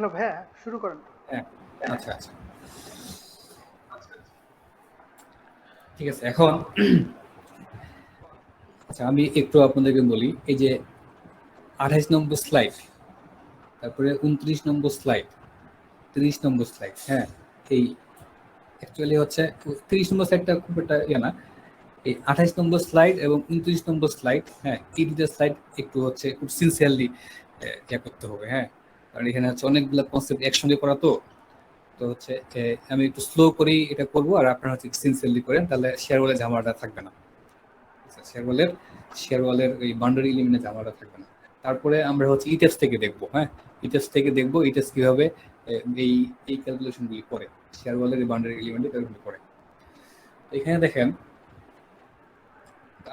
Hello ভাইয়া, শুরু করেন। হ্যাঁ, আচ্ছা আচ্ছা, ঠিক আছে। এখন আচ্ছা, আমি একটু আপনাদেরকে বলি, এই যে 28 নম্বর স্লাইড, তারপরে 29 নম্বর স্লাইড, 30 নম্বর স্লাইড, হ্যাঁ, এই অ্যাকচুয়ালি হচ্ছে 30 নম্বর স্লাইডটা খুব একটা ইয়ে না, এই 28 নম্বর স্লাইড এবং 29 নম্বর স্লাইড, হ্যাঁ, এই দুটো স্লাইড একটু হচ্ছে খুব সিনসিয়ারলি ইয়ে করতে হবে, হ্যাঁ, কারণ এখানে হচ্ছে অনেকগুলো কনসেপ্ট একসঙ্গে করা, তো তো হচ্ছে আমি একটু স্লো করেই এটা করবো, আর আপনারা হচ্ছে সিনসিয়ারলি করেন, তাহলে শেয়ার বলে ঝামেলাটা থাকবে না। শেয়ার ওয়ালের এই বাউন্ডারি এলিমেন্টের ঝামেলাটা থাকবে না। তারপরে আমরা হচ্ছে ইটেপস থেকে দেখবো, হ্যাঁ, ইটেপস থেকে দেখবো ইটেপস কিভাবে এই এই ক্যালকুলেশনগুলি করে, শেয়ার ওয়ালের এই বাউন্ডারি এলিমেন্টে ক্যালকুলেট করে। এখানে দেখেন,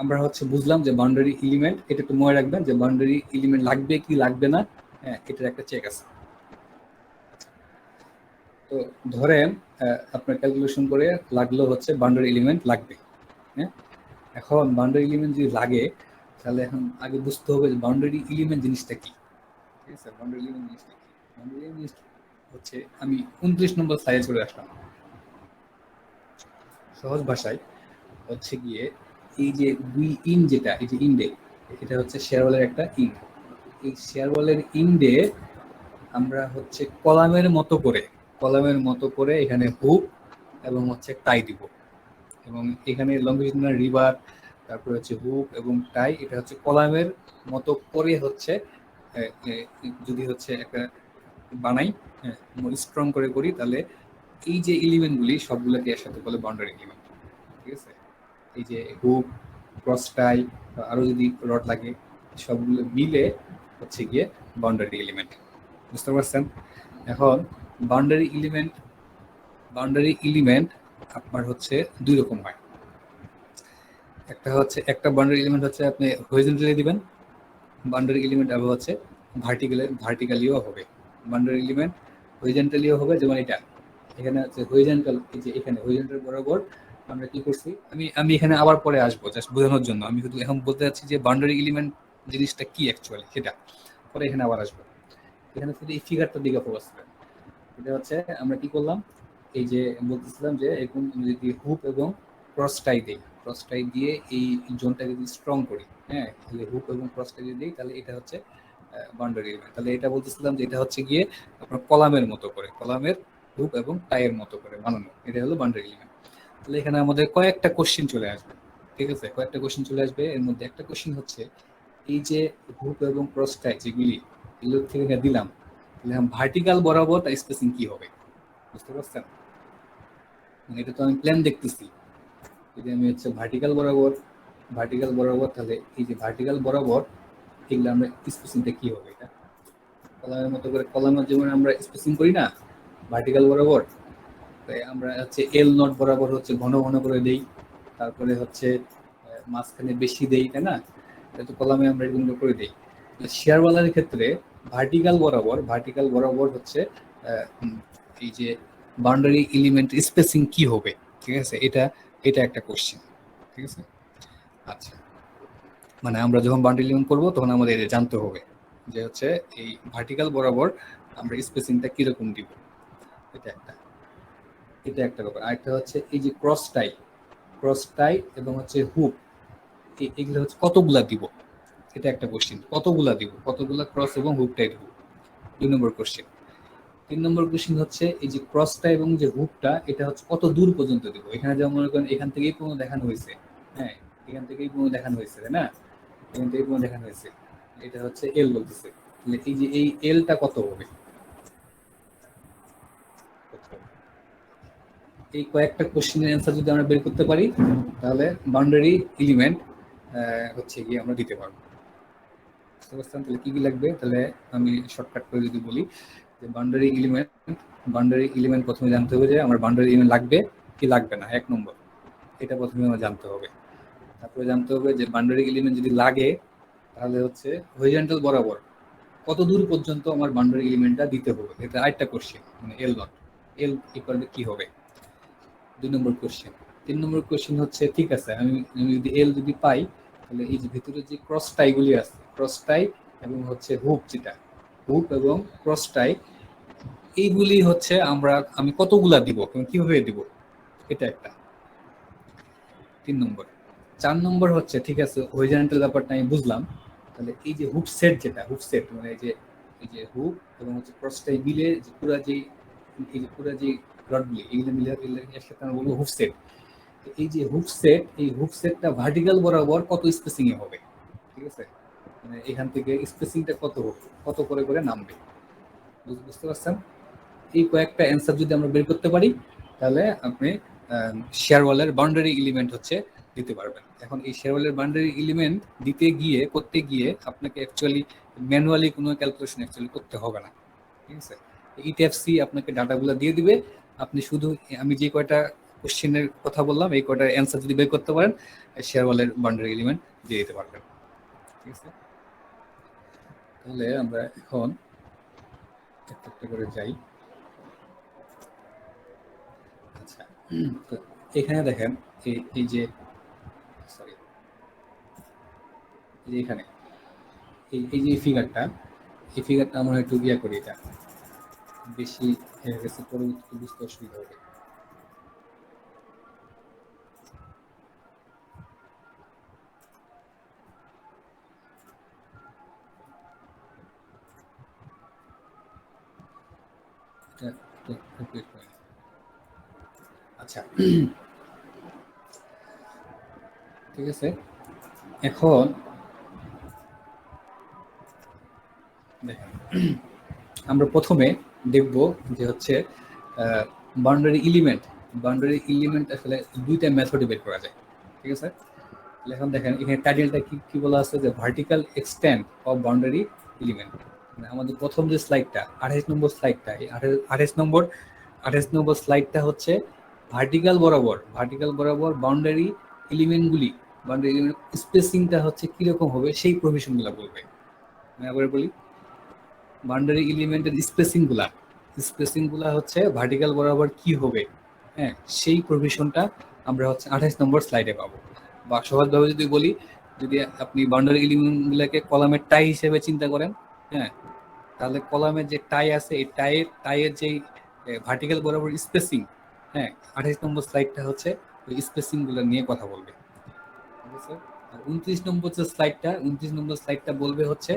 আমরা হচ্ছে বুঝলাম যে বাউন্ডারি এলিমেন্ট, এটা একটু মনে রাখবেন যে বাউন্ডারি এলিমেন্ট লাগবে কি লাগবে না, হ্যাঁ, এটার একটা চেক আছে। তো ধরেন আপনার ক্যালকুলেশন করে লাগলো হচ্ছে বাউন্ডারি এলিমেন্ট লাগবে, হ্যাঁ। এখন বাউন্ডারি এলিমেন্ট যদি লাগে, তাহলে এখন আগে বুঝতে হবে যে বাউন্ডারি এলিমেন্ট জিনিসটা কি, ঠিক আছে। বাউন্ডারি এলিমেন্ট জিনিসটা কি, বাউন্ডারি এলিমেন্ট হচ্ছে, আমি 29 নম্বর স্লাইডে চলে আসলাম। সহজ ভাষায় হচ্ছে গিয়ে, এই যে দুই ইন, যেটা এই যে ইন্ডে, এটা হচ্ছে শেয়ার ওয়ালের একটা ইন্ড। এই শেয়ার ওয়ালের ইন্ডে আমরা হচ্ছে কলামের মতো করে এখানে হুক এবং হচ্ছে টাই দিব, এবং এখানে লংজিটিউডিনাল রিবার, তারপরে হচ্ছে হুক এবং টাই, এটা হচ্ছে কলামের মতো করে হচ্ছে যদি হচ্ছে একটা বানাই, স্ট্রং করে করি, তাহলে এই যে এলিমেন্টগুলি সবগুলোকে একসাথে বলে বাউন্ডারি এলিমেন্ট, ঠিক আছে। এই যে হুক, ক্রস টাই, আরো যদি রড লাগে, সবগুলো মিলে হচ্ছে গিয়ে বাউন্ডারি এলিমেন্ট, বুঝতে পারছেন। এখন বাউন্ডারি এলিমেন্ট আপনার হচ্ছে দুই রকম হয়। একটা বাউন্ডারি এলিমেন্ট হচ্ছে আপনি হরিজন্টালি দিবেন বাউন্ডারি এলিমেন্ট, আবার হচ্ছে ভার্টিক্যালিও হবে বাউন্ডারি এলিমেন্ট, হরিজন্টালিও হবে, যেমন এটা এখানে হচ্ছে হরিজন্টাল, এই যে এখানে হরিজন্টাল বরাবর আমরা কি করছি, আমি এখানে আবার পরে আসবো জাস্ট বোঝানোর জন্য, আমি শুধু এখন বলতে চাচ্ছি যে বাউন্ডারি এলিমেন্ট জিনিসটা কি অ্যাকচুয়ালি, সেটা পরে এখানে আবার আসবো। এখানে শুধু এই ফিগারটার দিকে ফোকাস করেন। এটা হচ্ছে আমরা কি করলাম, এই যে বলতেছিলাম যে এরকম যদি হুপ এবং ক্রস টাই দিয়ে এই জোনটাকে যদি স্ট্রং করি, হ্যাঁ, তাহলে হুপ এবং ক্রস টাই যদি দিই, তাহলে এটা হচ্ছে বাউন্ডারি এলিমেন্ট। তাহলে এটা বলতেছিলাম যে এটা হচ্ছে গিয়ে আপনার কলামের হুপ এবং টাইয়ের মতো করে বানানো, এটা হলো বাউন্ডারি এলিমেন্ট। তাহলে এখানে আমাদের কয়েকটা কোশ্চেন চলে আসবে, ঠিক আছে, কয়েকটা কোশ্চেন চলে আসবে। এর মধ্যে একটা কোশ্চেন হচ্ছে, এই যে হুপ এবং ক্রস টাই যেগুলি এগুলো থেকে দিলাম, তাহলে ভার্টিক্যাল বরাবর স্পেসিং কি হবে, বুঝতে পারছেন। মানে এটা তো আমি প্ল্যান দেখতেছি, যদি আমি হচ্ছে ভার্টিক্যাল বরাবর, তাহলে এই যে ভার্টিক্যাল বরাবর এগুলো আমরা স্পেসিংটা কি হবে, এটা কলামের মতো করে, কলামের যেমন আমরা স্পেসিং করি না ভার্টিক্যাল বরাবর, তাই আমরা হচ্ছে এল নট বরাবর হচ্ছে ঘন ঘন করে দেই, তারপরে হচ্ছে মাঝখানে বেশি দেই, তাই না, তো কলামে আমরা এগুলো করে দিই। শেয়ার ওয়ালের ক্ষেত্রে ভার্টিক্যাল বরাবর হচ্ছে এই যে বাউন্ডারি এলিমেন্ট স্পেসিং কি হবে, ঠিক আছে, এটা একটা কোশ্চেন, ঠিক আছে। আচ্ছা, মানে আমরা যখন বাউন্ডারি এলিমেন্ট করবো তখন আমাদের এটা জানতে হবে যে হচ্ছে এই ভার্টিক্যাল বরাবর আমরা স্পেসিংটা কিরকম দিব, এটা একটা ব্যাপার। আরেকটা হচ্ছে এই যে ক্রস টাই এবং হচ্ছে হুক, এগুলো হচ্ছে কতগুলা দিব, এটা একটা কোশ্চেন, কতগুলা ক্রস এবং হুক টাই দিব, 2 নম্বর কোশ্চেন। 3 নম্বর কোশ্চেন হচ্ছে এই যে ক্রসটা এবং যে হুকটা, এটা হচ্ছে কত দূর পর্যন্ত দিব। এখানে যেমন মনে করেন এখান থেকেই কোনো দেখানো হয়েছে, হ্যাঁ, এখান থেকেই কোনো দেখানো হয়েছে, তাই না, এখান থেকেই কোনো দেখানো হয়েছে, এটা হচ্ছে এল বলতেছে। তাহলে এই যে এই এলটা কত হবে, এই কয়েকটা কোশ্চেনের অ্যান্সার যদি আমরা বের করতে পারি, তাহলে বাউন্ডারি এলিমেন্ট হচ্ছে গিয়ে আমরা দিতে পারবো। বুঝতে পারছেন। তাহলে কি কি লাগবে, তাহলে আমি শর্টকাট করে যদি বলি যে বাউন্ডারি এলিমেন্ট প্রথমে জানতে হবে যে আমার বাউন্ডারি এলিমেন্ট লাগবে কি লাগবে না, 1 নম্বর, এটা প্রথমে আমার জানতে হবে। তারপরে জানতে হবে যে বাউন্ডারি এলিমেন্ট যদি লাগে, তাহলে হচ্ছে হরিজন্টাল বরাবর কত দূর পর্যন্ত আমার বাউন্ডারি এলিমেন্টটা দিতে হবে, এটা আরেকটা কোশ্চেন, মানে এল ইকুয়াল কি হবে, 2 নম্বর কোশ্চেন। 3 নম্বর কোশ্চেন হচ্ছে, ঠিক আছে, আমি যদি এল যদি পাই, তাহলে এই যে ভিতরে যে ক্রস টাইগুলি আছে, ক্রস টাই এবং হচ্ছে হুক এবং ক্রস টাই এইগুলি হচ্ছে আমি কতগুলা দিব, কিভাবে দিব, এটা একটা। 3 নম্বর। 4 নম্বর হচ্ছে, ঠিক আছে হরিজন্টাল ব্যাপারটা আমি বুঝলাম, তাহলে এই যে হুক সেট, যেটা হুক সেট মানে এই যে হুক এবং হচ্ছে ক্রসটাই মিলে যে পুরা যে রডগুলি এইগুলো মিলে একসাথে আমরা বলবো হুক সেট। এই যে হুক সেট, এই হুক সেটটা ভার্টিক্যাল বরাবর কত স্পেসিং এ হবে, ঠিক আছে, মানে এখান থেকে স্পেসিংটা কত হবে, কত করে করে নামবে, বুঝতে পারছেন? এই কয়েকটা অ্যান্সার যদি আমরা বের করতে পারি, তাহলে আপনি শেয়ার ওয়ালের বাউন্ডারি এলিমেন্ট হচ্ছে দিতে পারবেন। এখন এই শেয়ার ওয়ালের বাউন্ডারি এলিমেন্ট করতে গিয়ে আপনাকে অ্যাকচুয়ালি ম্যানুয়ালি কোনো ক্যালকুলেশন অ্যাকচুয়ালি করতে হবে না, ঠিক আছে। ইটিএফসি আপনাকে ডাটাগুলো দিয়ে দিবে, আপনি শুধু আমি যে কয়টা কোশ্চেনের কথা বললাম এই কয়টার অ্যান্সার যদি বের করতে পারেন, শেয়ার ওয়ালের বাউন্ডারি এলিমেন্ট দিয়ে দিতে পারবেন, ঠিক আছে। তাহলে আমরা এখন একটা করে যাই। আচ্ছা, তো এখানে দেখেন এই যে সরি এখানে এই যে ফিগারটা, এই ফিগারটা আমরা একটু করি, এটা বেশি হয়ে গেছে, পরবর্তীতে বুঝতে অসুবিধা হবে। আচ্ছা, ঠিক আছে। এখন দেখেন, আমরা প্রথমে দেখব যে হচ্ছে বাউন্ডারি এলিমেন্ট আসলে দুইটা মেথডে বের করা যায়, ঠিক আছে। এখন দেখেন এখানে টাইটেলটা কি বলা আছে, যে vertical extend of boundary element. আমাদের প্রথম যে স্লাইডটা 28 নম্বর স্লাইডটা, এই 28 নম্বর স্লাইডটা হচ্ছে ভার্টিক্যাল বরাবর বাউন্ডারি এলিমেন্টগুলি, বাউন্ডারি এলিমেন্ট স্পেসিংটা হচ্ছে কিরকম হবে সেই প্রভিশনগুলো বলবে। আমি আবার বলি, বাউন্ডারি এলিমেন্টের স্পেসিং গুলা হচ্ছে ভার্টিক্যাল বরাবর কি হবে, হ্যাঁ, সেই প্রভিশনটা আমরা হচ্ছে 28 নম্বর স্লাইডে পাবো। বা সহজভাবে যদি বলি, যদি আপনি বাউন্ডারি এলিমেন্ট গুলাকে কলামের টাই হিসেবে চিন্তা করেন, হ্যাঁ, তাহলে কলামের যে টাই আছে, এই টাইয়ের যে ভার্টিক্যাল বরাবর স্পেসিং, হ্যাঁ, 28 নম্বর স্লাইডটা হচ্ছে ওই স্পেসিং গুলো নিয়ে কথা বলবে, ঠিক আছে। আর 29 নম্বর স্লাইডটা বলবে হচ্ছে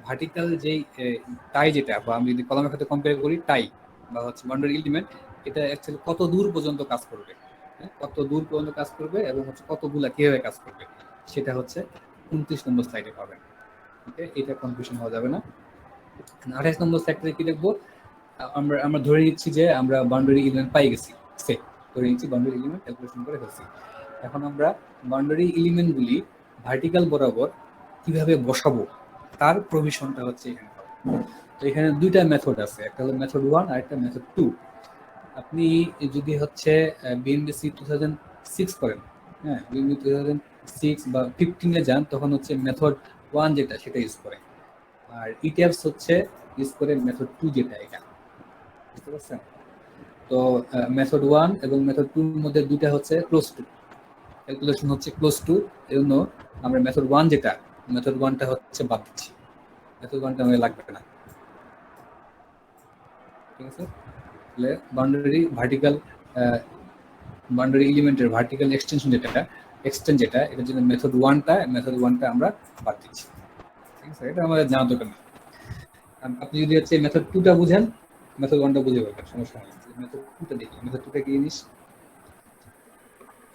ভার্টিক্যাল যেই টাই, যেটা বা আমি যদি কলামের সাথে কম্পেয়ার করি, টাই বা হচ্ছে বাউন্ডারি এলিমেন্ট, এটা অ্যাকচুয়ালি কত দূর পর্যন্ত কাজ করবে, কত দূর পর্যন্ত কাজ করবে এবং হচ্ছে কতগুলা কিভাবে কাজ করবে, সেটা হচ্ছে 29 নম্বর স্লাইডে পাবেন। ওকে, এটা কনফিউশন হওয়া যাবে না। 28 নম্বর স্লাইডে কি দেখবো, আমরা ধরে নিচ্ছি যে আমরা বাউন্ডারি এলিমেন্ট পাই গেছি, সেট ধরে নিচ্ছি বাউন্ডারি এলিমেন্ট ক্যালকুলেশন করে ফেলছি। এখন আমরা বাউন্ডারি এলিমেন্টগুলি ভার্টিক্যাল বরাবর কিভাবে বসাবো তার প্রভিশনটা হচ্ছে এখানে। তো এখানে দুইটা মেথড আছে, একটা হলো মেথড 1 আর একটা মেথড 2। আপনি যদি হচ্ছে বিএনবিসি 2006 করেন, হ্যাঁ, বিএনবি 2006 বা 15 যান, তখন হচ্ছে মেথড 1 যেটা সেটা ইউজ করে, আর ইটিএফস হচ্ছে ইউজ করে মেথড 2 যেটা, এটা বুঝতে পারছেন? তো মেথড 1 এবং মেথড 2 এর মধ্যে দুইটা হচ্ছে ক্লোজ টু, ক্যালকুলেশন হচ্ছে ক্লোজ টু, এজন্য আমরা মেথড 1টা হচ্ছে বাদ দিচ্ছি, মেথড 1টা আমাদের লাগবে না, ঠিক আছে। তাহলে বাউন্ডারি এলিমেন্টের ভার্টিক্যাল এক্সটেনশন যেটা এটার জন্য মেথড 1টা আমরা বাদ দিচ্ছি, ঠিক আছে। এটা আমাদের জানা দরকার নেই। আপনি যদি হচ্ছে মেথড 2টা বুঝেন, মেথড 1টা বুঝে পারবেন, সমস্যা নেই। মেথড 2টা দেখি, মেথড 2টা কি জিনিস।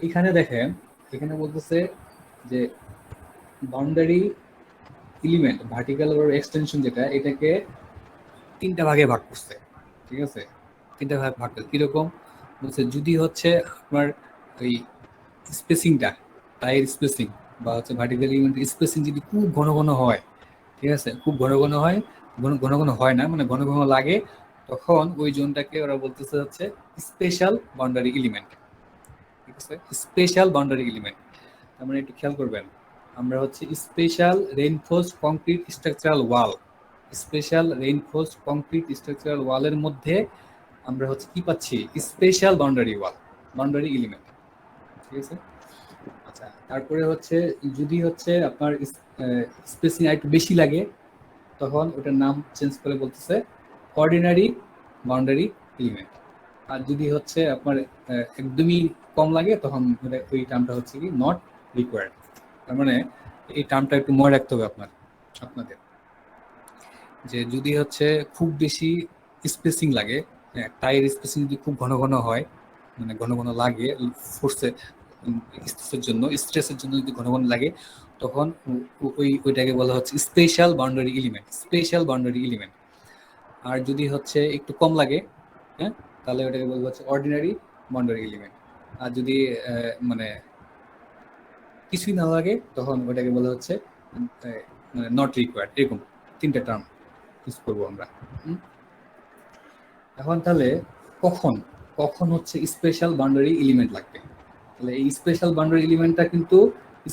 এখানে দেখেন, এখানে বলতেছে যে বাউন্ডারি এলিমেন্ট ভার্টিক্যাল এক্সটেনশন যেটা, এটাকে 3টা ভাগে ভাগ করছে, ঠিক আছে। 3টা ভাগ করছে কিরকম বলছে, যদি হচ্ছে আপনার ওই স্পেসিংটা, টাইয়ের স্পেসিং বা হচ্ছে ভার্টিক্যাল এলিমেন্টের স্পেসিং যদি খুব ঘন ঘন হয়, ঠিক আছে, খুব ঘন ঘন হয়, ঘন ঘন হয় না, মানে ঘন ঘন লাগে, তখন ওই জোনটাকে ওরা বলতেছে হচ্ছে স্পেশাল বাউন্ডারি এলিমেন্ট, ঠিক আছে, স্পেশাল বাউন্ডারি এলিমেন্ট। তার মানে একটু খেয়াল করবেন, আমরা হচ্ছে স্পেশাল রেইনফোর্সড কংক্রিট স্ট্রাকচারাল ওয়ালের মধ্যে আমরা হচ্ছে কি পাচ্ছি, স্পেশাল বাউন্ডারি এলিমেন্ট, ঠিক আছে। আচ্ছা, তারপরে হচ্ছে যদি হচ্ছে আপনার স্পেসিং একটু বেশি লাগে, তখন ওটার নাম চেঞ্জ করে বলতেছে অর্ডিনারি বাউন্ডারি এলিমেন্ট। আর যদি হচ্ছে আপনার একদমই কম লাগে তখন ওই টার্মটা হচ্ছে কি নট রিকোয়ার্ড। তার মানে এই টার্মটা একটু মনে রাখতে হবে আপনাদের, যে যদি হচ্ছে খুব বেশি স্পেসিং লাগে, হ্যাঁ টাইয়ের স্পেসিং যদি খুব ঘন ঘন হয়, মানে ঘন ঘন লাগে ফোর্সে স্ট্রেসের জন্য যদি ঘন ঘন লাগে, তখন ওইটাকে বলা হচ্ছে স্পেশাল বাউন্ডারি এলিমেন্ট। আর যদি হচ্ছে একটু কম লাগে, হ্যাঁ তাহলে ওটাকে বলবো হচ্ছে অর্ডিনারি বাউন্ডারি এলিমেন্ট। আর যদি মানে কিছুই না লাগে তখন ওটাকে বলা হচ্ছে মানে নট রিকোয়ার্ড। এরকম তিনটা টার্ম ইউজ করবো আমরা। এখন তাহলে কখন হচ্ছে স্পেশাল বাউন্ডারি এলিমেন্ট লাগবে? তাহলে এই স্পেশাল বাউন্ডারি এলিমেন্টটা কিন্তু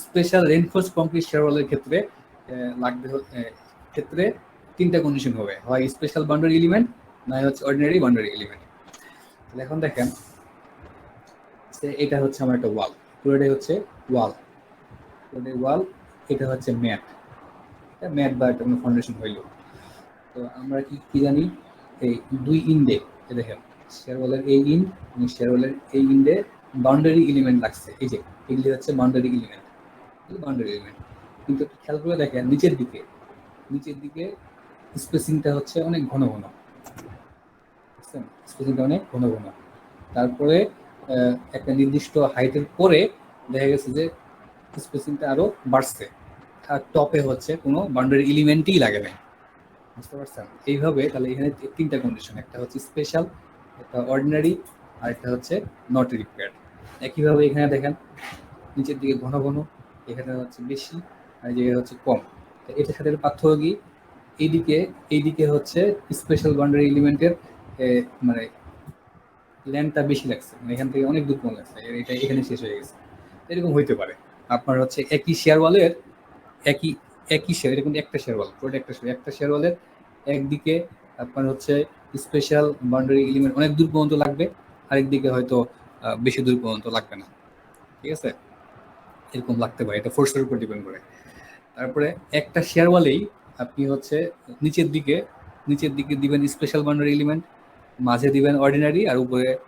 স্পেশাল রেইনফোর্স কংক্রিট শেয়ারওয়ালের ক্ষেত্রে লাগবে। ক্ষেত্রে তিনটা কন্ডিশন হবে, হয় স্পেশাল বাউন্ডারি এলিমেন্ট, না হচ্ছে অর্ডিনারি বাউন্ডারি এলিমেন্ট। তাহলে এখন দেখেন, এটা হচ্ছে আমার একটা ওয়াল, পুরোটাই হচ্ছে ওয়াল, এটা হচ্ছে ম্যাট বা একটা কোনো ফাউন্ডেশন হইল। তো আমরা কি জানি, এই দুই ইন্ডে দেখেন শেয়ারওয়ালের এই ইন্ড এবং শেয়ারওয়ালের এই ইন্ডে বাউন্ডারি এলিমেন্ট লাগছে। এই যে এগুলি হচ্ছে বাউন্ডারি এলিমেন্ট। কিন্তু খেয়াল করে দেখেন নিচের দিকে স্পেসিংটা হচ্ছে অনেক ঘন ঘন, তারপরে একটা নির্দিষ্ট হাইটের পরে দেখা গেছে যে স্পেসিংটা আরো বাড়ছে, আর টপে হচ্ছে কোনো বাউন্ডারি এলিমেন্টই লাগে না। বুঝতে পারছেন? এইভাবে তাহলে এখানে তিনটা কন্ডিশন, একটা হচ্ছে স্পেশাল, একটা অর্ডিনারি, আর একটা হচ্ছে নট রিকোয়ার্ড। একইভাবে এখানে দেখেন নিচের দিকে ঘন ঘন, এখানে হচ্ছে বেশি, আর এই জায়গায় হচ্ছে কম। এটার সাথে পার্থক্য কি, এইদিকে হচ্ছে স্পেশাল বাউন্ডারি এলিমেন্টের মানে ল্যান্ডটা বেশি লাগছে, মানে এখান থেকে অনেক দূর কম লাগছে, এটা এখানে শেষ হয়ে গেছে। এরকম হইতে পারে আপনার হচ্ছে একই শেয়ার ওয়ালের একই শেয়ার, এরকম একটা শেয়ার ওয়াল, একটা শেয়ার ওয়ালের একদিকে আপনার হচ্ছে স্পেশাল বাউন্ডারি এলিমেন্ট অনেক দূর পর্যন্ত লাগবে, আরেকদিকে হয়তো বেশি দূর পর্যন্ত লাগবে না। ঠিক আছে, এরকম লাগতে পারে, এটা ফোর্সের উপর ডিপেন্ড করে। তারপরে একটা শেয়ার ওয়ালেই আপনি হচ্ছে নিচের দিকে দিবেন স্পেশাল বাউন্ডারি এলিমেন্ট, মাঝে দিবেন অর্ডিনারি, আর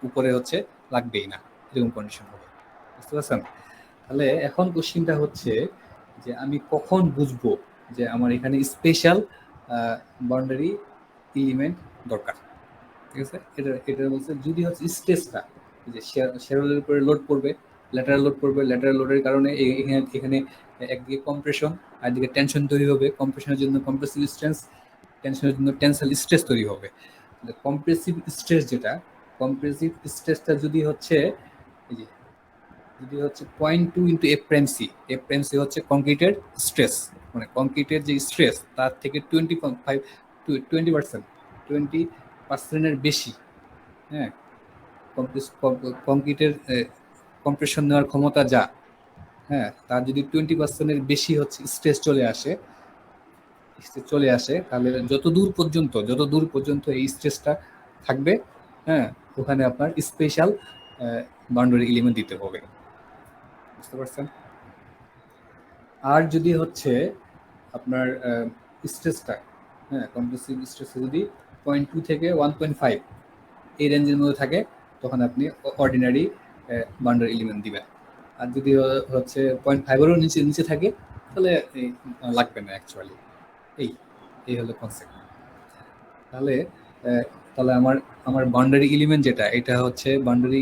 উপরে হচ্ছে লাগবেই না, এরকম কন্ডিশন হবে। বুঝতে পারছেন? তাহলে এখন কোশ্চিনটা হচ্ছে যে আমি কখন বুঝবো যে আমার এখানে স্পেশাল বাউন্ডারি এলিমেন্ট দরকার। ঠিক আছে, এটা বলছে যদি হচ্ছে স্ট্রেসটা যে শেয়ারের উপরে লোড পড়বে, ল্যাটারাল লোডের কারণে এখানে একদিকে কম্প্রেশন আর একদিকে টেনশন তৈরি হবে। কম্প্রেশনের জন্য কম্প্রেসিভ স্ট্রেস, টেনশনের জন্য টেনসাইল স্ট্রেস তৈরি হবে। কম্প্রেসিভ স্ট্রেসটা যদি হচ্ছে 0.2 ইন্টু এফ প্রাইম সি হচ্ছে কংক্রিটের স্ট্রেস, মানে কংক্রিটের যে স্ট্রেস তার থেকে 20%-এর বেশি। হ্যাঁ, কংক্রিটের কম্প্রেশন নেওয়ার ক্ষমতা যা, হ্যাঁ তার যদি 20%-এর বেশি হচ্ছে স্ট্রেস চলে আসে, তাহলে যত দূর পর্যন্ত এই স্ট্রেসটা থাকবে, হ্যাঁ ওখানে আপনার স্পেশাল বাউন্ডারি এলিমেন্ট দিতে হবে। বুঝতে পারছেন? আর যদি হচ্ছে আপনার স্ট্রেসটা, হ্যাঁ কম্প্রেসিভ স্ট্রেস যদি 0.2 থেকে 1.5 এই রেঞ্জের মধ্যে থাকে, তখন আপনি অর্ডিনারি বাউন্ডারি এলিমেন্ট দিবেন। আর যদি হচ্ছে 0.5-এরও নিচে থাকে, তাহলে লাগবে না অ্যাকচুয়ালি। এই হলো কনসেপ্ট। তাহলে আমার বাউন্ডারি এলিমেন্ট যেটা, এটা হচ্ছে বাউন্ডারি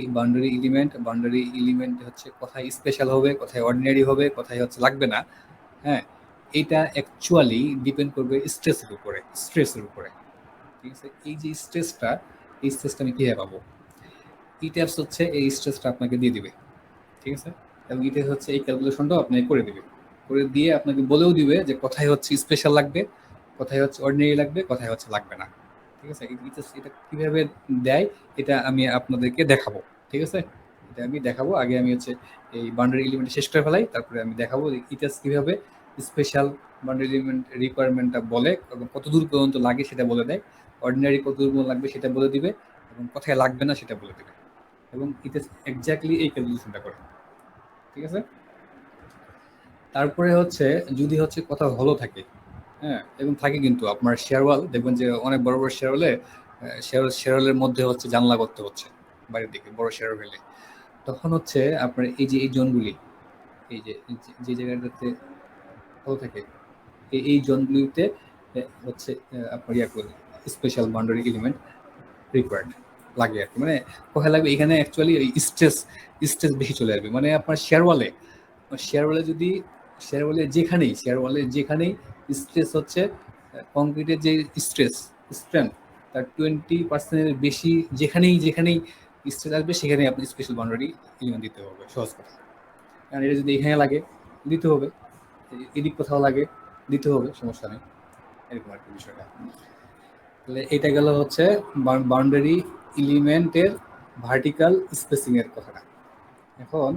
এলিমেন্ট হচ্ছে কোথায় স্পেশাল হবে, কোথায় অর্ডিনারি হবে, কোথায় হচ্ছে লাগবে না। হ্যাঁ, এটা অ্যাকচুয়ালি ডিপেন্ড করবে স্ট্রেসের উপরে। ঠিক আছে, এই যে স্ট্রেসটা আমি কিভাবে পাবো? ইটাপস হচ্ছে এই স্ট্রেসটা আপনাকে দিয়ে দিবে। ঠিক আছে, এবং ইটাপস হচ্ছে এই ক্যালকুলেশনটাও আপনাকে করে দিয়ে আপনাকে বলেও দিবে যে কোথায় হচ্ছে স্পেশাল লাগবে, কোথায় হচ্ছে অর্ডিনারি লাগবে, কোথায় হচ্ছে লাগবে না। ঠিক আছে, এটা কিভাবে দেয় এটা আমি আপনাদেরকে দেখাবো। ঠিক আছে, এটা আমি দেখাবো। আগে আমি হচ্ছে এই বাউন্ডারি এলিমেন্ট শেষ করে ফেলাই, তারপরে আমি দেখাবো ইটাস কিভাবে স্পেশাল বাউন্ডারি এলিমেন্ট রিকোয়ারমেন্টটা বলে এবং কত দূর পর্যন্ত লাগে সেটা বলে দেয়, অর্ডিনারি কত দূর পর্যন্ত লাগবে সেটা বলে দিবে, এবং কোথায় লাগবে না সেটা বলে দিবে, এবং ইটাস এক্স্যাক্টলি এই ক্যালকুলেশনটা করে। ঠিক আছে, তারপরে হচ্ছে যদি হচ্ছে কোথাও হলো থাকে, হ্যাঁ এবং থাকে, কিন্তু আপনার শেয়ার ওয়াল দেখবেন যে অনেক বড় শেয়ার ওয়ালে শেরলের মধ্যে হচ্ছে জানলা করতে হচ্ছে বাইরের দিকে, বড় শেরল হলে তখন হচ্ছে আপনার এই যে এই জোনগুলি, এই যে যে জায়গাটাতে ভালো থাকে, এই জোনগুলিতে হচ্ছে আপনার ইয়া করে স্পেশাল বাউন্ডারি এলিমেন্ট রিকোয়ার্ড লাগে আর কি। মানে কোথায় লাগবে, এখানে অ্যাকচুয়ালি স্ট্রেস বেশি চলে আসবে। মানে আপনার শেয়ারওয়ালে যদি শেয়ারওয়ালে যেখানেই স্ট্রেস হচ্ছে কংক্রিটের যে স্ট্রেংথ তার 20% বেশি, যেখানেই স্ট্রেস আসবে সেখানে আপনি স্পেশাল বাউন্ডারি এলিমেন্ট দিতে হবে, সহজ কথা। কারণ এটা যদি এখানে লাগে দিতে হবে, এদিক কোথাও লাগে দিতে হবে, সমস্যা নেই, এরকম আর কি বিষয়টা। তাহলে এটা গেল হচ্ছে বাউন্ডারি এলিমেন্টের ভার্টিক্যাল স্পেসিং এর কথাটা। এখন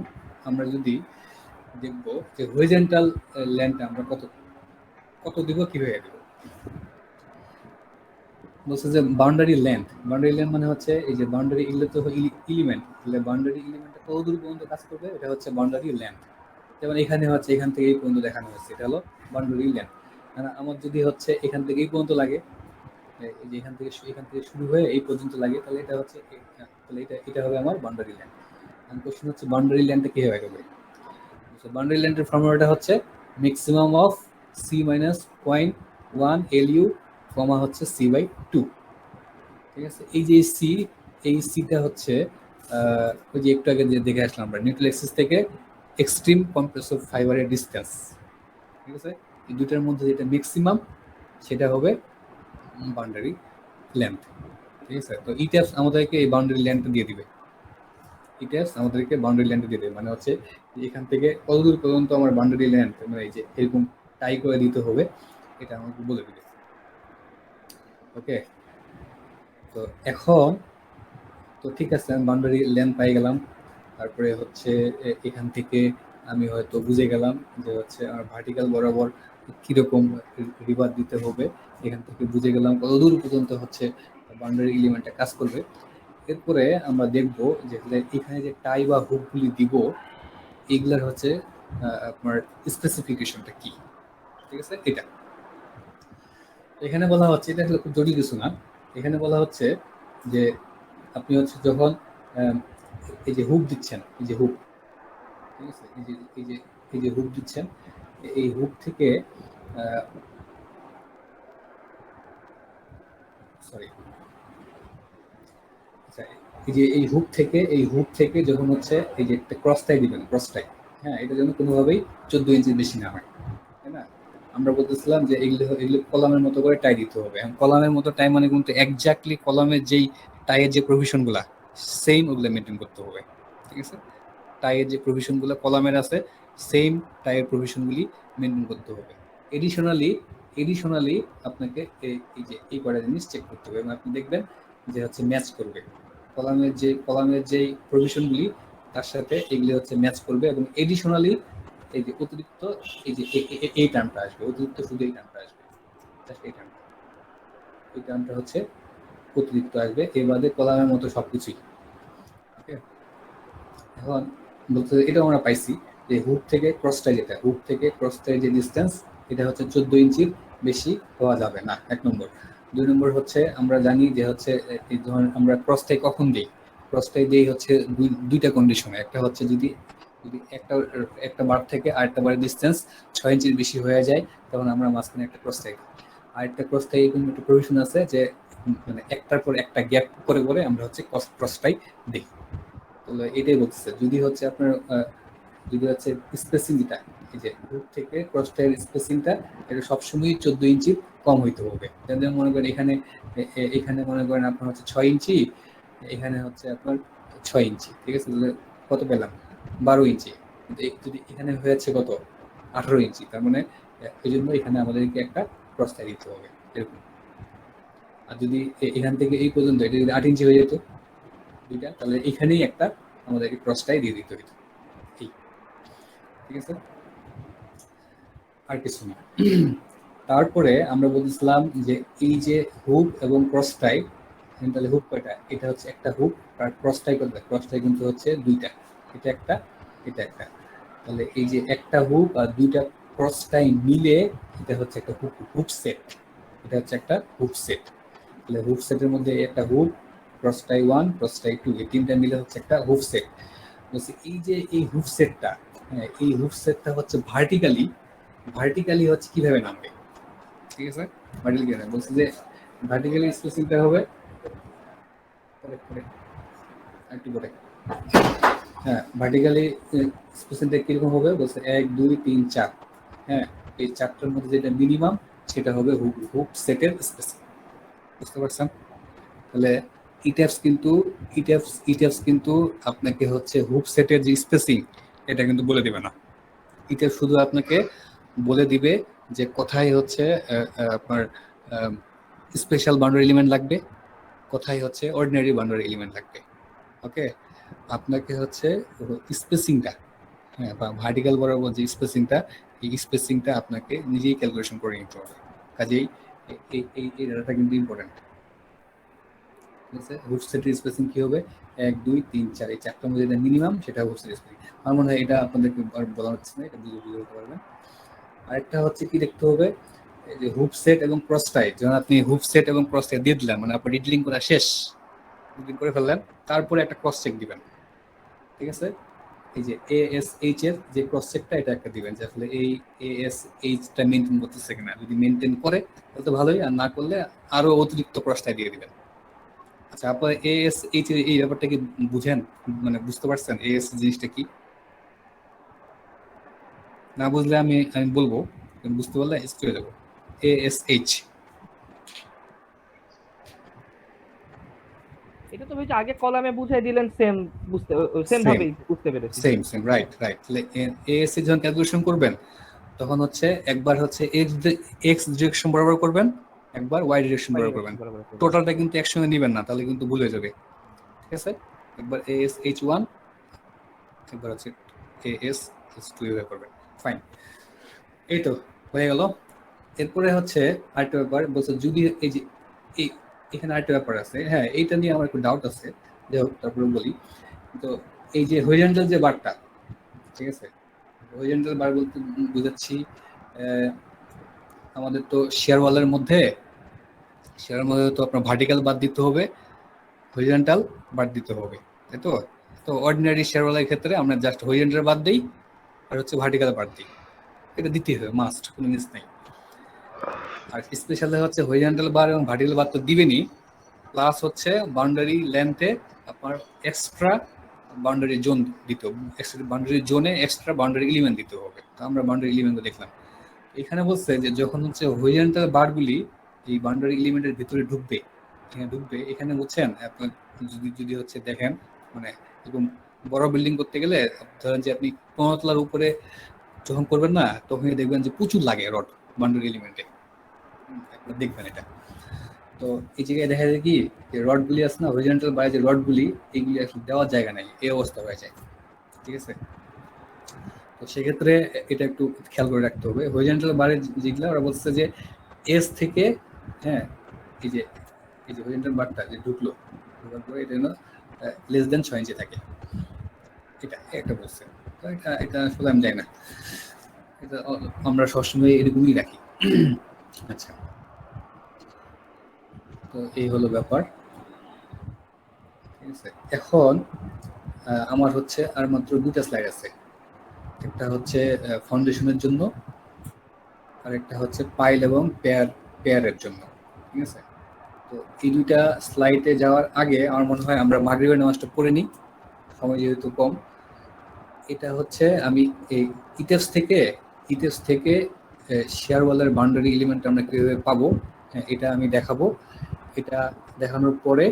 আমরা যদি দেখবো যে হরিজন্টাল ল্যান্ডটা আমরা কত দিব, কিভাবে দেব। বলছে যে বাউন্ডারি লেন্থ মানে হচ্ছে এই যে বাউন্ডারি এলিমেন্ট, তাহলে বাউন্ডারি এলিমেন্টটা কত দূর পর্যন্ত কাজ করবে, এটা হচ্ছে বাউন্ডারি লেন্থ। যেমন এখানে হচ্ছে এখান থেকে এই পর্যন্ত দেখানো হচ্ছে, এটা হলো বাউন্ডারি লেন্থ। আমার যদি হচ্ছে এখান থেকে এই পর্যন্ত লাগে, এই যে এখান থেকে শুরু হয়ে এই পর্যন্ত লাগে, তাহলে এটা হচ্ছে, তাহলে এটা হবে আমার বাউন্ডারি ল্যান্ড। এখন কোশ্চেন হচ্ছে বাউন্ডারি ল্যান্ডটা কিভাবে হবে। বাউন্ডারি ল্যান্ডের ফর্মুলাটা হচ্ছে maximum of C minus 0.1 LU comma হচ্ছে C/2। ঠিক আছে, এই যে এই সিটা হচ্ছে ওই যে একটু আগে যে দেখে আসলাম আমরা, নিউট্রাল এক্সিস থেকে এক্সট্রিম কম্প্রেসিভ ফাইবারের ডিসটেন্স। ঠিক আছে, এই দুটার মধ্যে যেটা ম্যাক্সিমাম সেটা হবে বাউন্ডারি লেন্থ। ঠিক আছে, তো ইটাস আমাদেরকে এই বাউন্ডারি লেন্থটা দিয়ে দিবে, মানে হচ্ছে এখান থেকে কতদূর পর্যন্ত আমার বাউন্ডারি লেন্থ, মানে এই যে এরকম টাই করে দিতে হবে, এটা আমাকে বলে দিবে। ওকে, তো এখন তো ঠিক আছে, আমি বাউন্ডারি লেন্থ পাই গেলাম। তারপরে হচ্ছে এখান থেকে আমি হয়তো বুঝে গেলাম যে হচ্ছে আমার ভার্টিক্যাল বরাবর কিরকম রিভার দিতে হবে, এখান থেকে বুঝে গেলাম কতদূর পর্যন্ত হচ্ছে বাউন্ডারি এলিমেন্টটা কাজ করবে। এরপরে আমরা দেখব যে এখানে যে টাই বা হুকগুলি দিব, এগুলার হচ্ছে আপনার স্পেসিফিকেশনটা কি। ঠিক আছে, এটা এখানে বলা হচ্ছে, এটা আসলে খুব জটিল কিছু না। এখানে বলা হচ্ছে যে আপনি হচ্ছে যখন এই যে হুক দিচ্ছেন, এই যে হুক, ঠিক আছে, এই যে হুক দিচ্ছেন, এই হুক থেকে সরি আচ্ছা, এই হুক থেকে যখন হচ্ছে এই যে একটা ক্রস টাই দিবেন, হ্যাঁ, এটা যেন কোনোভাবেই 14 ইঞ্চির বেশি না হয়, তাই না। আমরা বলতেছিলাম যে এগুলো কলামের মতো করে টাই দিতে হবে। কলামের মতো টাই মানে কিন্তু এক্স্যাক্টলি কলামের যেই টাইয়ের যে প্রভিশন গুলা সেম ওগুলো মেনটেন করতে হবে। ঠিক আছে, টাইয়ের যে প্রভিশন গুলো কলামের আছে, সেম টাইয়ের প্রভিশন গুলি মেনটেন করতে হবে। এডিশনালি আপনাকে এই যে এই কয়টা জিনিস চেক করতে হবে, এবং আপনি দেখবেন যে হচ্ছে ম্যাচ করবে কলামের যে প্রভিশনগুলি, তার সাথে এগুলি হচ্ছে ম্যাচ করবে। এবং এডিশনালি এই যে অতিরিক্ত এই যে এই টার্মটা আসবে, অতিরিক্ত শুধু এই টার্মটা আসবে, এই টার্মটা হচ্ছে অতিরিক্ত আসবে, এর বাদে কলামের মতো সবকিছুই। ওকে, এখন বলতে এটাও আমরা পাইছি যে হুক থেকে ক্রসটাই যে ডিস্টেন্স, এটা হচ্ছে 14 ইঞ্চির বেশি হওয়া যাবে না, 1 নম্বর। 2 নম্বর হচ্ছে আমরা জানি যে হচ্ছে এই ধরনের আমরা ক্রসটাই কখন দিই, হচ্ছে দুইটা কন্ডিশনে। একটা হচ্ছে যদি একটা বার থেকে আরেকটা বারের ডিস্টেন্স 6 ইঞ্চির বেশি হয়ে যায়, তখন আমরা মাঝখানে একটা ক্রসটাই দিই। আরেকটা ক্রসটাই এরকম একটা প্রভিশন আছে যে মানে একটার পর একটা গ্যাপ করে আমরা হচ্ছে ক্রসটাই দিই। তাহলে এটাই বলতেছে, যদি হচ্ছে আপনার স্পেসিংটা, এই যে হুক থেকে ক্রসটাইয়ের স্পেসিংটা, এটা সবসময় 14 ইঞ্চি কম হইতে হবে। যেমন মনে করেন এখানে মনে করেন আপনার হচ্ছে 6 ইঞ্চি, এখানে হচ্ছে আপনার 6 ইঞ্চি, ঠিক আছে, তাহলে কত পেলাম, 12 ইঞ্চি। যদি এখানে হয়েছে কত, 18 ইঞ্চি, তার মানে এই জন্য এখানে আমাদেরকে একটা ক্রসটাই দিতে হবে এরকম। আর যদি এখান থেকে এই পর্যন্ত এটা যদি 8 ইঞ্চি হয়ে যেত দুইটা, তাহলে এখানেই একটা আমাদেরকে ক্রসটাই দিয়ে দিতে হইতো। ঠিক আছে, আর কিছু না। তারপরে আমরা বলছিলাম যে এই যে হুক এবং ক্রসটাই, তাহলে হুক কয়টা, এটা হচ্ছে একটা হুক, আর ক্রসটাই কয়টা, ক্রসটাই কিন্তু হচ্ছে দুইটা, এটা একটা এটা একটা। তাহলে এই যে একটা হুক আর দুইটা ক্রসটাই মিলে এটা হচ্ছে একটা হুক সেট, এটা হচ্ছে একটা হুক সেট। তাহলে হুপ সেটের মধ্যে একটা হুপ, ক্রস টাই 1, ক্রস টাই 2, এই তিনটা মিলে হচ্ছে একটা হুপ সেট। বলছি এই যে এই হুপ সেটটা, হ্যাঁ এই হুপ সেটটা হচ্ছে ভার্টিক্যালি হচ্ছে কিভাবে নামবে, ঠিক আছে? ভার্টিক্যালি বলছি যে ভার্টিক্যালি স্পেসিংটা হবে একটু পরে, হ্যাঁ ভার্টিক্যালি স্পেসিংটা কিরকম হবে বলছে 1 2 3 4, হ্যাঁ এই চারটার মধ্যে যেটা মিনিমাম সেটা হবে হুপ সেটের স্পেসিং। বুঝতে পারছেন? তাহলে ইটেপস কিন্তু আপনাকে হচ্ছে হুপ সেটের যে স্পেসিং এটা কিন্তু বলে দিবে না। ইটেপস শুধু আপনাকে বলে দিবে যে কোথায় হচ্ছে আপনার স্পেশাল বাউন্ডারি এলিমেন্ট লাগবে, কোথায় হচ্ছে অর্ডিনারি বাউন্ডারি এলিমেন্ট লাগবে। ওকে, আপনাকে হচ্ছে স্পেসিংটা, হ্যাঁ বা ভার্টিক্যাল বরাবর যে স্পেসিংটা, এই স্পেসিংটা আপনাকে নিজেই ক্যালকুলেশন করে নিতে হবে। কাজেই এই ডাটাটা কিন্তু ইম্পর্টেন্ট। ঠিক আছে, হুপ সেটের স্পেসিং কি হবে 1 2 3 4, এই চারটার মধ্যে যেটা মিনিমাম সেটা হুপ সেটের স্পেসিং। আমার মনে হয় এটা আপনাদেরকে বলা হচ্ছে না, এটা বুঝে বুঝে পারবেন। আরেকটা হচ্ছে কি দেখতে হবে, এই যে হুপ সেট এবং ক্রস টাই, যখন আপনি হুপ সেট এবং ক্রস টাই দিয়ে দিলেন মানে আপনার ডিটেলিং করা শেষ, ডিটেলিং করে ফেললেন, তারপরে একটা ক্রস চেক দিবেন। ঠিক আছে, এই যে ASH এর যে ক্রস চেকটা এটা একটা দিবেন যে আসলে এই ASH টা মেনটেন করতেছে কিনা, যদি মেনটেন করে তাহলে তো ভালোই, আর না করলে আরো অতিরিক্ত ক্রসটা দিয়ে দিবেন। আচ্ছা, আপনার ASH এর এই ব্যাপারটা কি বুঝেন, মানে বুঝতে পারছেন AS জিনিসটা কি? না বুঝলে আমি আমি বলবো, বুঝতে পারলে স্কুলে যাবো। ASH এটা তো হচ্ছে আগে কলামে বুঝাই দিলেন, সেম বুঝতে সেম সেম ভাবেই বুঝতে পেরেছি। Same same right right. তাহলে ASH যখন ক্যালকুলেশন করবেন তখন হচ্ছে একবার হচ্ছে এক্স ডিরেকশন বরাবর করবেন, একবার ওয়াই ডিরেকশন বাই বরাবর করবেন। ডিরেকশন বরাবর করব। টোটালটা কিন্তু একসঙ্গে নেবেন না, তাহলে কিন্তু ভুল হয়ে যাবে। ঠিক আছে, একবার ASH1, একবার হচ্ছে ASH2 এভাবে করবেন। ফাইন, এই তো হয়ে গেল। এরপরে হচ্ছে আরেকটা ব্যাপার বলছে, যদি এই যে এই এখানে আরেকটা ব্যাপার আছে, হ্যাঁ এইটা নিয়ে আমার একটু ডাউট আছে, যাই হোক তারপরে বলি। তো এই যে হরিজন্টাল যে বারটা, ঠিক আছে, হরিজন্টাল বার বলতে বুঝাচ্ছি আমাদের তো শেয়ার ওয়ালের মধ্যে তো আপনার ভার্টিক্যাল বাদ দিতে হবে, হরিজন্টাল বাদ দিতে হবে, তাই তো? তো অর্ডিনারি শেয়ার ওয়ালের ক্ষেত্রে আমরা জাস্ট হরিজন্টাল বাদ দিই আর হচ্ছে ভার্টিক্যাল বাদ দিই, এটা দিতেই হবে, মাস্ট, কোনো মিস নেই। আর স্পেশালি হচ্ছে হরিজন্টাল বার এবং ভার্টিক্যাল বার তো দিবেনই, প্লাস হচ্ছে বাউন্ডারি লেন্থে আপনার এক্সট্রা বাউন্ডারি জোন দিতে হবে, বাউন্ডারি জোনে এক্সট্রা বাউন্ডারি এলিমেন্ট দিতে হবে। তো আমরা বাউন্ডারি এলিমেন্ট দেখলাম। এখানে বলছে যে যখন হচ্ছে হরিজন্টাল বারগুলি এই বাউন্ডারি এলিমেন্টের ভিতরে ঢুকবে, ঢুকবে এখানে বুঝছেন আপনার, যদি হচ্ছে দেখেন মানে এরকম বড় বিল্ডিং করতে গেলে ধরেন যে আপনি 15 তলার উপরে যখন করবেন না, তখনই দেখবেন যে প্রচুর লাগে রড বাউন্ডারি এলিমেন্টে, একবার দেখবেন এটা। তো এই জায়গায় দেখা যায় কি যে রডগুলি আছে না, হরিজন্টাল বারে যে রডগুলি, এগুলি আসলে দেওয়ার জায়গা নাই, এই অবস্থা হয়ে যায়। ঠিক আছে, তো সেক্ষেত্রে এটা একটু খেয়াল করে রাখতে হবে। হরিজন্টাল বারে যেগুলো ওরা বলছে যে এস থেকে, হ্যাঁ এই যে হরিজন্টাল বারটা যে ঢুকলো, ঢোকার পরে এটা যেন লেস দেন 6 ইঞ্চি থাকে, এটা একটা বলছে। তো এটা আসলে আমি জানি না, এটা আমরা সবসময় এরকমই রাখি। আচ্ছা, তো এই হলো ব্যাপার। ঠিক আছে, এখন আমার হচ্ছে আর মাত্র 2টা স্লাইড আছে, একটা হচ্ছে ফাউন্ডেশনের জন্য আর একটা হচ্ছে পাইল এবং পেয়ারের জন্য। ঠিক আছে, তো এই 2টা স্লাইডে যাওয়ার আগে আমার মনে হয় আমরা মাগরিবের নামাজটা পড়ে নিই, সময় যেহেতু কম। এটা হচ্ছে আমি এই ইটেপস থেকে শেয়ার ওয়ালের বাউন্ডারি এলিমেন্ট আমরা কিভাবে পাবো, হ্যাঁ এটা আমি দেখাবো। এটা দেখানোর পরে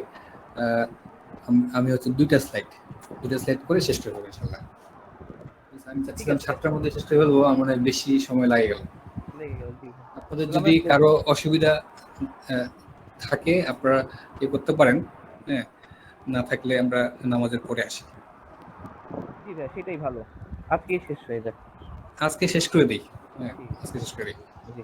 আমি হচ্ছে 2টা স্লাইড করে শেষ করে দেবো ইনশাল্লাহ। আমি ঠিক চাচ্ছিলাম আছে, 7টার মধ্যে শেষ করে ফেলবো, আমার মনে হয় বেশি সময় লাগে গেল। লেগে গেল, জি। আপনাদের তাহলে যদি আমরা কারো অসুবিধা থাকে আপনারা ইয়ে করতে পারেন, হ্যাঁ না থাকলে আমরা নামাজের পরে আসি। জি ভাই, সেটাই ভালো, আজকেই শেষ হয়ে যাক। আজকে শেষ করে দিই, হ্যাঁ জি আজকে শেষ করে দিই। জি।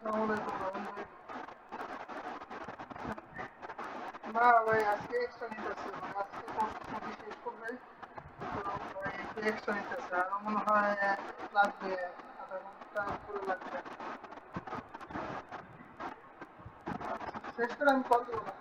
আসসালামু আলাইকুম রহমান ভাই। না ভাই আজকে এক্সট্রা নিতেছে, মানে আজকে কোর্স ছুটি শেষ করবে, তো ভাই একটু এক্সট্রা নিতেছে, আরো মনে হয় লাগবে, আধা ঘন্টা করে লাগবে। শেষ করে আমি কল দেবো না।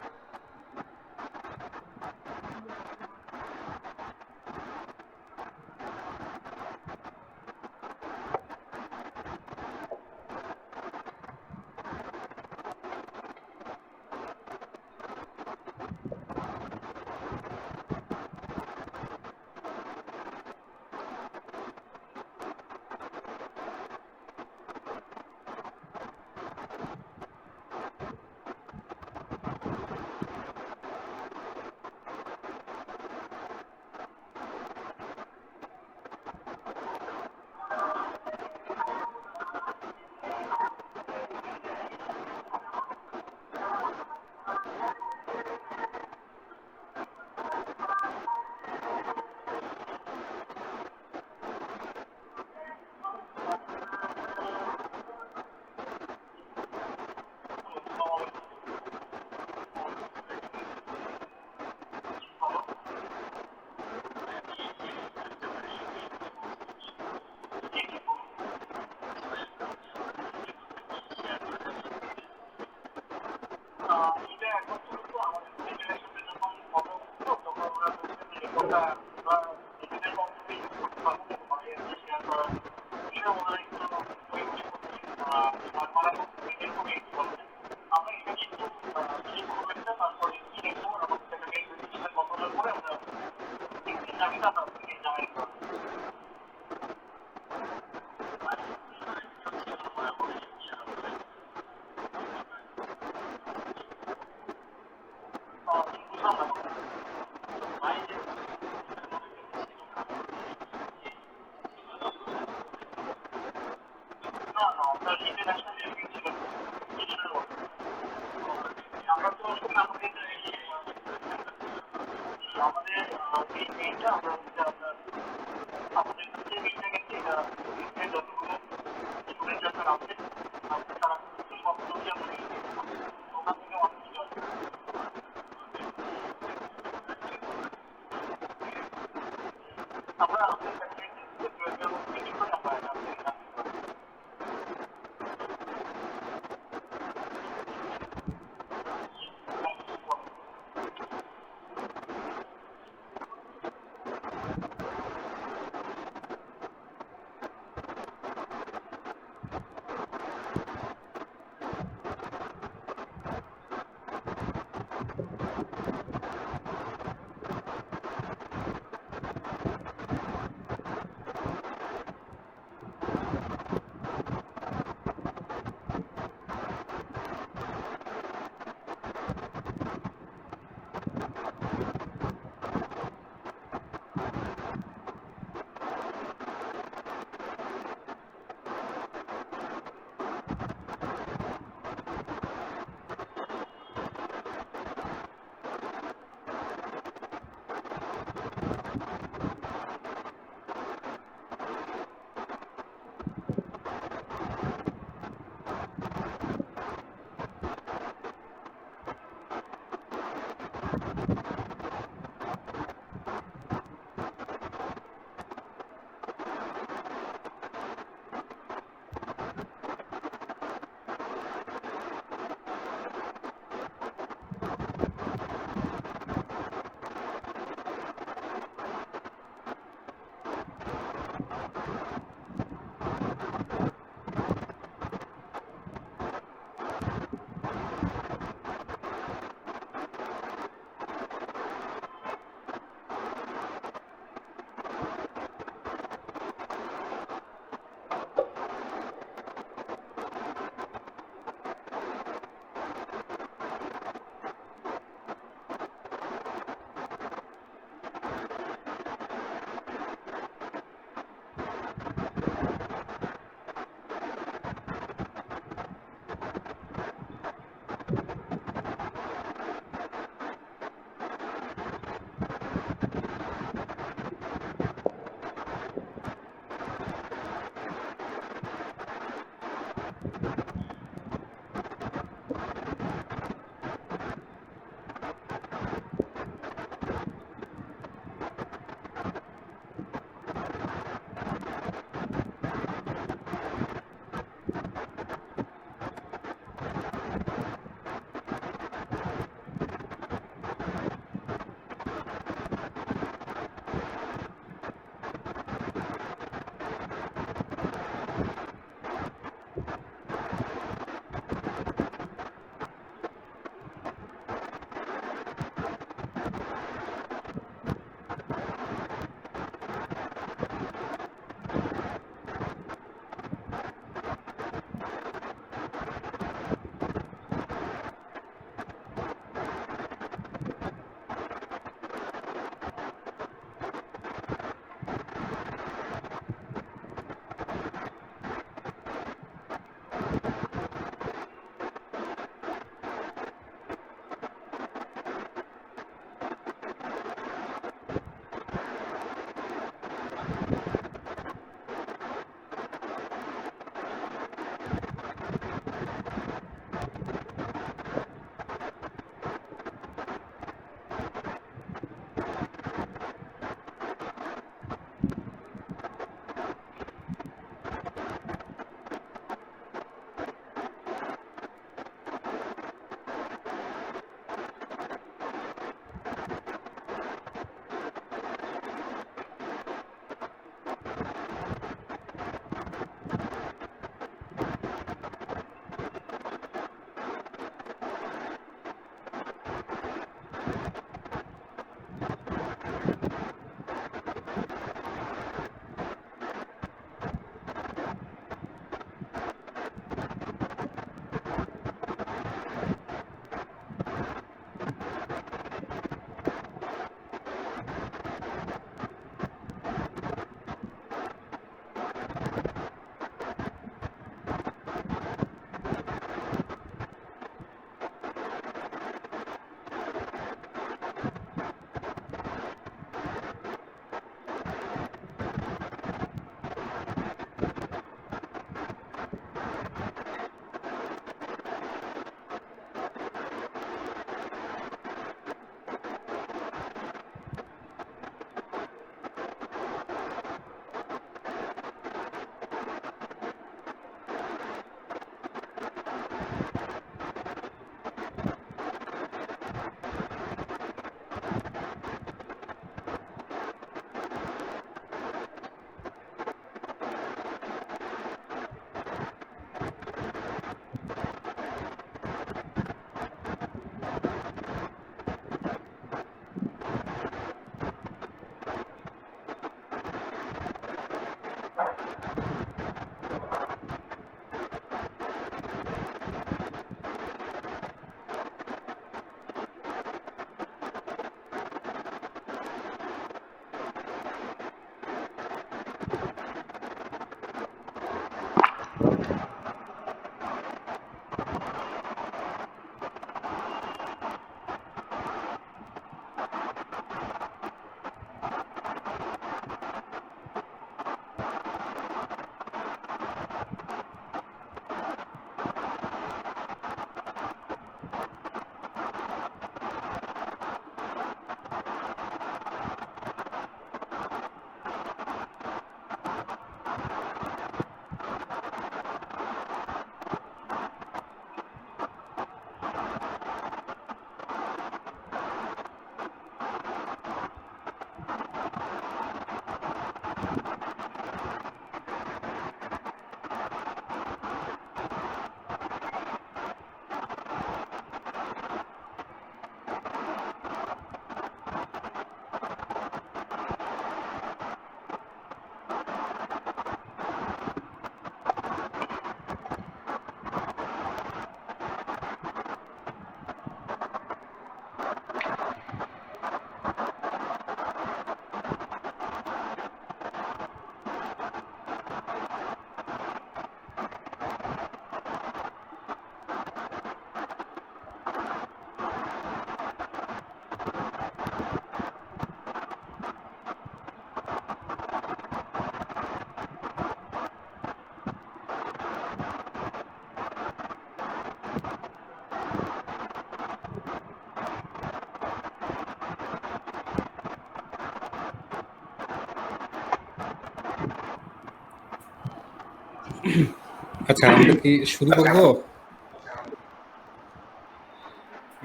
আচ্ছা, আমরা কি শুরু করবো?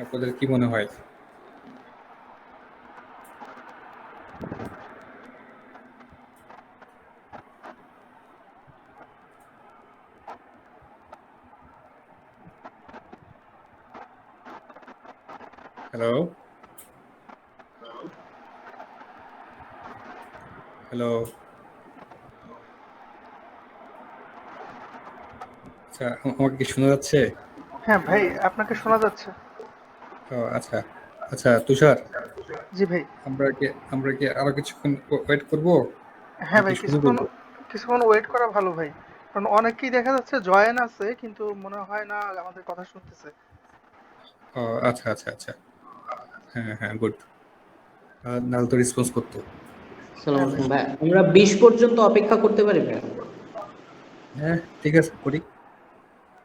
আপনাদের কি মনে হয়? Hello, hello. আচ্ছা, আমাকে কি শোনা যাচ্ছে? হ্যাঁ ভাই, আপনাকে শোনা যাচ্ছে। ও আচ্ছা। আচ্ছা তুষার, জি ভাই। আমরা কি আরো কিছুক্ষণ ওয়েট করব হ্যাঁ নাকি ভাই, শুরু করব? কিছুক্ষণ ওয়েট করা ভালো ভাই। কারণ অনেকেই দেখা যাচ্ছে জয়েন আছে কিন্তু মনে হয় না আমাদের কথা শুনতেছে। ও আচ্ছা আচ্ছা আচ্ছা। হ্যাঁ হ্যাঁ, গুড। নাহলে তো রেসপন্স করতো। হ্যাঁ সালাম ভাই। আলাইকুম ভাই, আমরা 20 পর্যন্ত অপেক্ষা করতে পারি ভাই? হ্যাঁ ঠিক আছে, করি।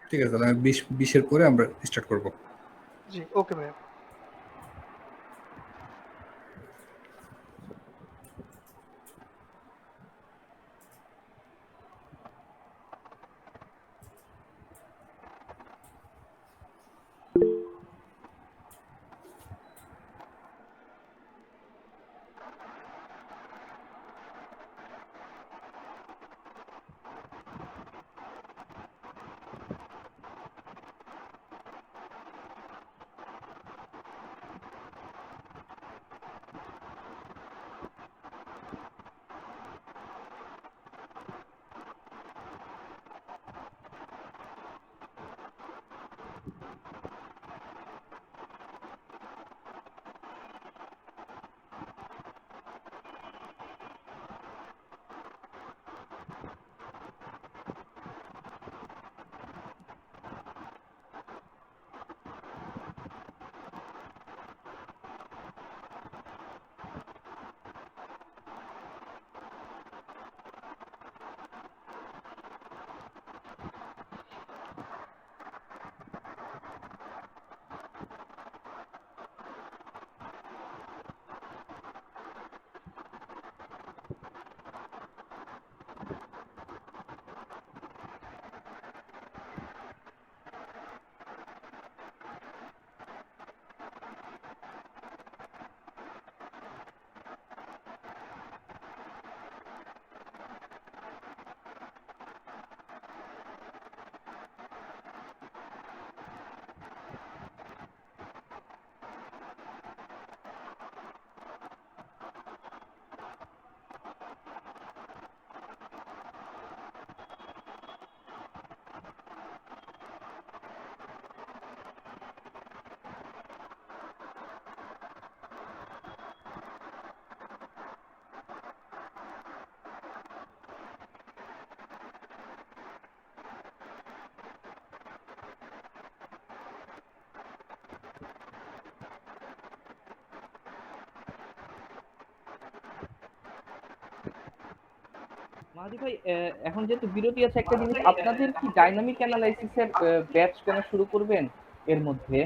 ঠিক আছে, তাহলে 20-20-এর পরে আমরা স্টার্ট করব। জি ওকে ভাই। মাহাদি ভাই, এখন যেহেতু বিরতি আছে, একটা জিনিস, আপনাদের কি ডাইনামিক অ্যানালাইসিসের ব্যাচ কেন শুরু করবেন এর মধ্যে?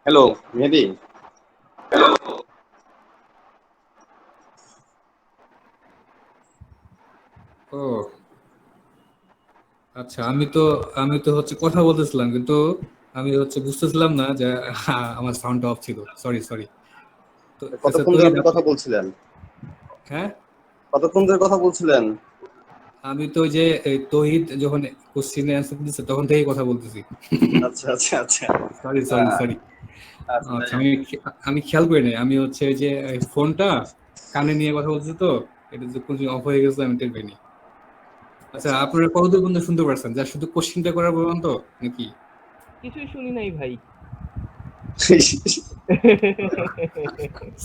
হ্যালো মেহেদি। ও আচ্ছা, আমি তো হচ্ছে কথা বলতেছিলাম, কিন্তু আমি হচ্ছে বুঝতেছিলাম না যে আমার সাউন্ডটা অফ ছিল। Sorry sorry. তো আচ্ছা কতক্ষণ ধরে তহিদ আপনি আপনি, কথা বলছিলেন? হ্যাঁ কতক্ষণ ধরে কথা বলছিলেন? আমি তো ওই যে এই তহিদ যখন কোশ্চিনে অ্যান্সার দিচ্ছে তখন থেকেই কথা বলতেছি। আচ্ছা আচ্ছা আচ্ছা। সরি সরি আহ, সরি। আচ্ছা আচ্ছা, আমি খেয়াল করি নাই। আমি হচ্ছে ওই যে এই ফোনটা কানে নিয়ে কথা বলছি, তো এটা যে কোন অফ হয়ে গেছে আমি টের পাইনি। আচ্ছা, আচ্ছা। আপনারা কতদূর পর্যন্ত শুনতে পারছেন? যা শুধু কোশ্চিনটা করার পর্যন্ত নাকি? কিছুই শুনি নাই ভাই।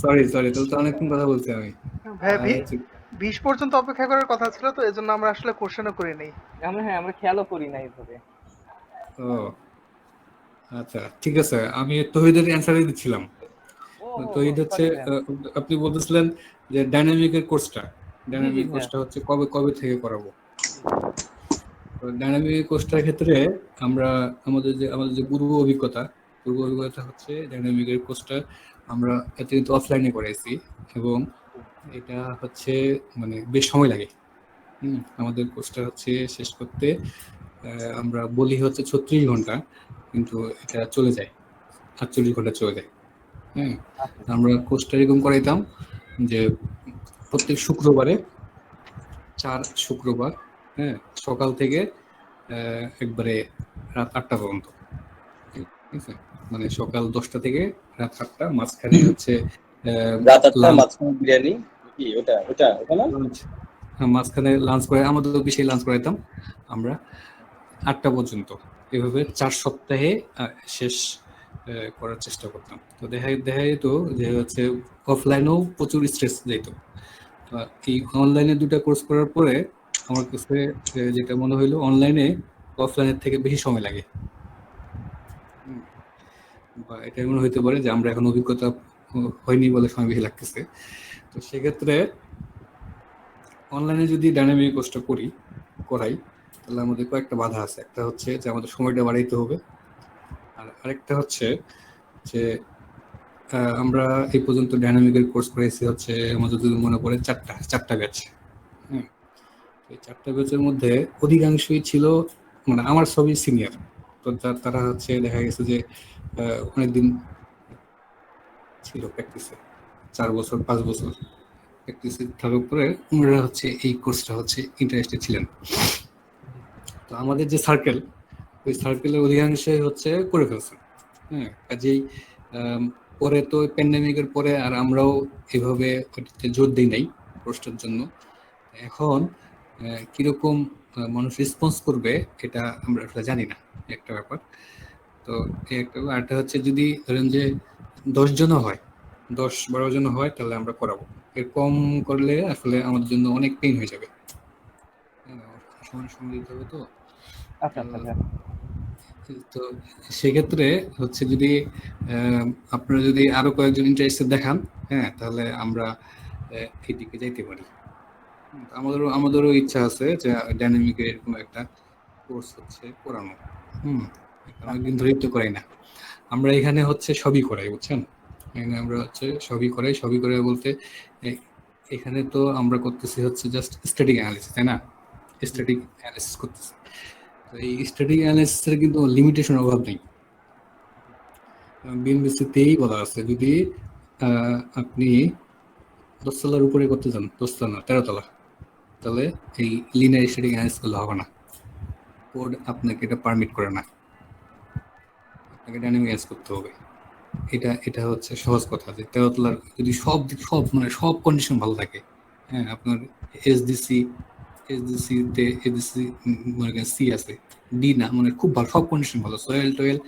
সরি সরি, তাহলে তো অনেকক্ষণ কথা বলছি আমি। ভাই আর হচ্ছে 20 পর্যন্ত অপেক্ষা করার কথা ছিল, তো এজন্য আমরা আসলে কোশ্চেনও করি নাই। আমরা খেয়ালও করি না এইভাবে। ও আচ্ছা, ঠিক আছে, আমি তহিদের অ্যান্সারই দিচ্ছিলাম। ও তহিদ হচ্ছে সরি ভাই। আপনি বলতেছিলেন যে ডাইনামিকের কোর্সটা, জি জি ডাইনামিক ভাইয়া। কোর্সটা হচ্ছে কবে কবে থেকে করাবো। জি। তো ডাইনামিক কোর্সটার ক্ষেত্রে আমরা আমাদের যে পূর্ব অভিজ্ঞতা হচ্ছে ডাইনামিকের কোর্সটা আমরা এতে কিন্তু অফলাইনে করাইছি, এবং এটা হচ্ছে মানে বেশ সময় লাগে। আমাদের কোর্সটা হচ্ছে শেষ করতে আমরা বলি হচ্ছে 36 ঘন্টা, কিন্তু এটা চলে যায় 48 ঘন্টা চলে যায়। হ্যাঁ, আচ্ছা আমরা কোর্সটা এরকম করাইতাম যে প্রত্যেক শুক্রবারে, 4 শুক্রবার, হ্যাঁ, সকাল থেকে একবারে রাত 8টা পর্যন্ত। ঠিক আছে, মানে সকাল 10টা থেকে রাত 8টা, মাঝখানে হচ্ছে রাত 8টায় লাঞ্চ। মাঝখানে বিরিয়ানি, কি ওটা ওটা ওটা না? লাঞ্চ, মাঝখানে লাঞ্চ করে আমাদের অফিসে লাঞ্চ করাইতাম আমরা 8টা পর্যন্ত। এভাবে 4 সপ্তাহে শেষ করার চেষ্টা করতাম। তো দেখা দেখা যেত যে হচ্ছে অফলাইনেও প্রচুর স্ট্রেস যেত। তো এই অনলাইনে 2টা কোর্স করার পরে আমার কাছে যেটা মনে হইলো, অনলাইনে অফলাইনের থেকে বেশি সময় লাগে। হুম, বা এটা মনে হইতে পারে যে আমরা এখন অভিজ্ঞতা হয়নি বলে সময় বেশি লাগতেছে। তো সেক্ষেত্রে অনলাইনে যদি ডাইনামিক কোর্সটা করাই, তাহলে আমাদের কয়েকটা বাধা আছে। একটা হচ্ছে যে আমাদের সময়টা বাড়াইতে হবে, আর আরেকটা হচ্ছে যে আমরা এই পর্যন্ত ডাইনামিকের কোর্স করেছি হচ্ছে আমাদের যদি মনে পড়ে চারটা ব্যাচ। হ্যাঁ, এই 4টা ব্যাচের মধ্যে অধিকাংশই ছিল মানে আমার সবই সিনিয়র। তো তারা হচ্ছে দেখা গেছে যে অনেকদিন ছিল প্র্যাকটিসে, 4 বছর 5 বছর প্র্যাকটিসে থাকার পরে ওনারা হচ্ছে এই কোর্সটা হচ্ছে ইন্টারেস্টেড ছিলেন। তো আমাদের যে সার্কেল, ওই সার্কেলের অধিকাংশই হচ্ছে করে ফেলছে। হ্যাঁ, কাজেই পরে তো প্যান্ডেমিকের পরে আর আমরাও এভাবে ওটাতে জোর দিই নাই কোর্সটার জন্য। এখন কিরকম মানুষ রেসপন্স করবে এটা আমরা আসলে জানি না, একটা ব্যাপার। তো এই একটা, আরটা হচ্ছে যদি ধরেন যে 10 জনও হয়, 10-12 জন হয়, তাহলে আমরা করাবো। এর কম করলে আসলে আমাদের জন্য অনেক পেইন হয়ে যাবে। হ্যাঁ, সমান সময় দিতে হবে তো। আচ্ছা আচ্ছা ভাইয়া। তো সেক্ষেত্রে হচ্ছে যদি আপনারা যদি আরো কয়েকজন ইন্টারেস্টেড দেখান, হ্যাঁ, তাহলে আমরা এই দিকে যাইতে পারি। আমাদেরও ইচ্ছা আছে যে ডাইনামিকের এরকম একটা কোর্স হচ্ছে করানো। অনেকদিন ধরেই তো করাই না। আমরা এখানে হচ্ছে সবই করাই, বুঝছেন। এখানে আমরা হচ্ছে সবই করাই বলতে এখানে তো আমরা করতেছি হচ্ছে জাস্ট স্ট্যাটিক অ্যানালিসিস, তাই না? স্ট্যাটিক অ্যানালিসিস করতেছি। তো এই স্ট্যাটিক অ্যানালিসিসের কিন্তু লিমিটেশন অভাব নেই। বিএনবিসিতেই বলা আছে যদি আপনি 10 তলার উপরে করতে চান, 10 তলা না 13 তলা, তাহলে এই লিনিয়ার স্ট্যাটিক অ্যানালিসিস করলে হবে না। কোড আপনাকে এটা পারমিট করে না, আপনাকে ডাইনামিক অ্যানালিসিস করতে হবে। এটা হচ্ছে সহজ কথা, যে 13 তলার যদি সব কন্ডিশন ভালো থাকে, হ্যাঁ, আপনার এসডিসি এসডিসি মনে করেন সি আছে, ডি না, মানে খুব ভালো, সব কন্ডিশন ভালো, সয়েল টয়েল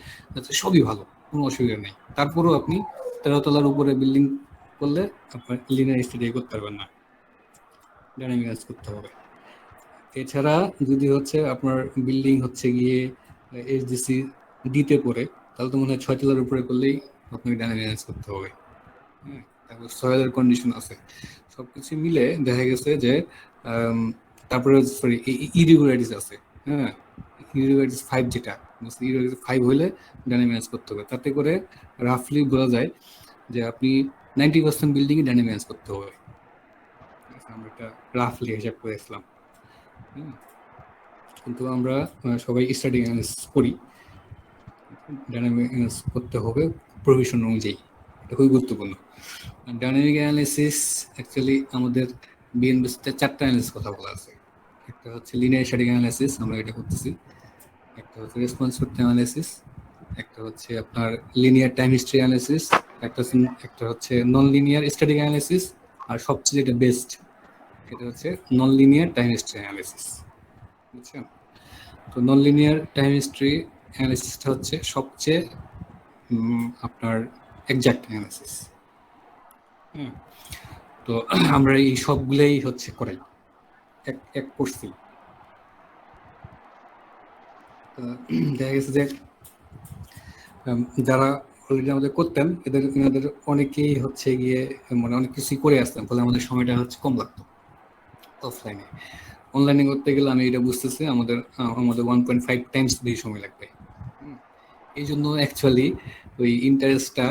সবই ভালো, কোনো অসুবিধা নেই, তারপরেও আপনি 13 তলার উপরে বিল্ডিং করলে আপনার লিনিয়ার স্টাডি করতে পারবেন না, ডাইনামিক অ্যানালাইসিস করতে হবে। এছাড়া যদি হচ্ছে আপনার বিল্ডিং হচ্ছে গিয়ে এসডিসি ডিতে পড়ে, তাহলে তো মনে হয় 6 তলার উপরে করলেই আপনাকে ডাইনামিক অ্যানালাইসিস করতে হবে। হ্যাঁ, তারপর সয়েলের কন্ডিশন আছে, সবকিছু মিলে দেখা গেছে যে তারপরে সরি ইরেগুলারিটিস আছে। হ্যাঁ, ইরেগুলারিটিস 5 যেটা ফাইভ হলে ডাইনামিক্স করতে হবে, তাতে করে রাফলি বলা যায় যে আপনি 90% বিল্ডিং এ ডাইনামিক্স করতে হবে। ঠিক আছে, আমরা একটা রাফলি হিসাব করেছিলাম। কিন্তু আমরা সবাই স্ট্যাটিক অ্যানালিসিস করি, ডাইনামিক্স করতে হবে প্রভিশন অনুযায়ী, এটা খুবই গুরুত্বপূর্ণ। ডাইনামিক অ্যানালিসিস অ্যাকচুয়ালি আমাদের বিএনবিসিতে 4টা অ্যানালিসিস কথা বলা আছে। একটা হচ্ছে লিনিয়ার স্ট্যাটিক অ্যানালিসিস, আমরা এটা করতেছি। একটা হচ্ছে রেসপন্স করতে অ্যানালিসিস, একটা হচ্ছে আপনার লিনিয়ার টাইম হিস্ট্রি অ্যানালিসিস, একটা হচ্ছে নন লিনিয়ার স্ট্যাটিক অ্যানালিসিস, আর সবচেয়ে যেটা বেস্ট সেটা হচ্ছে non linear time history analysis. বুঝছেন? তো নন লিনিয়ার টাইম হিস্ট্রি অ্যানালিসিসটা হচ্ছে সবচেয়ে আপনার এক্সাক্ট অ্যানালিসিস। তো আমরা এই সবগুলোই হচ্ছে করাই এক করছি। দেখা গেছে যে যারা অলরেডি আমাদের করতেন এনাদের অনেকেই হচ্ছে গিয়ে মানে অনেক কিছুই করে আসতেন, ফলে আমাদের সময়টা হচ্ছে কম লাগতো অফলাইনে। অনলাইনে করতে গেলে আমি এটা বুঝতেছি আমাদের 1.5 টাইমস বেশি সময় লাগবে। এই জন্য অ্যাকচুয়ালি ওই ইন্টারেস্টটা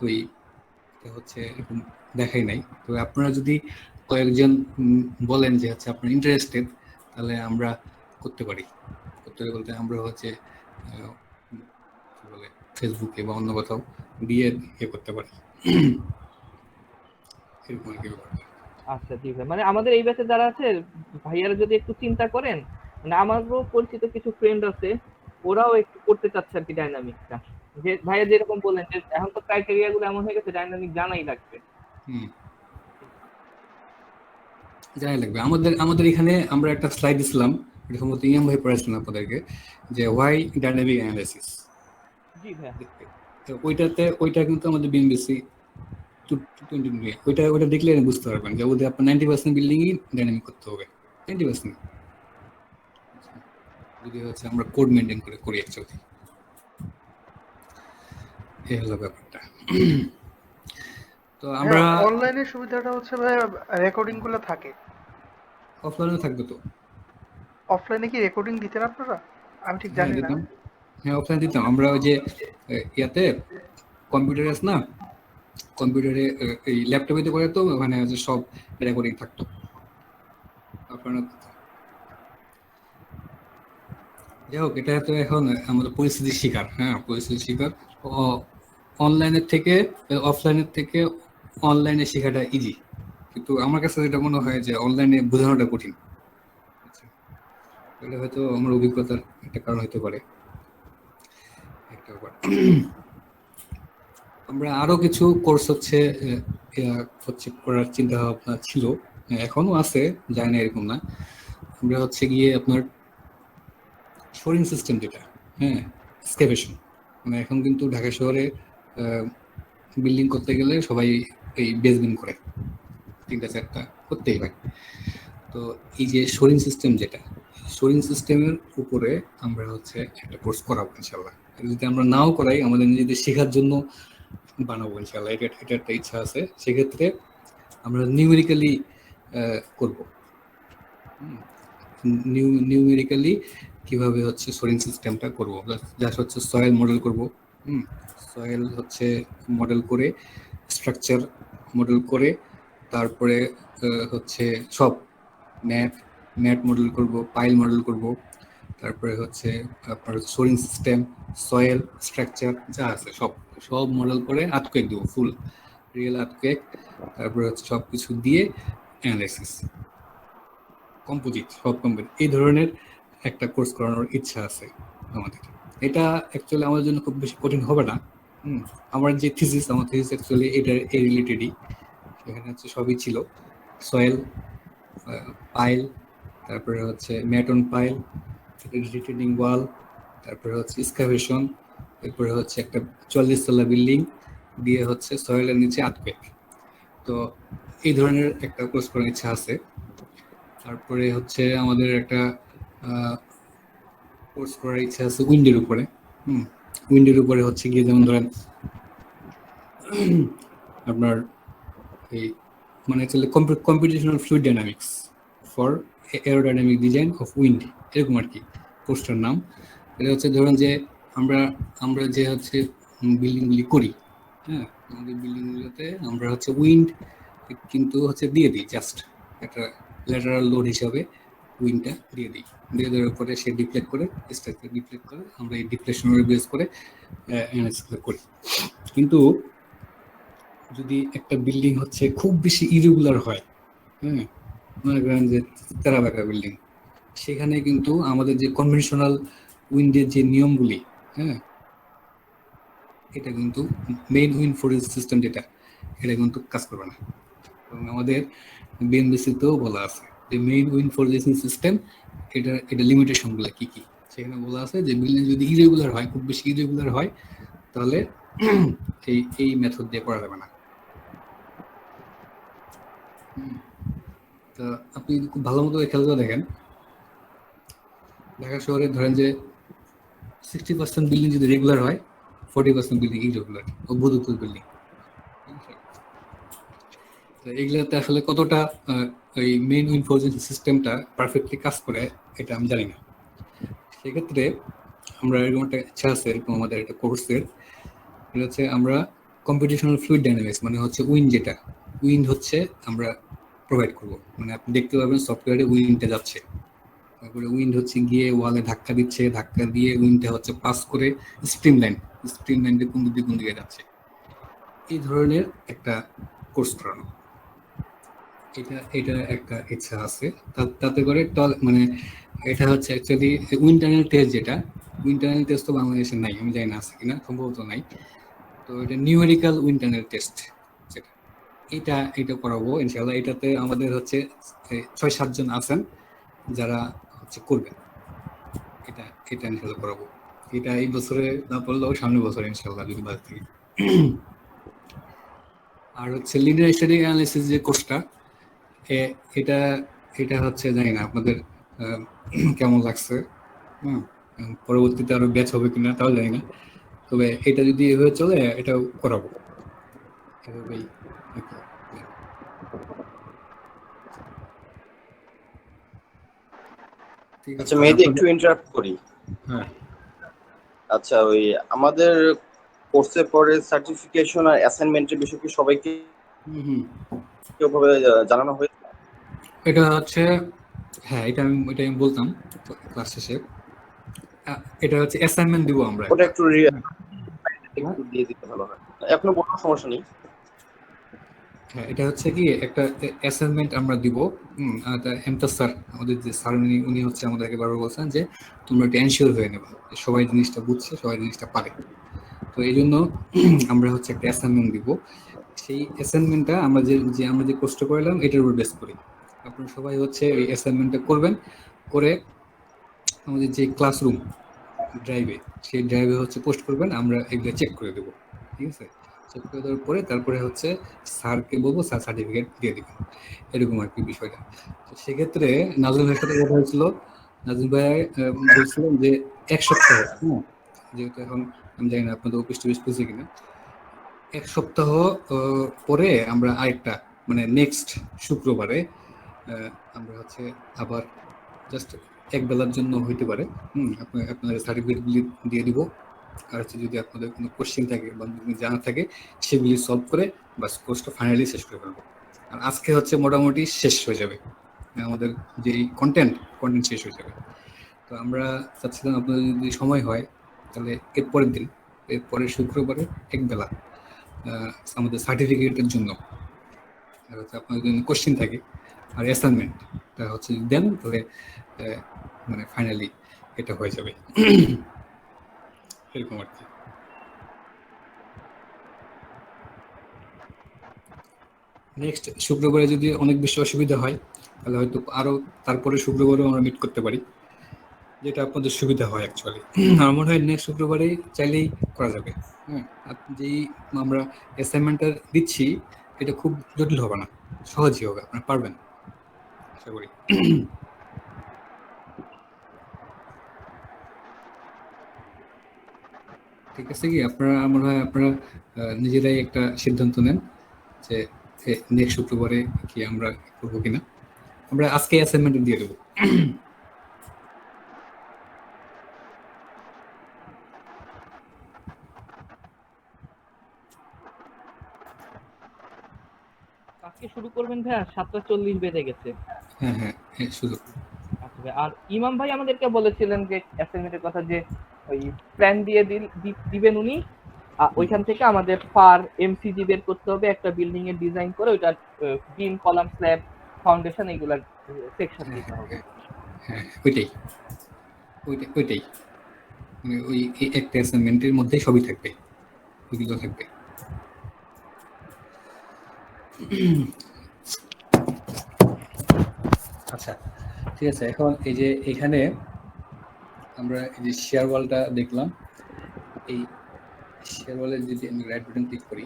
ওই হচ্ছে এরকম দেখাই নাই। তো আপনারা যদি কয়েকজন বলেন যে হচ্ছে আপনার ইন্টারেস্টেড, তাহলে আমরা করতে পারি। বলতে আমরা হচ্ছে কি বলে ফেসবুকে বা অন্য কোথাও দিয়ে করতে পারি। এরকম আর কি ব্যাপার। আচ্ছা ঠিক আছে, মানে আমাদের এই ব্যাচে যারা আছে ভাইয়ারা যদি একটু চিন্তা করেন, মানে আমারও পরিচিত কিছু ফ্রেন্ড আছে, ওরাও একটু করতে চাচ্ছে আর কি ডাইনামিকটা। যে ভাইয়া যেরকম বললেন যে এখন তো ক্রাইটেরিয়া গুলো এমন হয়ে গেছে ডাইনামিক জানাই লাগবে। জানাই লাগবে। আমাদের এখানে আমরা একটা স্লাইড দিছিলাম, এটা সম্ভবত ইয়াম ভাই পড়াইছিলেন আপনাদেরকে, যে হোয়াই ডাইনামিক অ্যানালিসিস। জি ভাইয়া, ওইটা কিন্তু আমাদের বিএনবিসি ওইটা দেখলে বুঝতে পারবেন যে ওদের আপনার 90% বিল্ডিংই ডাইনামিক করতে হবে। 90% যদি হচ্ছে আমরা কোড মেনটেন করে করি অ্যাকচুয়ালি, এই হলো ব্যাপারটা। তো আমরা অনলাইনের সুবিধাটা হচ্ছে ভাই রেকর্ডিং গুলো থাকে। অফলাইনে থাকবে তো। অফলাইনে কি রেকর্ডিং দিতেন আপনারা? আমি ঠিক জানি না। হ্যাঁ অফলাইন দিতাম আমরা। ওই যে ইয়াতে কম্পিউটার আছে না, কম্পিউটারে এই ল্যাপটপে করে তো ওখানে সব রেকর্ডিং থাকতো। আপনারা যাই হোক, এটা তো এখন আমাদের পরিস্থিতির শিকার। হ্যাঁ পরিস্থিতির শিকার। অনলাইনের থেকে অফলাইনের থেকে অনলাইনে শেখাটা ইজি, কিন্তু আমার কাছে যেটা মনে হয় যে অনলাইনে বোঝানোটা কঠিন। এটা হয়তো আমার অভিজ্ঞতার একটা কারণ হতে পারে। আমরা আরো কিছু কোর্স হচ্ছে করার চিন্তা ভাবনা ছিল, এখনো আছে, জানি না এরকম না। আমরা হচ্ছে গিয়ে আপনার শোরিং সিস্টেম যেটা, হ্যাঁ এক্সকেভেশন, মানে এখন কিন্তু ঢাকা শহরে বিল্ডিং করতে গেলে সবাই এই বেসমেন্ট করে 3টা-4টা করতেই হয়। তো এই যে শোরিং সিস্টেম যেটা, শোরিং সিস্টেমের উপরে আমরা হচ্ছে একটা কোর্স করাবো ইনশাল্লাহ। যদি আমরা নাও করাই, আমাদের নিজেদের শেখার জন্য বানাবো ইনশাল্লাহ। এটা একটা ইচ্ছা আছে। সেক্ষেত্রে আমরা নিউমেরিক্যালি করব। নিউমেরিক্যালি কিভাবে হচ্ছে সোরিং সিস্টেমটা করব, জাস্ট হচ্ছে সয়েল মডেল করব। সয়েল হচ্ছে মডেল করে, স্ট্রাকচার মডেল করে, তারপরে হচ্ছে সব ম্যাট মডেল করব, পাইল মডেল করব, তারপরে হচ্ছে আপনার সোরিং সিস্টেম, সয়েল স্ট্রাকচার যা আছে সব মডেল করে আর্থকুয়েক দেবো, ফুল রিয়েল আর্থকুয়েক। তারপরে হচ্ছে সব কিছু দিয়ে অ্যানালাইসিস, কম্পোজিট, সব কম্পোজিট, এই ধরনের একটা কোর্স করানোর ইচ্ছা আছে আমাদের। এটা অ্যাকচুয়ালি আমাদের জন্য খুব বেশি কঠিন হবে না। আমার যে থিসিস, আমার থিসিস অ্যাকচুয়ালি এটার এই রিলেটেডই। সেখানে হচ্ছে সবই ছিল, সয়েল, পাইল, তারপরে হচ্ছে ম্যাট অন পাইল, রিটেনিং ওয়াল, তারপরে হচ্ছে এক্সকাভেশন, এরপরে হচ্ছে একটা 44 তলা বিল্ডিং দিয়ে হচ্ছে সয়েলের নিচে আর্থকুয়েক। তো এই ধরনের একটা কোর্স করার ইচ্ছা আছে। তারপরে হচ্ছে আমাদের একটা কোর্স করার ইচ্ছা আছে উইন্ডের উপরে। উইন্ডের উপরে হচ্ছে গিয়ে যেমন ধরেন আপনার এই মানে চলে computational fluid dynamics for aerodynamic design of wind, এরকম আর কি কোর্সটার নাম। এটা হচ্ছে ধরুন যে আমরা আমরা যে হচ্ছে বিল্ডিংগুলি করি, হ্যাঁ, আমাদের বিল্ডিংগুলোতে আমরা হচ্ছে উইন্ড কিন্তু হচ্ছে দিয়ে দিই, জাস্ট একটা ল্যাটারাল লোড হিসাবে উইন্ডটা দিয়ে দিই। দিয়ে দেওয়ার পরে সে ডিপ্লেট করে, স্ট্রাকচার ডিপ্লেট করে, আমরা এই ডিপ্লেশনের বেস করে অ্যানালাইসিস করি। কিন্তু যদি একটা বিল্ডিং হচ্ছে খুব বেশি ইরেগুলার হয়, হ্যাঁ, মনে করেন যে তেরা বেঁকা বিল্ডিং, সেখানে কিন্তু আমাদের যে কনভেনশনাল উইন্ডের যে নিয়মগুলি, হ্যাঁ, এটা কিন্তু মেইন উইন্ড ফোর্স সিস্টেম যেটা, এটা কিন্তু কাজ করবে না। এবং আমাদের বিএনবিসিতেও বলা আছে যে মেইন উইন্ড ফোর্সিং সিস্টেম এটা লিমিটেশনগুলো কি কি, সেখানে বলা আছে যে বিল্ডিং যদি ইরেগুলার হয়, খুব বেশি ইরেগুলার হয়, তাহলে এই মেথড দিয়ে করা যাবে না। তো আপনি খুব ভালো মতো খেয়াল করে দেখেন, ঢাকা শহরে ধরেন যে 60% বিল্ডিং যদি রেগুলার হয়, 40% বিল্ডিং ইরেগুলার, অভ্যুদূত বিল্ডিং। এগুলাতে আসলে কতটা ওই মেইন উইন্ড ফোর্সিং সিস্টেমটা পারফেক্টলি কাজ করে এটা আমি জানি না। সেক্ষেত্রে আমরা এরকম একটা ইচ্ছা আছে, এরকম আমাদের একটা কোর্সের, এটা হচ্ছে আমরা কম্পিটিশনাল ফ্লুইড ডাইনামিক্স, মানে হচ্ছে উইন্ড, যেটা উইন্ড হচ্ছে আমরা প্রোভাইড করবো, মানে আপনি দেখতে পাবেন সফটওয়্যারে উইন্ডটা যাচ্ছে, তারপরে উইন্ড হচ্ছে গিয়ে ওয়ালে ধাক্কা দিচ্ছে, ধাক্কা দিয়ে উইন্ডটা হচ্ছে পাস করে স্ট্রিম লাইনটা কোন দিকে যাচ্ছে, এই ধরনের একটা কোর্স করানো। এটা একটা ইচ্ছা আছে, তাতে করে মানে এটা হচ্ছে অ্যাকচুয়ালি উইন্ড টানেল টেস্ট, যেটা উইন্ড টানেল টেস্ট তো বাংলাদেশে নাই, আমি জানি না আছে কিনা, সম্ভবত নাই। তো এটা নিউমেরিক্যাল উইন্ড টানেল টেস্ট, যেটা এটা করাবো ইনশাআল্লাহ। এটাতে আমাদের হচ্ছে 6-7 জন আছেন যারা হচ্ছে করবেন, এটা ইনশাআল্লাহ করাবো। এটা এই বছরে না পড়লেও সামনের বছর ইনশাআল্লাহ, যদি বাদ থেকে। আর হচ্ছে লিনিয়ার স্ট্যাটিক অ্যানালিসিস যে কোর্সটা, এটা হচ্ছে জানি না আপনাদের কেমন লাগছে, পরবর্তীতে আরো ব্যাচ হবে কিনা তাও জানি না, তবে এটা যদি এভাবে চলে এটাও করাবো এভাবেই। ঠিক আছে, আচ্ছা মেহেদি, একটু ইন্টারাপ্ট করি। হ্যাঁ, আচ্ছা, ওই আমাদের কোর্সে পরে সার্টিফিকেশন আর অ্যাসাইনমেন্টের বিষয় কি সবাইকে কিভাবে জানানো হয়েছে? এটা হচ্ছে, হ্যাঁ, এটা আমি বলতাম ক্লাস শেষে, এটা হচ্ছে অ্যাসাইনমেন্ট দিব আমরা। ওটা একটু দিয়ে দিতে ভালো হয়, এখনো বলার সমস্যা নেই। হ্যাঁ, এটা হচ্ছে কি একটা অ্যাসাইনমেন্ট আমরা দিব। এমতাজ স্যার, আমাদের যে স্যার, উনি হচ্ছে আমাদেরকে বারবার বলছেন যে তোমরা একটা এনশিওর হয়ে নেবা যে সবাই জিনিসটা বুঝছে, সবাই জিনিসটা পারে। তো এই জন্য আমরা হচ্ছে একটা অ্যাসাইনমেন্ট দিব। সেই অ্যাসাইনমেন্টটা আমরা যে কোর্সটা করলাম এটার উপর বেস করি। আপনারা সবাই হচ্ছে এই অ্যাসাইনমেন্টটা করবেন, করে আমাদের যে ক্লাসরুম ড্রাইভে, সেই ড্রাইভে হচ্ছে পোস্ট করবেন, আমরা এগুলো চেক করে দেবো। ঠিক আছে, চেক করে দেওয়ার পরে তারপরে হচ্ছে স্যারকে বলবো, স্যার সার্টিফিকেট দিয়ে দেবেন, এরকম আর কি বিষয়টা। তো সেক্ষেত্রে নাজুল ভাইয়ের সাথে কথা হয়েছিল, নাজুল ভাই বলছিলেন যে 1 সপ্তাহ, যেহেতু এখন আমি জানি না আপনাদের অফিস টফিস খুঁজে কিনা, 1 সপ্তাহ পরে আমরা আরেকটা, মানে নেক্সট শুক্রবারে আমরা হচ্ছে আবার জাস্ট এক বেলার জন্য হইতে পারে, আপনাদের সার্টিফিকেটগুলি দিয়ে দিব। আর হচ্ছে যদি আপনাদের কোনো কোশ্চেন থাকে বা জানা থাকে সেগুলি সলভ করে বাস কোর্সটা ফাইনালি শেষ করে ফেলবো। আর আজকে হচ্ছে মোটামুটি শেষ হয়ে যাবে আমাদের যে কন্টেন্ট শেষ হয়ে যাবে। তো আমরা চাচ্ছিলাম আপনাদের যদি সময় হয় তাহলে এরপরের শুক্রবারে এক বেলা আমাদের সার্টিফিকেটের জন্য, আর হচ্ছে আপনাদের যদি কোশ্চেন থাকে আর অ্যাসাইনমেন্ট তা হচ্ছে দেন, তাহলে মানে ফাইনালি এটা হয়ে যাবে, এরকম আর কি। নেক্সট শুক্রবারে যদি অনেক বেশি অসুবিধা হয় তাহলে হয়তো আরো তারপরে শুক্রবারেও আমরা মিট করতে পারি, যেটা আপনাদের সুবিধা হয় অ্যাকচুয়ালি। আমার মনে হয় নেক্সট শুক্রবারে চাইলেই করা যাবে। আপনি যেই আমরা অ্যাসাইনমেন্টটা দিচ্ছি এটা খুব জটিল হবে না, সহজই হবে, আপনারা পারবেন আশা করি। ঠিক আছে, কি আপনারা, আমার হয় আপনারা নিজেরাই একটা সিদ্ধান্ত নেন যে নেক্সট শুক্রবারে কি আমরা করবো কিনা। আমরা আজকে অ্যাসাইনমেন্ট দিয়ে দেবো। আজকে শুরু করবেন ভাইয়া? 7:40 বেজে গেছে। হ্যাঁ হ্যাঁ হ্যাঁ, শুরু। আচ্ছা ভাই, আর ইমাম ভাই আমাদেরকে বলেছিলেন যে অ্যাসাইনমেন্টের কথা, যে ওই প্ল্যান দিয়ে দিবেন উনি, ওইখান থেকে আমাদের পার এমসিজি বের করতে হবে, একটা বিল্ডিং এর ডিজাইন করে ওইটা বিম, কলাম, স্ল্যাব, ফাউন্ডেশন এইগুলার সেকশন দিতে হবে। হ্যাঁ ওইটাই ওইটাই ওইটাই মানে ওই এই একটা অ্যাসাইনমেন্টের মধ্যে সবই থাকবে, ওইগুলো থাকবে। আচ্ছা ঠিক আছে, এখন এই যে এখানে আমরা এই যে শেয়ার ওয়ালটা দেখলাম, এই শেয়ার ওয়ালে যদি আমি রাইট বাটন ক্লিক করি,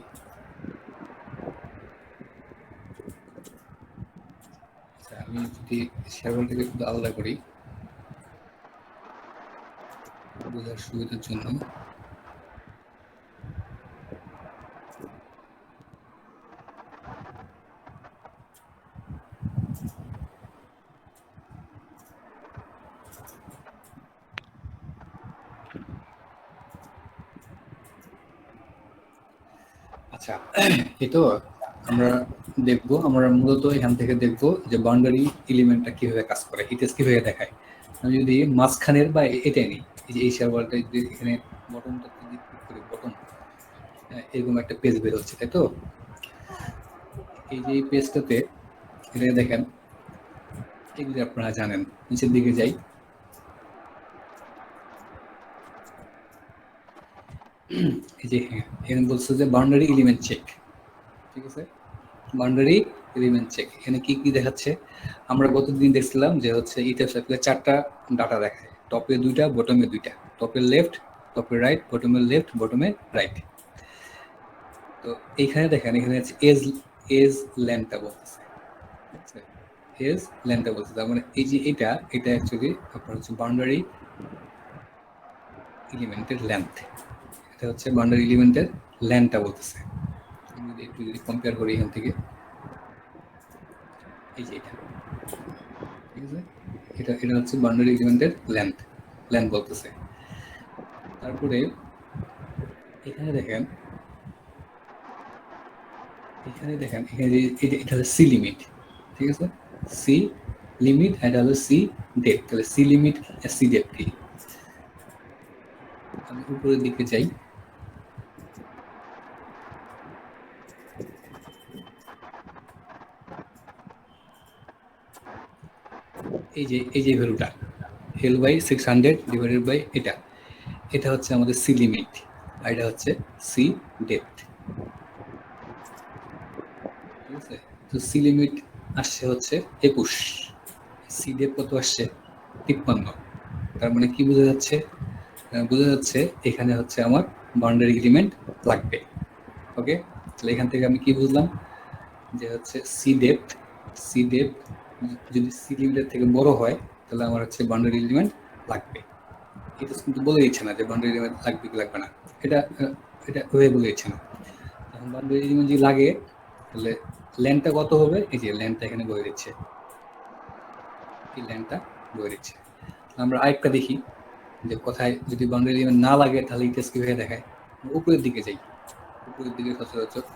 আচ্ছা আমি যদি শেয়ার ওয়ালটাকে একটু আলাদা করি বোঝার সুবিধার জন্য, আচ্ছা এই তো আমরা দেখবো, আমরা মূলত এখান থেকে দেখবো যে বাউন্ডারি এলিমেন্টটা কিভাবে কাজ করে, হিটেস কিভাবে দেখায়। আমি যদি মাঝখানের বা এটাই নিই, এই যে এই শেয়ার ওয়ালটা যদি এখানে বটনটা ক্লিক করি, বটন এরকম একটা পেজ বের হচ্ছে, তাই তো? এই যে এই পেজটাতে এটা দেখেন, এগুলি আপনারা জানেন। নিচের দিকে যাই, এই যে হ্যাঁ এখানে বলছে যে বাউন্ডারি এলিমেন্ট চেক, ঠিক আছে? বাউন্ডারি এলিমেন্ট চেক এখানে কি কি দেখাচ্ছে? আমরা গতদিন দেখছিলাম যে হচ্ছে ইটার সার্কেলে 4টা ডাটা দেখায়, টপে 2টা, বটমে 2টা, টপের লেফট, টপের রাইট, বটমের লেফট, বটমে রাইট। তো এইখানে দেখেন, এখানে এজ লেন্থটা বলতেছে, ঠিক আছে? এজ লেন্থটা বলতেছে, তার মানে এই যে এটা অ্যাকচুয়ালি আপনার হচ্ছে বাউন্ডারি এলিমেন্টের লেন্থ, এটা হচ্ছে বাউন্ডারি এলিমেন্টের লেন্থটা বলতেছে। আমি একটু যদি কম্পেয়ার করি এখান থেকে, এই যে এটা, ঠিক আছে? এটা হচ্ছে বাউন্ডারি এলিমেন্টের লেন্থ বলতেছে। তারপরে এখানে দেখেন, এখানে এটা হলো সি লিমিট, ঠিক আছে? সি লিমিট, এটা হলো সি ডেপথ। তাহলে সি লিমিট আর সি ডেপথ কি? আমি উপরের দিকে যাই, এই যে ভ্যালুটা L/600 ডিভাইডেড বাই এটা হচ্ছে আমাদের সি লিমিট, আর এটা হচ্ছে সি ডেপথ, ঠিক আছে? তো সি লিমিট আসছে হচ্ছে 21, সি ডেপথ কত আসছে? 53। তার মানে কি বোঝা যাচ্ছে? বোঝা যাচ্ছে এখানে হচ্ছে আমার বাউন্ডারি এলিমেন্ট লাগবে। ওকে, তাহলে এখান থেকে আমি কি বুঝলাম? যে হচ্ছে সি ডেপথ যদি সি লিমিটের থেকে বড় হয় তাহলে আমার হচ্ছে বাউন্ডারি এলিমেন্ট লাগবে। এটা কিন্তু বলে দিচ্ছে না যে বাউন্ডারি এলিমেন্ট লাগবে কি লাগবে না, এটা ওয়ে বলে দিচ্ছে না। এখন বাউন্ডারি এলিমেন্ট যদি লাগে তাহলে লেন্থটা কত হবে? এই যে লেন্থটা এখানে বলে দিচ্ছে, এই লেন্থটা বলে দিচ্ছে। আমরা আরেকটা দেখি যে কোথায় যদি বাউন্ডারি এলিমেন্ট না লাগে তাহলে ইটেস কিভাবে দেখায়। উপরের দিকে যাই, উপরের দিকে সচরাচর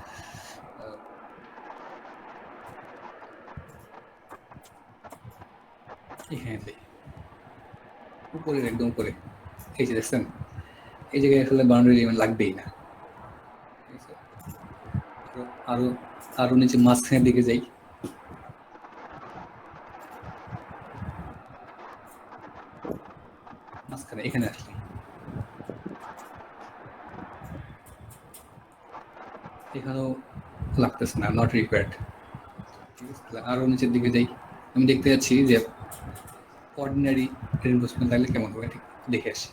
এখানে যাই, উপরের একদম উপরে, এই যে দেখছেন এই জায়গায় আসলে বাউন্ডারি এলিমেন্ট লাগবেই না। আরো নিচে মাঝখানের দিকে যাই, মাঝখানে এখানে আসলাম, এখানেও লাগতেছে না, নট রিকোয়ার্ড। ঠিক আছে, আরো নিচের দিকে যাই, আমি দেখতে যাচ্ছি যে অর্ডিনারি রিইনফোর্সমেন্ট লাগলে কেমন হবে, ঠিক দেখে আসি।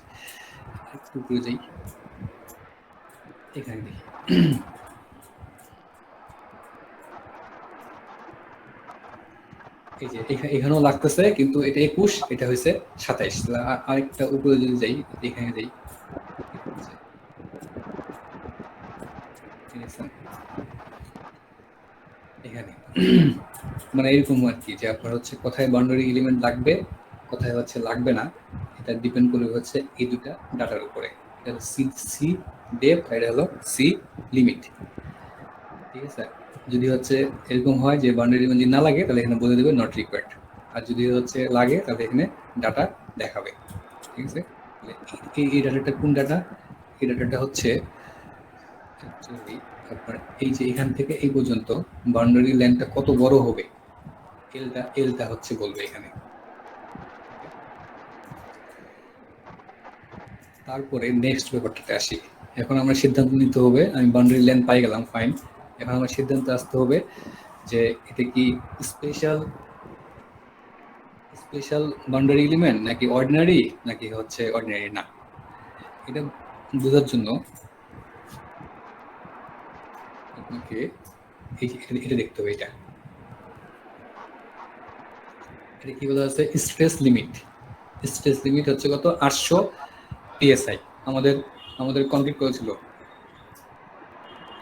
একটু উপরে যাই, এখানে দেখি এই যে এখানেও লাগতেছে, কিন্তু এটা 21, এটা হয়েছে 27। আরেকটা উপরে যদি যাই, এখানে যাই, এখানে মানে এরকম আর কি, যে আপনার হচ্ছে কোথায় বাউন্ডারি এলিমেন্ট লাগবে, কোথায় হচ্ছে লাগবে না, এটা ডিপেন্ড করবে হচ্ছে এই দুটা ডাটার উপরে। এটা হলো সি ডেপথ, এটা হলো সি লিমিট, ঠিক আছে? যদি হচ্ছে এরকম হয় যে বাউন্ডারি এলিমেন্ট যদি না লাগে তাহলে এখানে বলে দেবে নট রিকোয়ার্ড, আর যদি হচ্ছে লাগে তাহলে এখানে ডাটা দেখাবে। ঠিক আছে, তাহলে এই ডাটাটা কোন ডাটা? এই ডাটাটা হচ্ছে actually আপনার এই যে এখান থেকে এই পর্যন্ত বাউন্ডারি লেন্থটা কত বড় হবে, এলটা হচ্ছে বলবে এখানে। তারপরে নেক্সট ব্যাপারটাতে আসি। এখন আমরা সিদ্ধান্ত নিতে হবে, আমি বাউন্ডারি লেন্থ পাই গেলাম, ফাইন। এখন আমার সিদ্ধান্ত আসতে হবে যে এটা কি স্পেশাল বাউন্ডারি এলিমেন্ট নাকি অর্ডিনারি, নাকি হচ্ছে অর্ডিনারি না। এটা বোঝার জন্য আপনাকে এটা দেখতে হবে। এটা কি বলা আছে? Stress limit. স্ট্রেস লিমিট হচ্ছে কত? 800 PSI। আমাদের কনক্রিট করেছিল,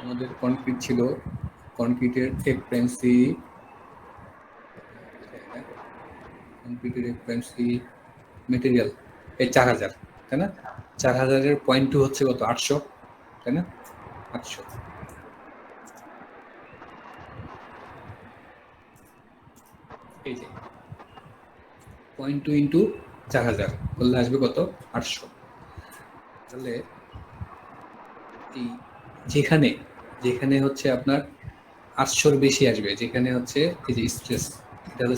আমাদের কনক্রিট ছিল, কনক্রিটের ফ্রিকোয়েন্সি মেটেরিয়াল এই 4000, তাই না? 4000-এর 0.2 হচ্ছে কত? 800, তাই না? 800। এই যে 0.2 ইন্টু 4000 করলে আসবে কত? 800। তাহলে এই যেখানে হচ্ছে আপনার 800-র বেশি আসবে, যেখানে হচ্ছে এই যে স্ট্রেস, এটা হলো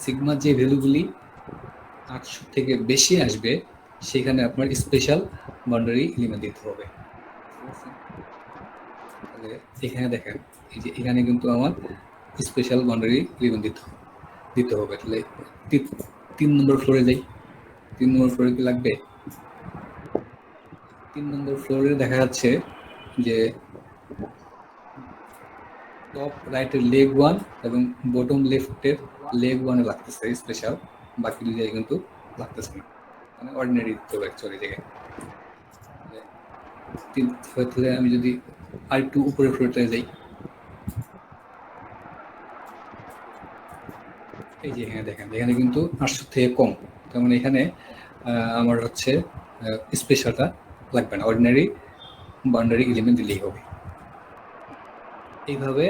সিগমা যে ভ্যালুগুলি 800 থেকে বেশি আসবে সেখানে আপনার স্পেশাল বাউন্ডারি এলিমেন্ট দিতে হবে। তাহলে এখানে দেখেন, এই যে এখানে কিন্তু আমার স্পেশাল বাউন্ডারি এলিমেন্ট দিতে হবে। তাহলে 3 নম্বর ফ্লোরে যাই। 3 নম্বর ফ্লোরে কি লাগবে? 3 নম্বর ফ্লোরে দেখা যাচ্ছে যে টপ রাইটের লেগ 1 এবং বটম লেফটের লেগ 1-এ লাগতেছে স্পেশাল, বাকি দুই জায়গায় কিন্তু লাগতেছে না, মানে অর্ডিনারি দিতে হবে অ্যাকচুয়ালি জায়গায়। তাহলে আমি যদি আর2 উপরে ফ্লোরতে যাই, এই যে এখানে দেখেন, এখানে কিন্তু 800 থেকে কম, তার মানে এখানে আমার হচ্ছে স্পেশালটা লাগবে না, অর্ডিনারি বাউন্ডারি এলিমেন্ট দিলেই হবে। এইভাবে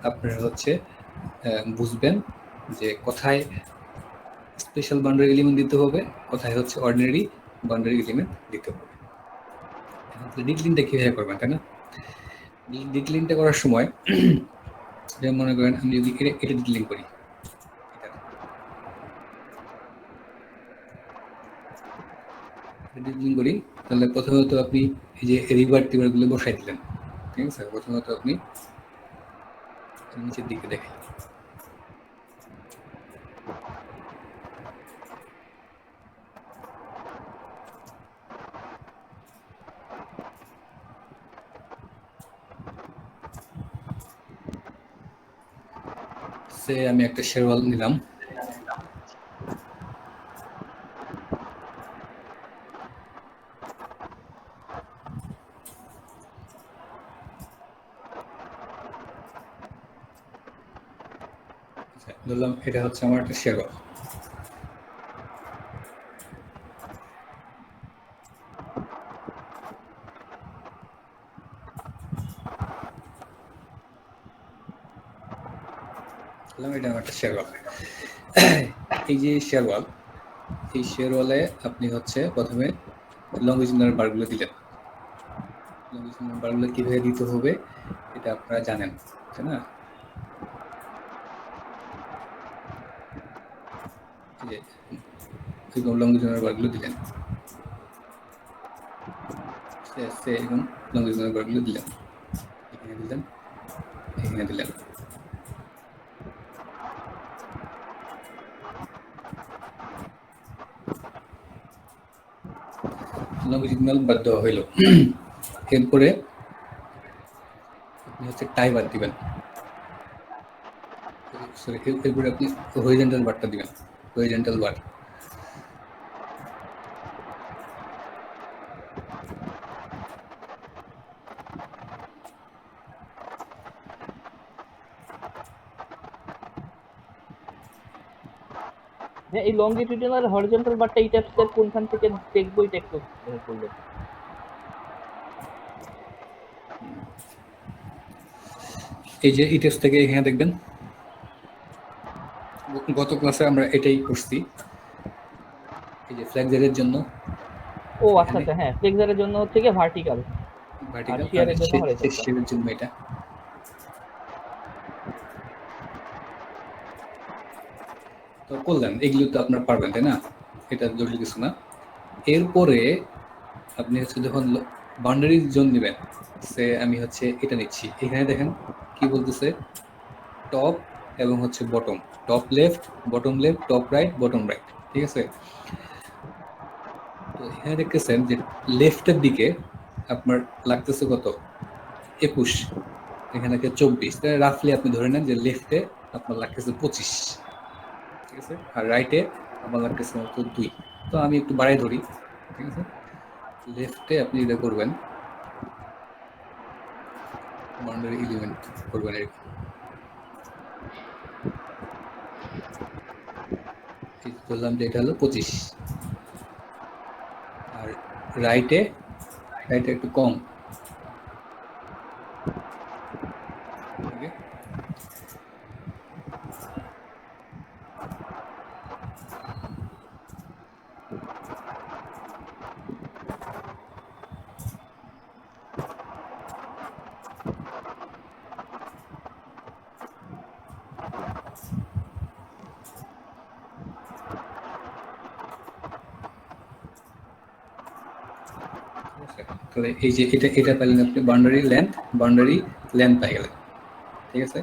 আপনারা হচ্ছে বুঝবেন যে কোথায় স্পেশাল বাউন্ডারি এলিমেন্ট দিতে হবে, কোথায় হচ্ছে অর্ডিনারি বাউন্ডারি এলিমেন্ট দিতে হবে। ডিক্লিনটা কিভাবে করবেন, তাই না? ডিক্লিনটা করার সময় যেমন মনে করেন আমি যদি এটা ডিক্লিন করি, তাহলে প্রথমত আপনি এই যে রিভার টিভার গুলো বসাই দিলেন। ঠিক আছে, প্রথমত আপনি নিচের দিকে দেখেন, আমি একটা শেরওয়াল নিলাম, ধরলাম এটা হচ্ছে আমার একটা শেরওয়াল। এটা আমার একটা শেরওয়াল। এই যে শেরওয়াল, এই শেরওয়ালে আপনি হচ্ছে প্রথমে লংজিটিউডাল বারগুলো দিলেন। লংজিটিউডাল বারগুলো কিভাবে দিতে হবে এটা আপনারা জানেন, তাই না? লংজিটিউডাল বারগুলো দিলেন, এবং লংজিটিউডাল বারগুলো দিলেন, এখানে দিলেন, এখানে দিলেন। লংজিটিউডাল বার দেওয়া হইল, এরপরে আপনি হচ্ছে টাই বার দিবেন, এরপরে আপনি হরিজন্টাল বারটা দিবেন, হরিজন্টাল বার। এই লংজিটিউডাল আর হরিজন্টাল বারটা এই ট্যাবসের কোনখান থেকে দেখবো এটা একটু বলবেন? এই যে ইটেক্স থেকে এখানে দেখবেন গত ক্লাসে আমরা এটাই করছি, এই যে ফ্ল্যাগজারের জন্য ও আচ্ছা আচ্ছা, হ্যাঁ ফ্লেক্সারের জন্য হচ্ছে গিয়ে ভার্টিক্যাল, আর ভার্টিক্যাল আর শিয়ারের জন্য হরিজন্টাল। সেকশনের জন্য এটা। তো করলেন, এগুলো তো আপনার পারবেন তাই না, এটা জরুরি কিছু না। এরপরে আপনি হচ্ছে যখন বাউন্ডারি জোন নেবেন, সে আমি হচ্ছে এটা নিচ্ছি, এখানে দেখেন কি বলতেছে, টপ এবং হচ্ছে bottom, top left, top right, bottom right, ঠিক আছে। তো এখানে দেখতেছেন যে লেফটের দিকে আপনার লাগতেছে কত, 21, এখানে 24, তাহলে রাফলি আপনি ধরে নেন যে লেফটে আপনার লাগতেছে 25, ঠিক আছে, আর রাইটে আমার লাগতেছে মতো 2। তো আমি একটু বাড়াই ধরি, ঠিক আছে। লেফটে আপনি এটা করবেন, বাউন্ডারি এলিমেন্ট করবেন এরকম, বললাম যে এটা হলো 25, আর রাইটে একটু কম, ওকে। তাহলে এই যে এটা পেলেন আপনি, বাউন্ডারি লেন্থ পেয়ে গেলেন, ঠিক আছে।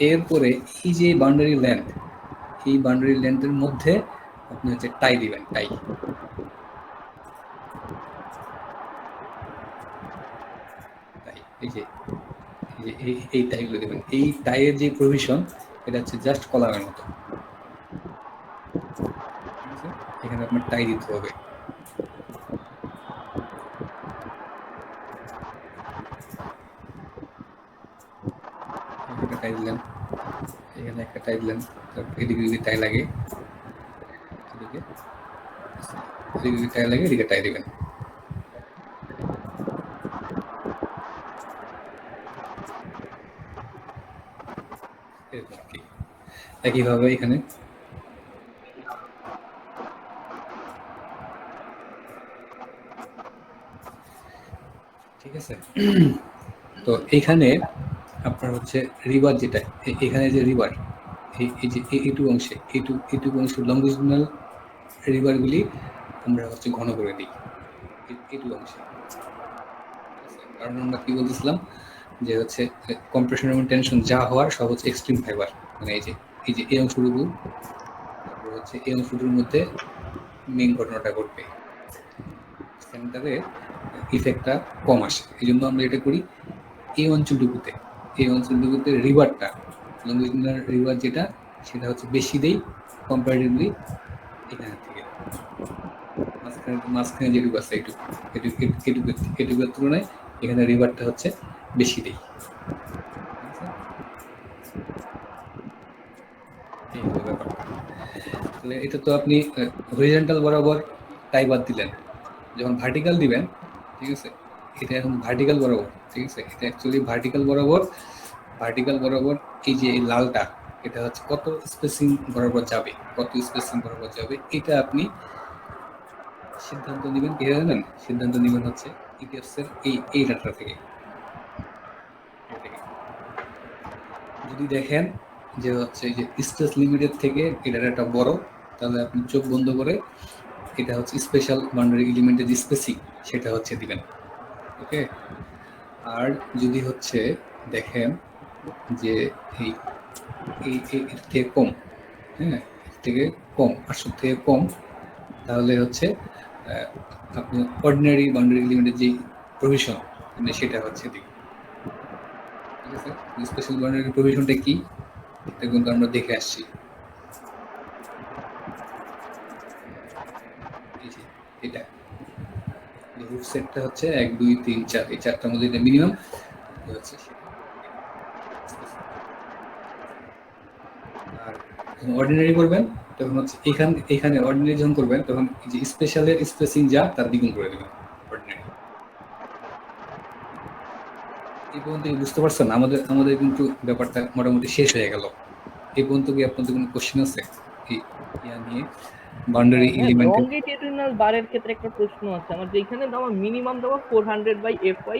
এরপরে এই যে বাউন্ডারি লেন্থ, এই বাউন্ডারি লেন্থের মধ্যে আপনি হচ্ছে টাই দিবেন, টাই, এই যে এই টাইগুলো দেবেন। এই টাইয়ের যে প্রভিশন, এটা হচ্ছে জাস্ট কলামের মতো, ঠিক আছে। এখানে আপনার টাই দিতে হবে, একটা টাই দিলেন, এখানে একটা টাই দিলেন, এদিকে যদি টাই লাগে, এদিকে যদি টাই লাগে এদিকে টাই দিবেন। একইভাবে এখানে ঠিক আছে। তো এখানে আপনার হচ্ছে রিভার, যেটা এখানে যে রিভার, এই যে এইটুকু অংশে, এইটুকু অংশে লংজিটিউডাল রিভারগুলি আমরা হচ্ছে ঘন করে দিই এইটুকু অংশে, কারণ আমরা কি বলতেছিলাম যে হচ্ছে কম্প্রেশন এবং টেনশন যা হওয়ার সব হচ্ছে এক্সট্রিম ফাইবার, মানে এই যে এই অংশটুকু, তারপর হচ্ছে এই অংশটুকুর মধ্যে মেইন ঘটনাটা ঘটবে, সেন্টারে ইফেক্টটা কম আসে, এই জন্য আমরা এটা করি এই অঞ্চলটুকুতে রিভারটা, লংজিটিউডাল রিভার যেটা, সেটা হচ্ছে বেশি দেই কম্পারেটিভলি এখানে থেকে, মাঝখানে যেটুকু আছে এটুকুর তুলনায় এখানে রিভারটা হচ্ছে বেশি দেই, এই হলো ব্যাপারটা। তাহলে এটা তো আপনি হরিজন্টাল বরাবর টাই বাদ দিলেন, যখন ভার্টিক্যাল দিবেন, ঠিক আছে, এটা এখন ভার্টিক্যাল বরাবর, ঠিক আছে, এটা অ্যাকচুয়ালি ভার্টিক্যাল বরাবর এই যে এই লালটা, এটা হচ্ছে কত স্পেসিং বরাবর যাবে, এটা আপনি সিদ্ধান্ত নেবেন, কি জানেন, সিদ্ধান্ত নেবেন হচ্ছে ইটিএফস এর এই ডাটা থেকে। যদি দেখেন যে হচ্ছে এই যে স্পেস লিমিটেড থেকে এই ডাটাটা বড়, তাহলে আপনি চোখ বন্ধ করে এটা হচ্ছে স্পেশাল বাউন্ডারি এলিমেন্টের যে স্পেসিং সেটা হচ্ছে দিবেন, ওকে। আর যদি হচ্ছে দেখেন যে এই এর থেকে কম, হ্যাঁ, এর থেকে কম, 800 থেকে কম, তাহলে হচ্ছে আপনি অর্ডিনারি বাউন্ডারি এলিমেন্টের যে প্রভিশন সেটা হচ্ছে দিবেন, ঠিক আছে। স্পেশাল বাউন্ডারি প্রভিশনটা কি, এটা কিন্তু আমরা দেখে আসছি, এটা রুট সেটটা হচ্ছে 1 2 3 4, এই চারটার মধ্যে এটা মিনিমাম হচ্ছে। আর অর্ডিনারি করবেন তখন হচ্ছে এখানে অর্ডিনারি যখন করবেন তখন এই যে স্পেশালের স্পেসিং যা তার দ্বিগুণ করে দেবেন অর্ডিনারি, এই পর্যন্ত কি বুঝতে পারছেন? আমাদের আমাদের কিন্তু ব্যাপারটা মোটামুটি শেষ হয়ে গেল। এই পর্যন্ত কি আপনাদের কোনো কোশ্চেন আছে এই ইয়া নিয়ে, বাউন্ডারি হ্যাঁ, এলিমেন্টের? লংগিটিউডিনাল বারের ক্ষেত্রে একটা প্রশ্ন আছে আমার, যেখানে দেওয়া মিনিমাম দেওয়া 400/fy।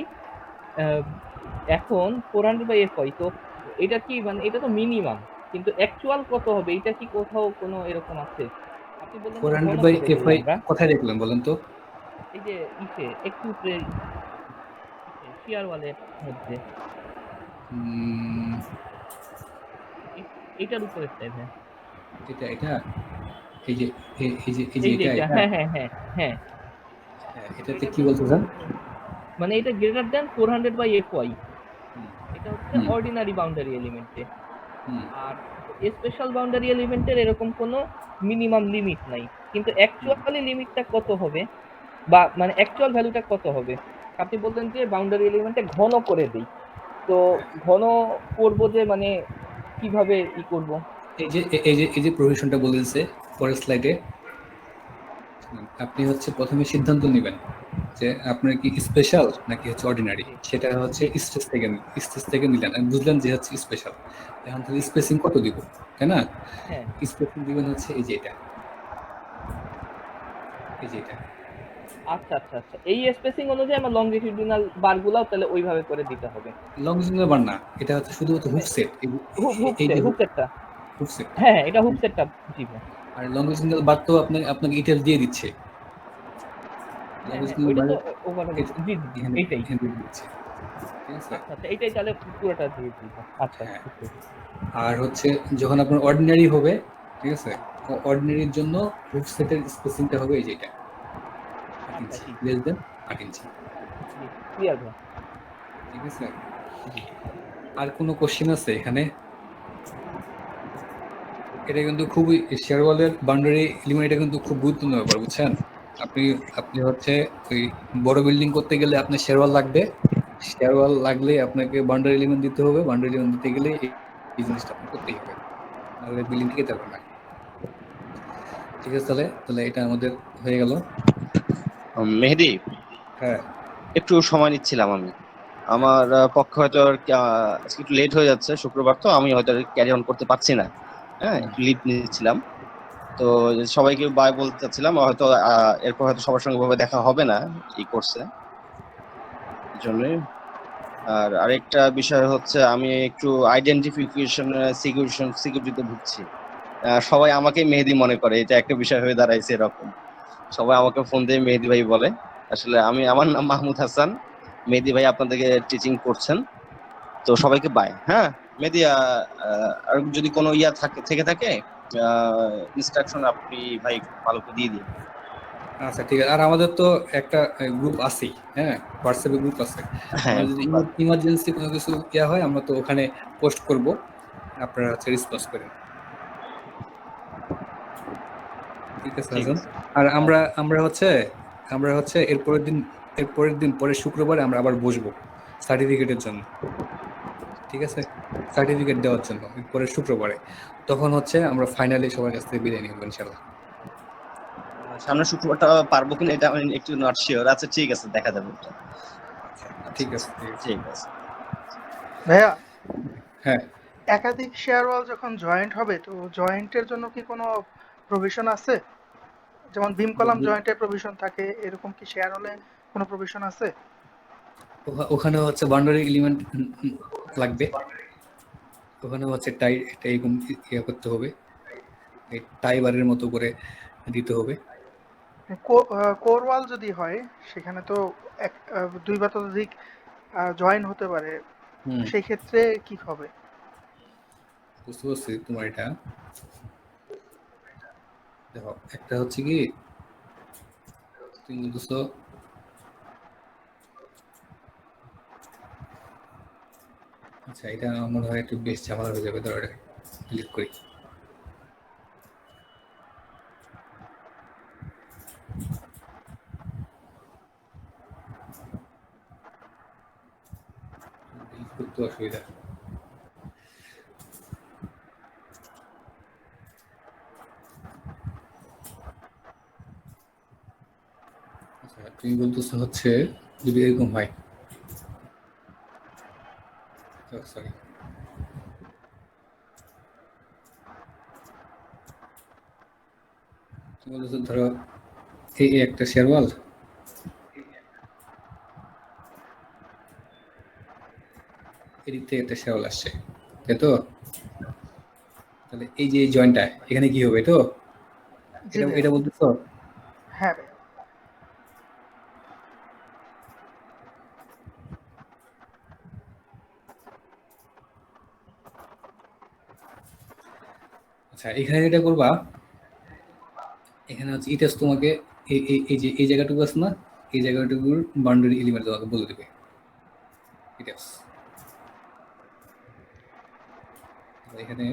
এখন 400/fy, তো এটা কি মানে এটা তো মিনিমাম, কিন্তু অ্যাকচুয়াল কত হবে এটা কি কোথাও কোনো এরকম আছে? আপনি বললেন ফোর যে ঘন হান্ড্রেড বাই করে এফ দেবো আই আমরা। কোথায় দেখলেন বলেন তো? এই যে ইসে একটু উপরে শিয়ার ওয়ালের মধ্যে উম, এটার উপরে স্যার। হ্যাঁ, এটা এটা এই যে এই যে এই যে এটা এটা, এটা হ্যাঁ হ্যাঁ হ্যাঁ হ্যাঁ। হ্যাঁ, এটাতে এটার কি জন্য বলতে চান? মানে এটা গ্রেটার দেন 400/fy, হুম এটা হচ্ছে হুম অর্ডিনারি বাউন্ডারি এলিমেন্টে। হুম আর স্পেশাল বাউন্ডারি এলিমেন্টের এরকম কোনো মিনিমাম লিমিট নাই, কিন্তু হুম। অ্যাকচুয়ালি লিমিটটা কত হবে বা মানে অ্যাকচুয়াল ভ্যালুটা কত হবে? আপনি বললেন যে বাউন্ডারি এলিমেন্টে ঘন করে দেই, তো হ্যাঁ, ঘন করব যে মানে কিভাবে করব? এই যে প্রভিশনটা বলেছে পরের স্লাইডে, আপনি হচ্ছে প্রথমে সিদ্ধান্ত নেবেন যে আপনার কি স্পেশাল নাকি হচ্ছে অর্ডিনারি। জি সেটা হচ্ছে জি। স্টেজ থেকে নিলেন, আমি বুঝলেন যে হচ্ছে স্পেশাল। এখন তাহলে স্পেসিং কত দিব, তাই না? হ্যাঁ, স্পেসিং দিবেন হচ্ছে এই যে এটা, এই যে এটা আচ্ছা আচ্ছা আচ্ছা, এই স্পেসিং অনুযায়ী আমার লংগিটিউডিনাল বারগুলাও তাহলে ওইভাবে করে দিতে হবে। লংজিটিউডাল বার না, এটা হচ্ছে শুধুমাত্র হুপ সেট। এই যে হুক সেটটা। হুপ সেটটা। হ্যাঁ হ্যাঁ, এটা হুক সেটটা। জি ভাই। আর লংজিটিউডাল বার তো আপনাকে আপনাকে ইটেল দিয়ে দিচ্ছে। হ্যাঁ হ্যাঁ, লংজিটিউডাল ওইটা বার তো ওভারঅল। জি জি জি, এখানে এইটাই। এখানে দিয়ে দিচ্ছে, ঠিক আছে? আচ্ছা আচ্ছা, এইটাই তাহলে পুরোটা দিয়ে দিব। আচ্ছা হ্যাঁ, বুঝতে পেরেছি। আর হচ্ছে যখন আপনার অর্ডিনারি হবে, ঠিক আছে, অর্ডিনারির জন্য হুপ সেটের স্পেসিংটা হবে এই যেটা 8 আচ্ছা ইঞ্চি, জি লেস দেন 8 ইঞ্চি, জি, ক্লিয়ার ভাই। ঠিক আছে? জি। আর কোনো কোশ্চেন আছে এখানে? এটা কিন্তু খুবই, শেয়ার ওয়ালের বাউন্ডারি এলিমেন্ট এটা কিন্তু খুব গুরুত্বপূর্ণ ব্যাপার, বুঝছেন? আপনি আপনি হচ্ছে ওই বড় বিল্ডিং করতে গেলে আপনার শেয়ার ওয়াল লাগবে। শেয়ার ওয়াল লাগলে আপনাকে বাউন্ডারি এলিমেন্ট দিতে হবে। বাউন্ডারি এলিমেন্ট দিতে গেলে এই জিনিসটা আপনার করতেই হবে, নাহলে বিল্ডিং টিকে থাকবে না। ঠিক আছে, তাহলে তাহলে এটা আমাদের হয়ে গেল। মেহেদি, হ্যাঁ একটু সময় নিচ্ছিলাম আমি। হ্যাঁ আমার পক্ষে হয়তো আজকে একটু লেট হয়ে যাচ্ছে, শুক্রবার তো আমি হয়তো ক্যারি অন করতে পারছি না। হ্যাঁ, হুম। একটু লিভ নিচ্ছিলাম। তো সবাইকে বাই বলতে চাচ্ছিলাম, হয়তো এরপর হয়তো সবার সঙ্গে ভাবে দেখা হবে না এই কোর্সে, এই জন্যই। আর আরেকটা বিষয় হচ্ছে আমি একটু আইডেন্টিফিকেশন সিকিউরিটিতে ভুগছি। সবাই আমাকে মেহেদি মনে করে, এটা একটা বিষয় হয়ে দাঁড়াইছে এরকম। সবাই আমাকে ফোন দিয়ে মেহেদি ভাই বলে। আসলে আমার নাম মাহমুদ হাসান। মেহেদি ভাই আপনাদেরকে টিচিং করছেন। তো সবাইকে বাই। হ্যাঁ মেহেদি, আর যদি কোনো ইয়া থেকে থাকে ইনস্ট্রাকশন আপনি ভাই ভালো করে দিয়ে দিন। আচ্ছা ঠিক আছে। আর আমাদের তো একটা গ্রুপ আছেই, হ্যাঁ, হোয়াটসঅ্যাপে গ্রুপ আছে। হ্যাঁ, আমার যদি ইমার্জেন্সি কোনো কিছু ইয়া হয় আমরা তো ওখানে পোস্ট করব, আপনারা হচ্ছে রেসপন্স করেন। ঠিক আছে ঠিক হাসান। আছে। আর আমরা আচ্ছা আমরা হচ্ছে এর পরের দিন পরের শুক্রবারে আমরা আবার বসবো সার্টিফিকেটের জন্য, ঠিক আছে? সার্টিফিকেট দেওয়ার জন্য এর পরের শুক্রবারে। তখন হচ্ছে আমরা ফাইনালি সবার কাছ থেকে বিদায় নিব ইনশাল্লাহ। সামনের শুক্রবারটা পারবো কিনা এটা আমি একটু নট শিওর। আচ্ছা ঠিক আছে, দেখা যাবে ওটা। আচ্ছা আচ্ছা ঠিক আচ্ছা, আছে ঠিক আছে। ঠিক আছে। ভাইয়া, হ্যাঁ, একাধিক শেয়ার ওয়াল যখন জয়েন্ট হবে তো জয়েন্টের জন্য কি কোনো প্রভিশন আছে? যেমন বিম কলাম জয়েন্টের প্রভিশন থাকে, এরকম কি শেয়ার হলে কোনো প্রভিশন আছে? ওখানে হচ্ছে বাউন্ডারি এলিমেন্ট লাগবে। ওখানে হচ্ছে টাই টাই ইয়ে করতে হবে, এই টাই বারের মতো করে দিতে হবে। কোর ওয়াল যদি হয় সেখানে তো দুই বা ততোধিক জয়েন হতে পারে, হুম, সেই ক্ষেত্রে কি হবে? বুঝতে পারছি তোমার এটা। দেখো, একটা হচ্ছে কি তুমি বলতেছো, আচ্ছা এটা আমার মনে হয় একটু বেশ ঝামেলা হয়ে যাবে, ধরো এটা ক্লিক করি। ডিলিট করতে অসুবিধা। আচ্ছা তুমি বলতেছো হচ্ছে যদি এরকম হয়, সরি, বলছো ধরো এই একটা শেরওয়াল, এদিক থেকে একটা শেরওয়াল আসছে, তাই তো? তাহলে এই যে এই জয়েন্টটা এখানে কি হবে, তো জি এটা ভাইয়া। এটা বলতেছো? হ্যাঁ ভাইয়া। আচ্ছা, এখানে যেটা করবা, এখানে হচ্ছে ইটাস তোমাকে এই যে এই জায়গাটুকু আছে না, এই জায়গাটুকুর বাউন্ডারি এলিমেন্ট তোমাকে বলে দেবে ইটাস। এখানে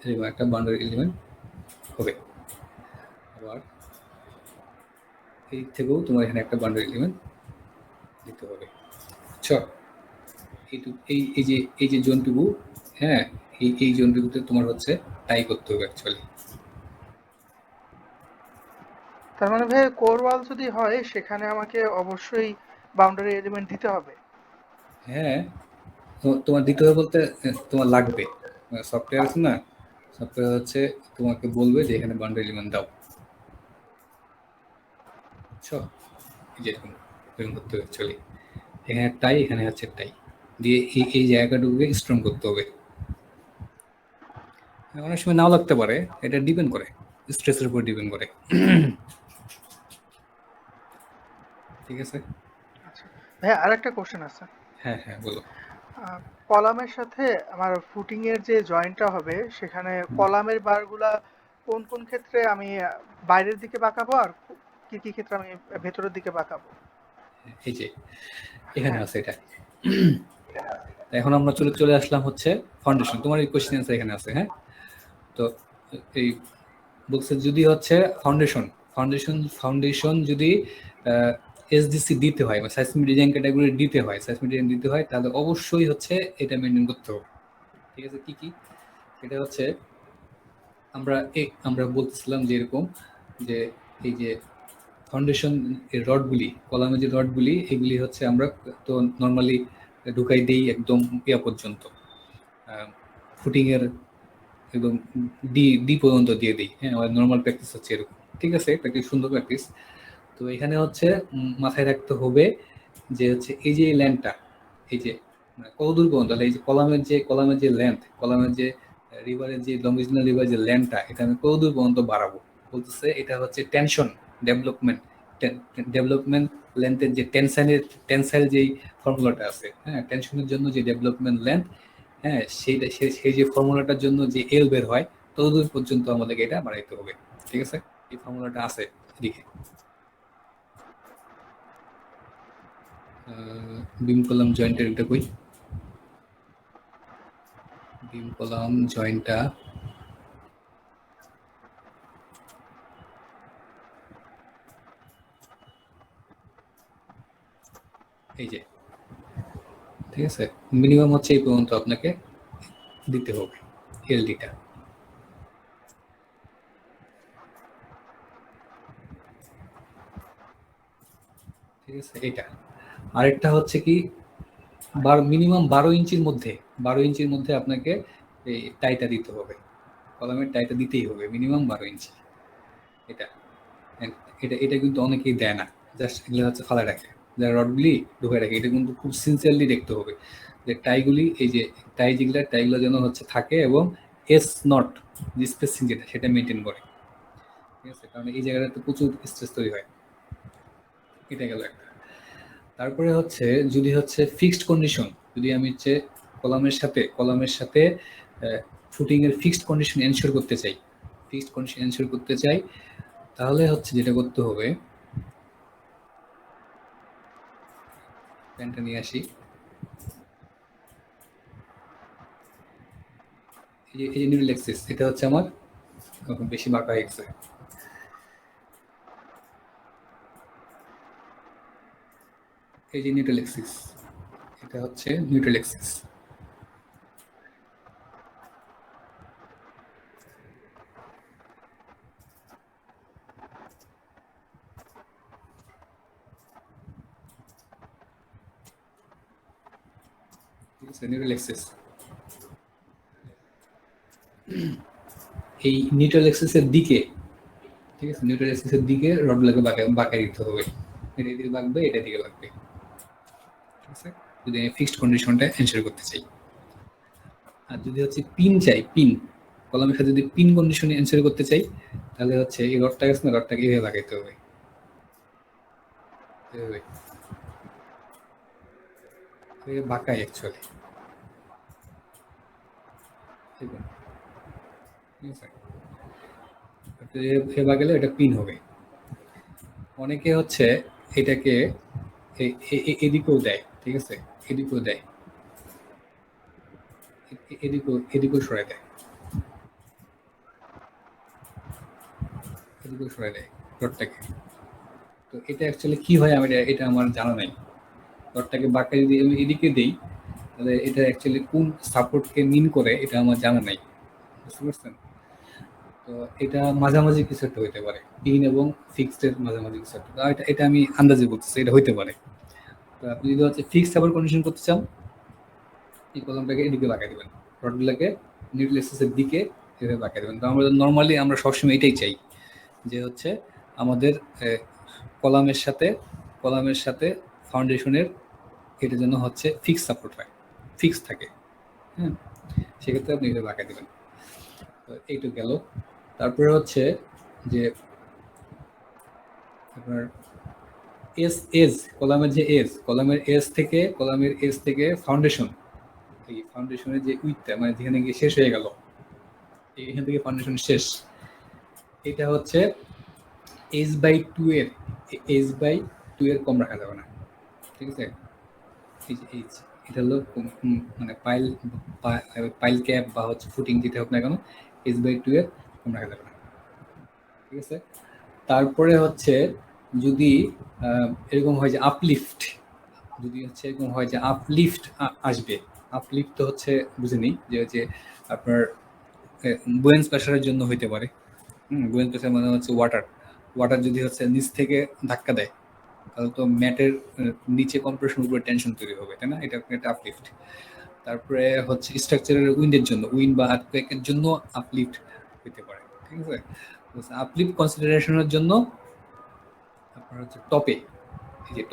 এরকম একটা বাউন্ডারি এলিমেন্ট হবে, আবার এই দিক থেকেও তোমার এখানে একটা বাউন্ডারি এলিমেন্ট দিতে হবে। আচ্ছা, এইটুকু এই যে জোনটুকু, হ্যাঁ, এই জোনটুকুতে তোমার হচ্ছে টাই করতে হবে অ্যাকচুয়ালি। তার মানে ভাই কোর ওয়াল যদি হয় সেখানে আমাকে অবশ্যই বাউন্ডারি এলিমেন্ট দিতে হবে। হ্যাঁ, তোমার দিতে হবে বলতে তোমার লাগবে, সফটওয়্যার আছে না, সফটওয়্যার হচ্ছে তোমাকে বলবে যে এখানে বাউন্ডারি এলিমেন্ট দাও। বুঝছো? এই যে এরকম করতে হবে অ্যাকচুয়ালি। এখানে টাই, এখানে হচ্ছে টাই দিয়ে এই জায়গাটুকুকে স্ট্রং করতে হবে। অনেক সময় নাও লাগতে পারে, এটা ডিপেন্ড করে, স্ট্রেসের উপর ডিপেন্ড করে। ঠিক আছে? আচ্ছা ভাইয়া, আর একটা কোশ্চেন আছে। হ্যাঁ হ্যাঁ, বলো। কলামের সাথে আমার ফুটিং এর যে জয়েন্টটা হবে সেখানে কলামের বারগুলা কোন কোন ক্ষেত্রে আমি বাইরের দিকে বাঁকাবো আর কি কি ক্ষেত্রে আমি ভেতরের দিকে বাঁকাবো? এই যে এখানে হ্যাঁ। আছে এটা। এখন আমরা চলে চলে আসলাম হচ্ছে ফাউন্ডেশন। তোমার এই কোশ্চেন আনসার এখানে আছে, হ্যাঁ। তো এই বলছে যদি হচ্ছে ফাউন্ডেশন ফাউন্ডেশন যদি এসডিসি দিতে হয় বা সাইসমিক ডিজাইন ক্যাটাগরি দিতে হয়, সাইসমিক ডিজাইন দিতে হয়, তাহলে অবশ্যই হচ্ছে এটা মেনটেন করতে হবে। ঠিক আছে? কি কি সেটা হচ্ছে আমরা বলতেছিলাম যে এরকম যে এই যে ফাউন্ডেশন এর রডগুলি, কলামের যে রডগুলি, এগুলি হচ্ছে আমরা তো নর্মালি ঢুকাই দিই একদম ইয়া পর্যন্ত, ফুটিং এর একদম ডি ডি পর্যন্ত দিয়ে দিই। হ্যাঁ, আমাদের নর্মাল প্র্যাকটিস হচ্ছে এরকম। ঠিক আছে, এটা কি সুন্দর প্র্যাকটিস। তো এখানে হচ্ছে মাথায় রাখতে হবে যে হচ্ছে এই যে ল্যান্ডটা, এই যে কতদূর পর্যন্ত, এই যে কলামের যে লেন্থ, কলামের যে রিভারের যে লঙ্গিটিউডিনাল রিভার যে ল্যান্ডটা, এটা আমি কতদূর পর্যন্ত বাড়াবো বলতেছে। এটা হচ্ছে টেনশন ডেভেলপমেন্ট, ডেভেলপমেন্ট লেন্থের যে টেনসাইল যেই ফর্মুলাটা আছে, হ্যাঁ, টেনশনের জন্য যে ডেভেলপমেন্ট লেন্থ, হ্যাঁ, সেই যে ফর্মুলাটার জন্য যে এল বের হয়, ততদূর পর্যন্ত আমাদেরকে এটা বাড়াইতে হবে। ঠিক আছে? এই ফর্মুলাটা আছে এদিকে। বিম কলাম জয়েন্টের এটা কই, বিম কলাম জয়েন্টটা এই যে। ঠিক আছে, মিনিমাম হচ্ছে এই পর্যন্ত আপনাকে দিতে হবে এলডিটা। ঠিক আছে, এটা। আরেকটা হচ্ছে কি, মিনিমাম 12 ইঞ্চির মধ্যে আপনাকে এই টাইটা দিতে হবে, কলামের টাইটা দিতেই হবে মিনিমাম 12 ইঞ্চি। এটা এটা এটা কিন্তু অনেকেই দেয় না, জাস্ট এগুলো হচ্ছে ফালা রাখে, যারা রডগুলি ঢুকে রাখে। এটা কিন্তু খুব সিনসিয়ারলি দেখতে হবে যে টাইগুলি, এই যে টাইগুলো যেন হচ্ছে থাকে, এবং এস নট যে স্পেসিং যেটা, সেটা মেনটেন করে। ঠিক আছে, কারণ এই জায়গাটাতে প্রচুর স্ট্রেস তৈরি হয়। এটা গেল একটা। তারপরে হচ্ছে যদি হচ্ছে ফিক্সড কন্ডিশন, যদি আমি হচ্ছে কলামের সাথে ফুটিং এর ফিক্সড কন্ডিশন এনশিওর করতে চাই, তাহলে হচ্ছে যেটা করতে হবে, প্যানটা নিয়ে আসি। এই যে নিউরাল অ্যাক্সিস, এটা হচ্ছে আমার বেশি বাঁকা হয়ে গেছে। এই যে নিউট্রাল অ্যাক্সিস, এটা হচ্ছে নিউট্রাল অ্যাক্সিস। ঠিক আছে, নিউট্রাল অ্যাক্সিস। এই নিউট্রাল এক্সিসের দিকে, ঠিক আছে, নিউট্রাল এক্সিসের দিকে রডগুলোকে বাঁকা দিতে হবে। এটা দিকে বাঁকবে, এটা দিকে বাঁকবে, ঠিক আছে, যদি আমি ফিক্সড কন্ডিশনটা এনশিওর করতে চাই। আর যদি হচ্ছে পিন চাই, পিন কলামের সাথে যদি পিন কন্ডিশনে এনশিওর করতে চাই, তাহলে হচ্ছে এই রডটা আছে না, রডটাকে এইভাবে বাঁকাইতে হবে, এইভাবে বাঁকাই অ্যাকচুয়ালি, ঠিক আছে, বাঁকালে এটা পিন হবে। অনেকে হচ্ছে এটাকে এদিকেও দেয়, ঠিক আছে, এদিকেও দেয়, এদিকেও সরাই দেয়, এদিকেও সরাই দেয় রডটাকে। তো এটা অ্যাকচুয়ালি কি হয় আমি এটা আমার জানা নাই। রডটাকে বাঁকা যদি আমি এদিকে দিই, তাহলে এটা অ্যাকচুয়ালি কোন সাপোর্টকে মিন করে এটা আমার জানা নাই, বুঝতে পারছেন? তো এটা মাঝামাঝি কিছু একটা হইতে পারে, পিন এবং ফিক্সড এর মাঝামাঝি কিছু একটা। এটা আমি আন্দাজে বলতেছি, এটা হইতে পারে। তো আপনি যদি হচ্ছে ফিক্সড সাপোর্ট কন্ডিশন করতে চান, এই কলমটাকে এদিকে বাঁকা দিবেন, রডগুলোকে নিউট্রাল এক্সিসের দিকে এভাবে বাঁকা দিবেন। তো আমরা নর্মালি আমরা সবসময় এটাই চাই, যে হচ্ছে আমাদের কলামের সাথে ফাউন্ডেশনের এটা যেন হচ্ছে ফিক্স সাপোর্ট হয়, ফিক্স থাকে। হ্যাঁ, সেক্ষেত্রে আপনি এটা বাঁকা দিবেন। তো এইটু গেল। তারপরে হচ্ছে যে আপনার কলামের যে কলামের এজ থেকে ফাউন্ডেশন, এই ফাউন্ডেশনের যে উইথটা মানে যেখানে গিয়ে শেষ হয়ে গেল, এখান থেকে ফাউন্ডেশন শেষ, এটা হচ্ছে h/2 এর কম রাখা যাবে না, ঠিক আছে। এই যে এইচ, এটা হলো মানে পাইল ক্যাপ বা হচ্ছে ফুটিং যেটা হোক না কেন, h/2 এর কম রাখা যাবে না, ঠিক আছে। তারপরে হচ্ছে যদি এরকম হয় যে আপলিফট, যদি হচ্ছে এরকম হয় যে আপলিফট আসবে, আপলিফট তো হচ্ছে বুঝে নিই যে আপনার বুয়েন্স প্রেশারের জন্য হইতে পারে। বুয়েন্স প্রেশার মানে হচ্ছে ওয়াটার যদি হচ্ছে নিচ থেকে ধাক্কা দেয়, তাহলে তো ম্যাটের নিচে কম্প্রেশন উপরে টেনশন তৈরি হবে, তাই না, এটা একটা আপলিফট। তারপরে হচ্ছে স্ট্রাকচারের উইন্ডের জন্য, উইন্ড বা আর্থকুয়েকের জন্য আপলিফট হইতে পারে, ঠিক আছে। আপলিফট কনসিডারেশনের জন্য আপনার হচ্ছে টপে, এই যে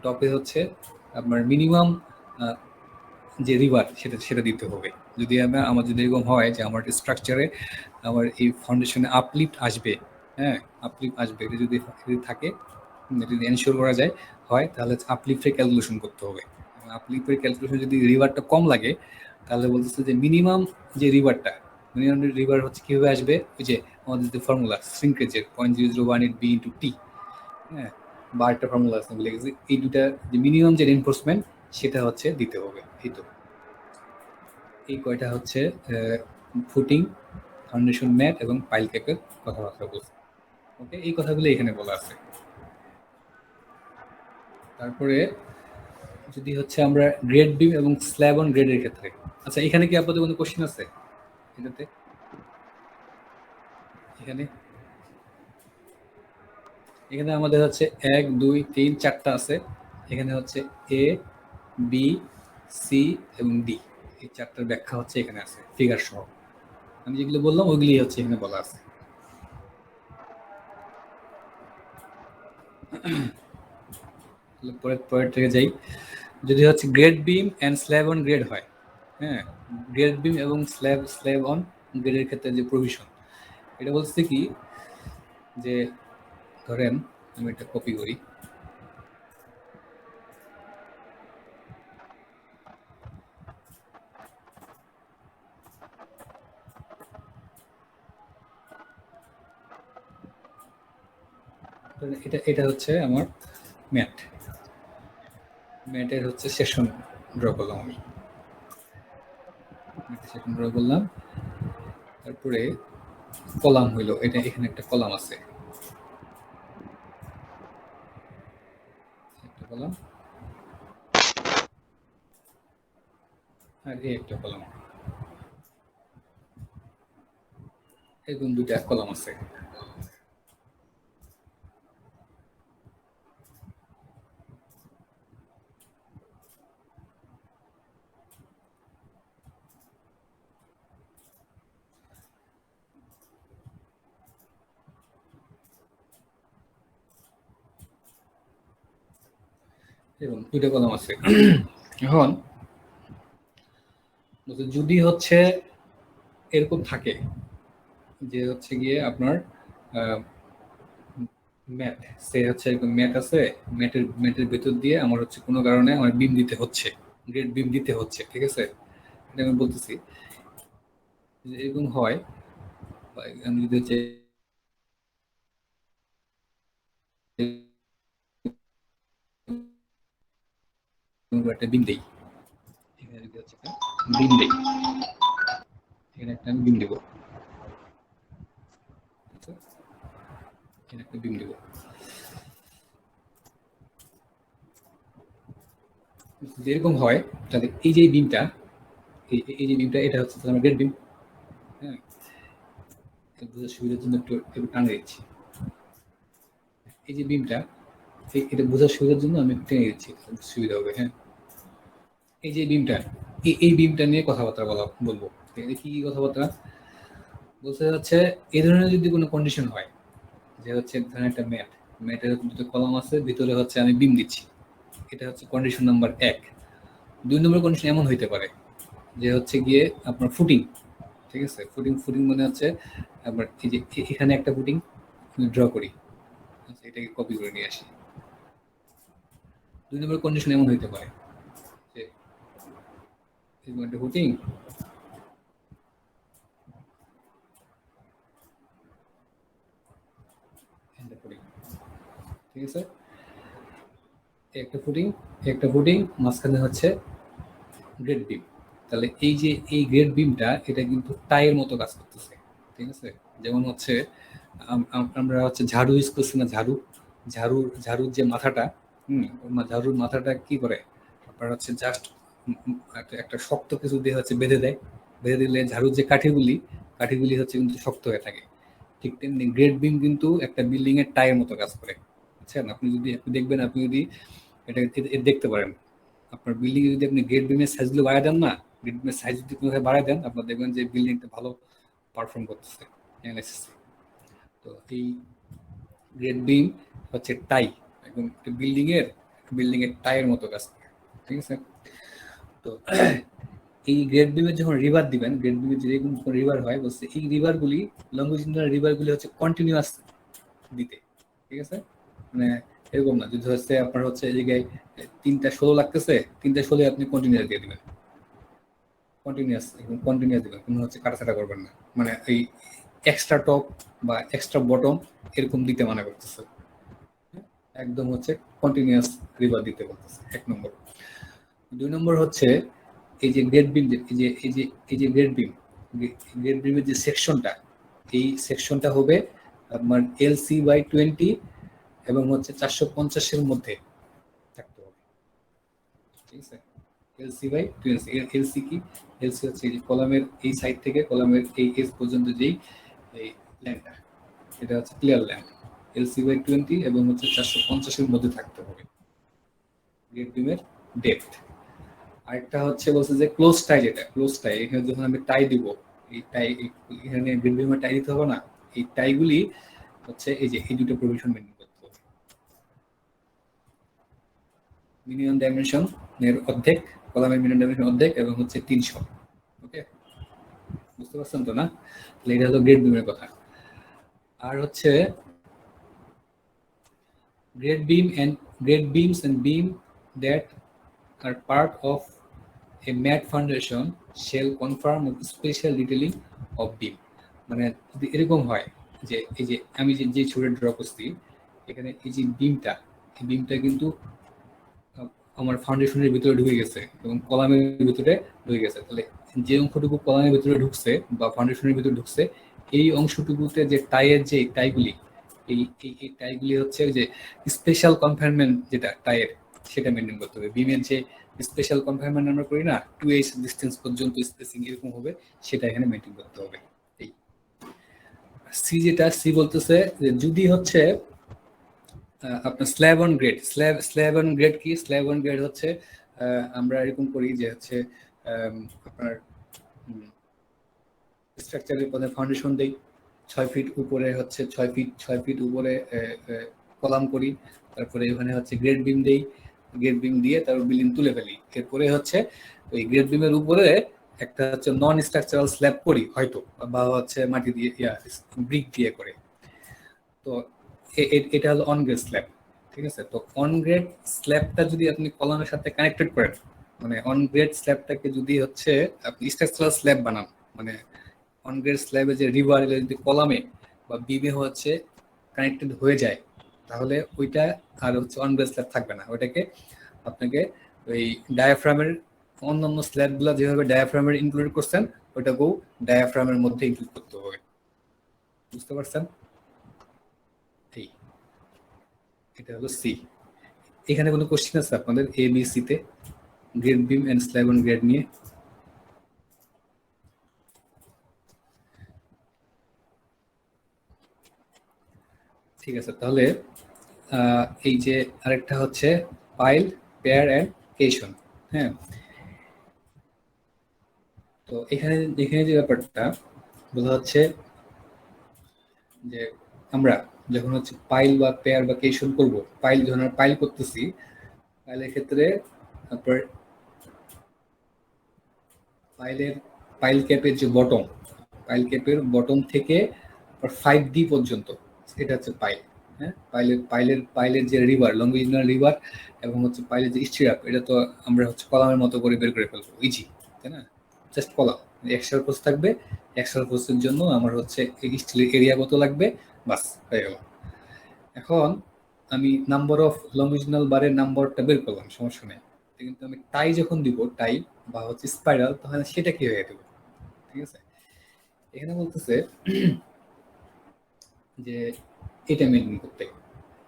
টপে হচ্ছে আপনার মিনিমাম যে রিভার সেটা দিতে হবে। যদি আমার যদি এরকম হয় যে আমার স্ট্রাকচারে আমার এই ফাউন্ডেশনে আপলিফট আসবে, হ্যাঁ, আপলিফট আসবে, এটা যদি থাকে, এটা যদি এনশিওর করা যায় হয়, তাহলে আপলিফটের ক্যালকুলেশন করতে হবে। আপলিফটের ক্যালকুলেশন যদি রিভারটা কম লাগে, তাহলে বলতেছে যে মিনিমাম রিভার হচ্ছে কিভাবে আসবে, ওই যে আমাদের যে ফর্মুলা শ্রিঙ্কেজের 0.0018 b/t, হ্যাঁ, বা একটা ফর্মুলা আছে বলে গেছি, এই দুটা যে মিনিমাম যে রেনফোর্সমেন্ট সেটা হচ্ছে দিতে হবে। এই কয়টা হচ্ছে ফুটিং, ফাউন্ডেশন ম্যাট এবং পাইল ক্যাপের কথাবার্তা বলছে। ওকে, এই কথাগুলো এখানে বলা আছে। তারপরে যদি হচ্ছে আমরা গ্রেড বিম এবং স্ল্যাব অন গ্রেডের ক্ষেত্রে, আচ্ছা এখানে কি আপনাদের কোনো কোশ্চেন আছে এটাতে? এখানে আমাদের হচ্ছে 1 2 3 4টা আছে। এখানে হচ্ছে এ, বি, সি এবং ডি, এই চারটার ব্যাখ্যা হচ্ছে এখানে আছে ফিগার সহ। আমি যেগুলো বললাম ওইগুলি হচ্ছে এখানে বলা আছে। পরের থেকে যাই। যদি হচ্ছে grade beam and slab on grade হয়, হ্যাঁ, গ্রেড বিম এবং স্ল্যাব অন গ্রেডের ক্ষেত্রে যে প্রভিশন, এটা বলছে কি যে ধরেন আমি এটা কপি করি, এটা হচ্ছে আমার ম্যাটের হচ্ছে সেকশন ড্র করলাম আমি, সেকশন ড্র করলাম। তারপরে কলাম হইলো, এটা এখানে একটা কলাম আছে, একটা কলাম আর এই একটা কলাম, এরকম দুইটা কলাম আছে। এবং 2টা কলাম আছে। এখন যদি হচ্ছে এরকম থাকে যে হচ্ছে গিয়ে আপনার ম্যাট, সে হচ্ছে এরকম ম্যাট আছে, ম্যাটের ভেতর দিয়ে আমার হচ্ছে কোনো কারণে আমার বিম দিতে হচ্ছে, গ্রেড বিম দিতে হচ্ছে, ঠিক আছে? এটা আমি বলতেছি যে এরকম হয়, বা আমি যদি হচ্ছে একটা বিম দেই, এখানে যদি হচ্ছে একটা বিম দেই, এখানে একটা আমি বিম দেবো, এখানে একটা বিম দেবো। যেরকম হয় তাহলে এই যে বিমটা, এই যে বিমটা, এটা হচ্ছে আমার গ্রেড বিম। হ্যাঁ, বোঝার সুবিধার জন্য একটু একটু টানে দিচ্ছি। এই যে বিমটা, এটা বোঝার সুবিধার জন্য আমি টেনে দিচ্ছি, সুবিধা হবে। হ্যাঁ, এই যে বিমটা, এই বিমটা নিয়ে কথাবার্তা বলবো। কি কি কথাবার্তা বলতে যাচ্ছে? এই ধরনের যদি কোনো কন্ডিশন হয় যে হচ্ছে ধরেন একটা ম্যাটের দুটো কলাম আছে, ভিতরে হচ্ছে আমি বিম দিচ্ছি, এটা হচ্ছে কন্ডিশন নাম্বার 1। 2 নম্বর কন্ডিশন এমন হইতে পারে যে হচ্ছে গিয়ে আপনার ফুটিং, ঠিক আছে? ফুটিং মানে হচ্ছে আপনার এই যে এখানে একটা ফুটিং ড্র করি, আচ্ছা, এটাকে কপি করে নিয়ে আসি। 2 নম্বর কন্ডিশন এমন হইতে পারে যে এরকম একটা ফুটিং, ঠিক আছে? একটা ফুটিং মাঝখানে হচ্ছে গ্রেড বিম। তাহলে এই যে এই গ্রেড বিমটা, এটা কিন্তু টাইয়ের মতো কাজ করতেছে, ঠিক আছে? যেমন হচ্ছে আমরা হচ্ছে ঝাড়ু ইউজ করছি না, ঝাড়ুর যে মাথাটা, ঝাড়ুর মাথাটা কি করে আপনার হচ্ছে জাস্ট একটা শক্ত কিছু দিয়ে হচ্ছে বেঁধে দিলে ঝাড়ুর যে কাঠিগুলি হচ্ছে কিন্তু শক্ত হয়ে থাকে। ঠিক তেমনি গ্রেড বিম কিন্তু একটা বিল্ডিং এর টাইয়ের মতো কাজ করে, বুঝছেন? আপনি দেখবেন, আপনি যদি এটা দেখতে পারেন আপনার বিল্ডিং এ, যদি আপনি গ্রেড বিমের সাইজগুলো বাড়ায় দেন না, গ্রেড বিমের সাইজ যদি কোনোভাবে বাড়ায় দেন, আপনার দেখবেন যে বিল্ডিংটা ভালো পারফর্ম করতেছে অ্যানালাইসিসে। তো এই গ্রেড বিম হচ্ছে টাই, একদম বিল্ডিং এর টাইয়ের মতো কাজ করে, ঠিক আছে? তো এই গ্রেড বিমের যখন রিভার দিবেন, গ্রেড বিমের যেরকম রিভার হয়, বলছে এই রিভারগুলি, লংজিটিউডাল রিভারগুলি হচ্ছে কন্টিনিউয়াস দিতে, ঠিক আছে? মানে এরকম না, যদি হচ্ছে আপনার হচ্ছে এই জায়গায় 3টা 16 লাগতেছে, 3টা 16 আপনি কন্টিনিউয়াস দিয়ে দিবেন, কন্টিনিউয়াস দিবেন, কোনো হচ্ছে কাটাছাটা করবেন না। মানে এই এক্সট্রা টপ বা এক্সট্রা বটম এরকম দিতে মানা করতেছে, একদম হচ্ছে কন্টিনিউয়াস রিভার দিতে বলতেছে, 1 নম্বর। 2 নম্বর হচ্ছে এই যে গ্রেড বিম, এই যে গ্রেড বিমের যে সেকশনটা, এই সেকশনটা হবে আপনার LC/20 এবং হচ্ছে 450 এর মধ্যে থাকতে হবে, ঠিক আছে? LC/20, এলসি কি? এলসি হচ্ছে এই কলামের এই সাইড থেকে কলামের এই এজ পর্যন্ত যেই এই ল্যান্ডটা, এটা হচ্ছে ক্লিয়ার ল্যান্ড। LC/20 এবং হচ্ছে 450 এর মধ্যে থাকতে হবে গ্রেড বিমের ডেপথ। আরেকটা হচ্ছে বলছে যে ক্লোজ টাই, যেটা ক্লোজ টাই, এখানে যখন আমি টাই দিব, এই টাই এখানে গ্রেড বিমের টাই দিতে হবে না, এই টাইগুলি হচ্ছে এই যে এই দুটো প্রভিশন মেনটেন করতে হবে। মিনিমাম ডাইমেনশন এর অর্ধেক, কলামের মিনিমাম ডাইমেনশন অর্ধেক এবং হচ্ছে 300। ওকে, বুঝতে পারছেন তো না? তাহলে এটা হলো গ্রেড বিমের কথা। আর হচ্ছে grade beams and beam that are part of a mat foundation shall confirm with special detailing of beam। মানে যদি এরকম হয় যে এই যে আমি যে ছুরে ড্র করছি, এখানে এই যে বিমটা, এই বিমটা কিন্তু আমার ফাউন্ডেশনের ভিতরে ঢুকে গেছে এবং কলামের ভিতরে ঢুকে গেছে। তাহলে যে অংশটুকু কলামের ভিতরে ঢুকছে বা ফাউন্ডেশনের ভিতরে ঢুকছে, এই অংশটুকুতে যে টাইয়ের যে টাইগুলি, এই টাইগুলি হচ্ছে যে স্পেশাল কনফাইনমেন্ট যেটা টাইয়ের, সেটা মেনটেন করতে হবে। বিমের যে স্পেশাল কনফাইনমেন্ট আমরা করি না, 2h ডিস্টেন্স পর্যন্ত স্পেসিং এরকম হবে, সেটা এখানে মেনটেন করতে হবে। এই সি বলতেছে যে যদি হচ্ছে আপনার স্ল্যাব অন গ্রেড কি? স্ল্যাব অন গ্রেড হচ্ছে আমরা এরকম করি যে হচ্ছে আপনার স্ট্রাকচারের পরে ফাউন্ডেশন দেই, 6 ফিট উপরে হচ্ছে 6 ফিট উপরে কলাম করি, তারপরে এখানে হচ্ছে গ্রেড বিম দেই, গ্রেড বিম দিয়ে তারপর বিল্ডিং তুলে ফেলি, এরপরে হচ্ছে ওই গ্রেড বিমের উপরে একটা হচ্ছে নন স্ট্রাকচারাল স্ল্যাব করি হয়তো, বা হচ্ছে মাটি দিয়ে ব্রিক দিয়ে করে। তো এটা হলো অন গ্রেড স্ল্যাব, ঠিক আছে। তো অন গ্রেড স্ল্যাবটা যদি আপনি কলামের সাথে কানেক্টেড করেন, মানে অন গ্রেড স্ল্যাবটাকে যদি হচ্ছে আপনি স্ট্রাকচারাল স্ল্যাব বানান, মানে অন গ্রেড স্ল্যাবে যে রিভার যদি কলামে বা বিমে হচ্ছে কানেক্টেড হয়ে যায়, তাহলে ওইটা আর হচ্ছে অন গ্রেড স্ল্যাব থাকবে না। ওইটাকে আপনাকে ওই ডায়াফ্রামের অন্যান্য স্ল্যাবগুলো যেভাবে ডায়াফ্রামের ইনক্লুড করছেন, ওইটাকেও ডায়াফ্রামের মধ্যে ইনক্লুড করতে হবে। বুঝতে পারছেন? এটা হলো সি। এখানে কোনো কোশ্চেন আছে আপনাদের এ বি সি তে, grade beam and slab on grade নিয়ে? ঠিক আছে, তাহলে এই যে আরেকটা হচ্ছে পাইল, পেয়ার এন্ড কেশন। হ্যাঁ, তো এখানে এখানে যে ব্যাপারটা বলা হচ্ছে যে আমরা যখন হচ্ছে পাইল বা পেয়ার বা কেশন করব, পাইল যখন আমরা পাইল করতেছি, পাইলের ক্ষেত্রে আপনার পাইল ক্যাপের যে বটম, পাইল ক্যাপের বটম থেকে 5D পর্যন্ত এটা হচ্ছে পাইল। হ্যাঁ, পাইলের যে রিভার, লংগিটিউডিনাল রিভার এবং হচ্ছে পাইলের যে স্টিরাপ, এটা তো আমরা হচ্ছে কলামের মতো করে বের করে ফেলবো ইজি, তাই না? জাস্ট কলাম এক্সট্রা ফোর্স থাকবে, এক্সট্রা ফোর্সের জন্য আমার হচ্ছে স্টিলের এরিয়া কত লাগবে, বাস হয়ে গেল। এখন আমি নাম্বার অফ লংগিটিউডিনাল বারের নাম্বারটা বের করলাম, সমস্যা নেই, কিন্তু আমি টাই যখন দিব, টাই বা হচ্ছে স্পাইরাল, তখন সেটা কি হয়ে দেবো, ঠিক আছে। এখানে বলতেছে যে এটা মেনটেন করতে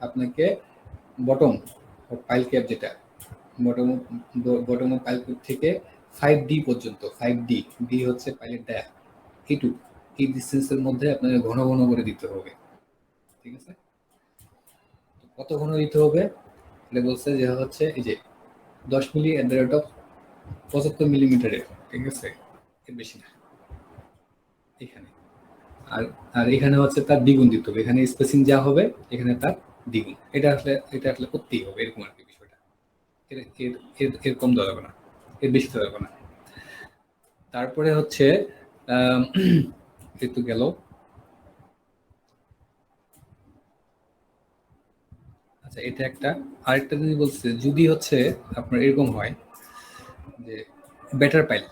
আপনাকে বটম পাইল ক্যাপ, যেটা বটম বটম পাইল ক্যাপ থেকে 5D পর্যন্ত, 5D, ডি হচ্ছে পাইলের ডায়া, এইটু এই ডিস্টেন্সের মধ্যে আপনাকে ঘন ঘন করে দিতে হবে, ঠিক আছে। কত ঘন দিতে হবে এটা বলছে যে হচ্ছে এই যে 10 মিলি এট দ্য রেট অফ 75 মিলিমিটারের, ঠিক আছে, এর বেশি না এখানে। আর আর এখানে হচ্ছে তার দ্বিগুণ দিতে হবে, এখানে স্পেসিং যা হবে এখানে তার দ্বিগুণ। এটা আসলে করতেই হবে, এরকম আর কি বিষয়টা। এর এর এর এর কম দেওয়া যাবে না, এর বেশি দেওয়া যাবে না। তারপরে হচ্ছে আহ একটু গেল, আচ্ছা এটা একটা। আরেকটা জিনিস বলছে, যদি হচ্ছে আপনার এরকম হয় যে বেটার পাইল,